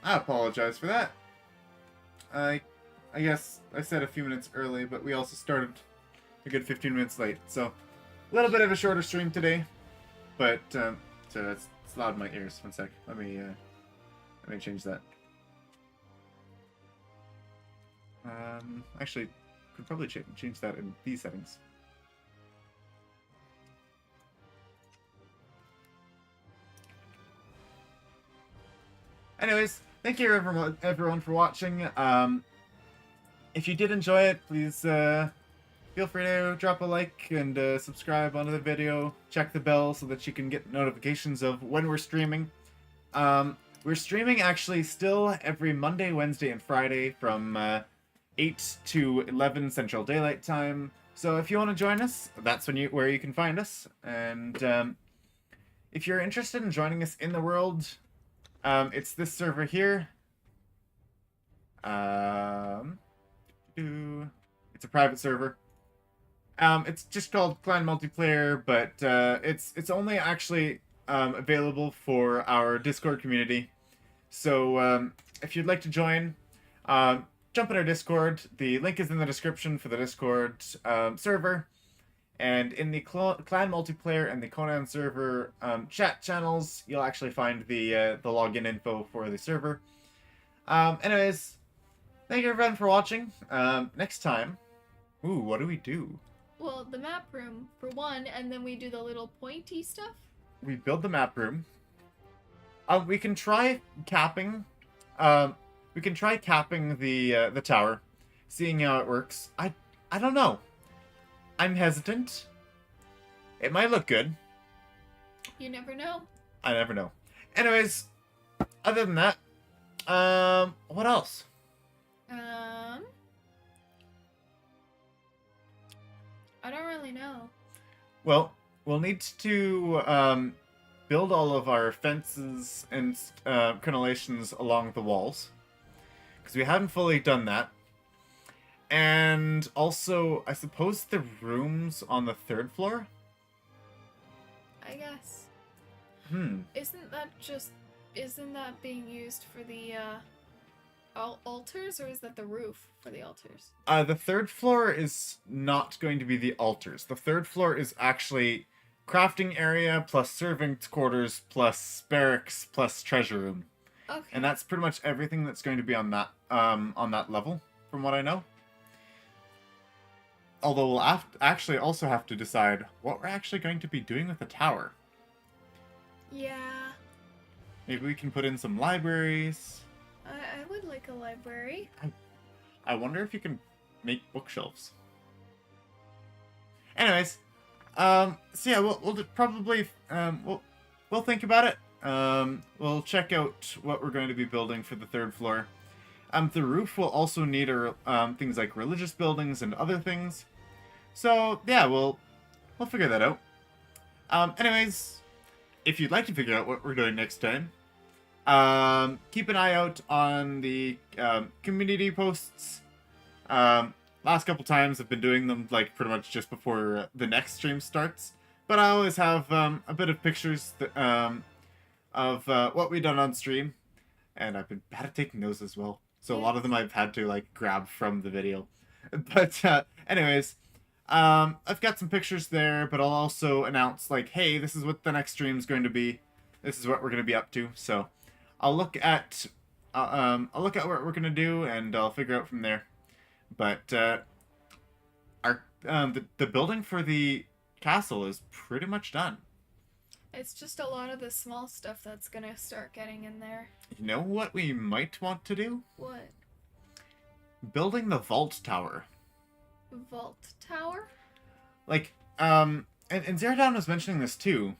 apologize for that. I guess I said a few minutes early, but we also started a good 15 minutes late. So a little bit of a shorter stream today, but so it's loud in my ears. One sec. Let me change that. Actually, could probably change that in these settings. Anyways, thank you everyone for watching. If you did enjoy it, please feel free to drop a like and subscribe onto the video. Check the bell so that you can get notifications of when we're streaming. We're streaming actually still every Monday, Wednesday, and Friday from 8 to 11 Central Daylight Time. So if you want to join us, that's where you can find us. And if you're interested in joining us in the world, it's this server here. It's a private server. It's just called Clan Multiplayer, but it's only actually available for our Discord community. So if you'd like to join, jump in our Discord. The link is in the description for the Discord server. And in the Clan Multiplayer and the Conan server chat channels, you'll actually find the login info for the server. Anyways, thank you everyone for watching. Next time, what do we do? Well, the map room for one, and then we do the little pointy stuff. We build the map room. We can try capping. We can try capping the tower, seeing how it works. I don't know. I'm hesitant. It might look good. You never know. I never know. Anyways, other than that, what else? I don't really know. Well, we'll need to build all of our fences and crenellations along the walls, because we haven't fully done that. And also, I suppose the rooms on the 3rd floor? I guess. Isn't that being used for the altars, or is that the roof for the altars? The 3rd floor is not going to be the altars. The 3rd floor is actually crafting area plus servant quarters plus barracks plus treasure room. Okay. And that's pretty much everything that's going to be on that level, from what I know. Although we'll actually also have to decide what we're actually going to be doing with the tower. Yeah. Maybe we can put in some libraries. I would like a library. I wonder if you can make bookshelves. Anyways, so yeah, we'll think about it. We'll check out what we're going to be building for the 3rd floor. The roof will also need things like religious buildings and other things. So yeah, we'll figure that out. Anyways, if you'd like to figure out what we're doing next time, keep an eye out on the community posts. Last couple times I've been doing them like pretty much just before the next stream starts, but I always have a bit of pictures that, of what we've done on stream, and I've been bad at taking those as well. So a lot of them I've had to like grab from the video. But anyways, I've got some pictures there, but I'll also announce like, hey, this is what the next stream is going to be. This is what we're going to be up to. So I'll look at what we're going to do, and I'll figure out from there. But the building for the castle is pretty much done. It's just a lot of the small stuff that's gonna start getting in there. You know what we might want to do? What? Building the vault tower. Vault tower? Like, and Zeradan was mentioning this too,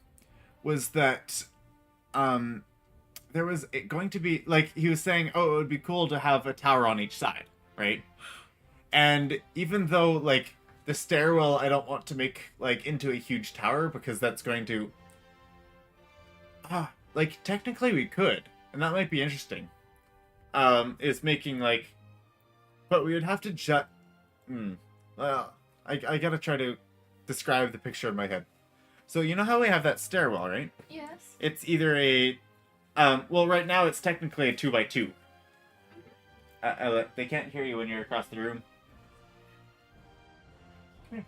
was that, there was going to be, like, he was saying, oh, it would be cool to have a tower on each side, right? And even though, like, the stairwell I don't want to make, like, into a huge tower, because that's going to... like, technically we could, and that might be interesting. Is making, like... But we would have to jut... Well, I gotta try to describe the picture in my head. So, you know how we have that stairwell, right? Yes. It's either a... well, right now it's technically a 2x2. They can't hear you when you're across the room. Come here.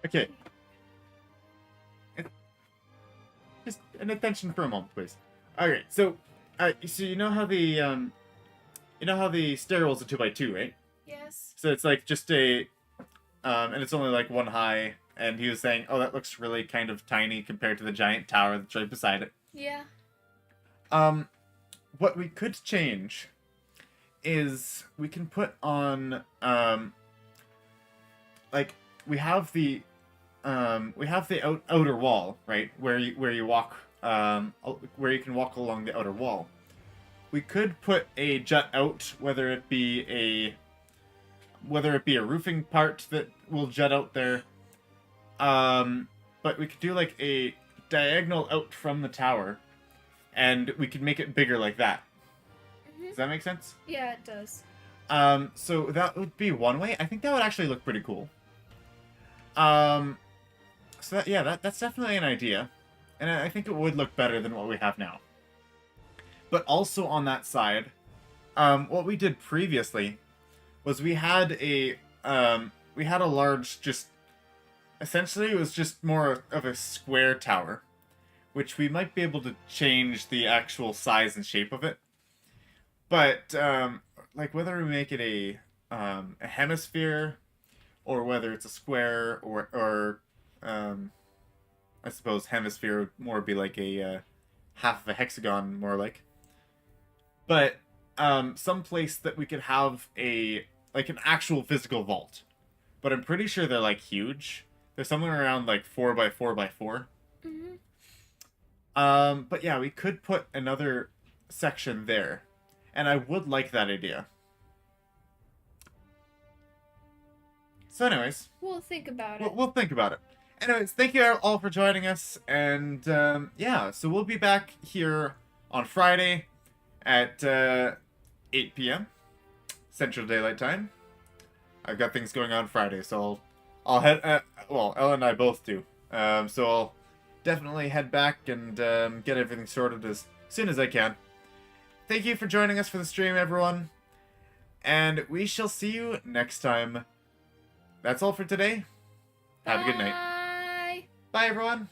Okay. Just an attention for a moment, please. Okay, so you know how the stairwell's a 2x2, right? Yes. So it's like just a, and it's only like one high. And he was saying, oh, that looks really kind of tiny compared to the giant tower that's right beside it. Yeah. What we could change is we can put on, like, we have the outer wall, right, where you walk, where you can walk along the outer wall. We could put a jut out, whether it be a roofing part that will jut out there. But we could do like a diagonal out from the tower, and we could make it bigger like that. Mm-hmm. Does that make sense? Yeah, it does. So that would be one way. I think that would actually look pretty cool. So that's definitely an idea, and I think it would look better than what we have now. But also on that side, what we did previously was we had a large, just essentially it was just more of a square tower, which we might be able to change the actual size and shape of it. But like whether we make it a hemisphere, or whether it's a square, or I suppose hemisphere would more be like a half of a hexagon, more like. But some place that we could have an actual physical vault. But I'm pretty sure they're like huge. They're somewhere around like 4x4x4. Mm-hmm. But yeah, we could put another section there. And I would like that idea. So anyways. We'll think about it. We'll think about it. Anyways, thank you all for joining us. And yeah, so we'll be back here on Friday at 8 p.m. Central Daylight Time. I've got things going on Friday, so I'll head... well, Ella and I both do. So I'll definitely head back and get everything sorted as soon as I can. Thank you for joining us for the stream, everyone. And we shall see you next time. That's all for today. Have a good night. Bye. Bye, everyone.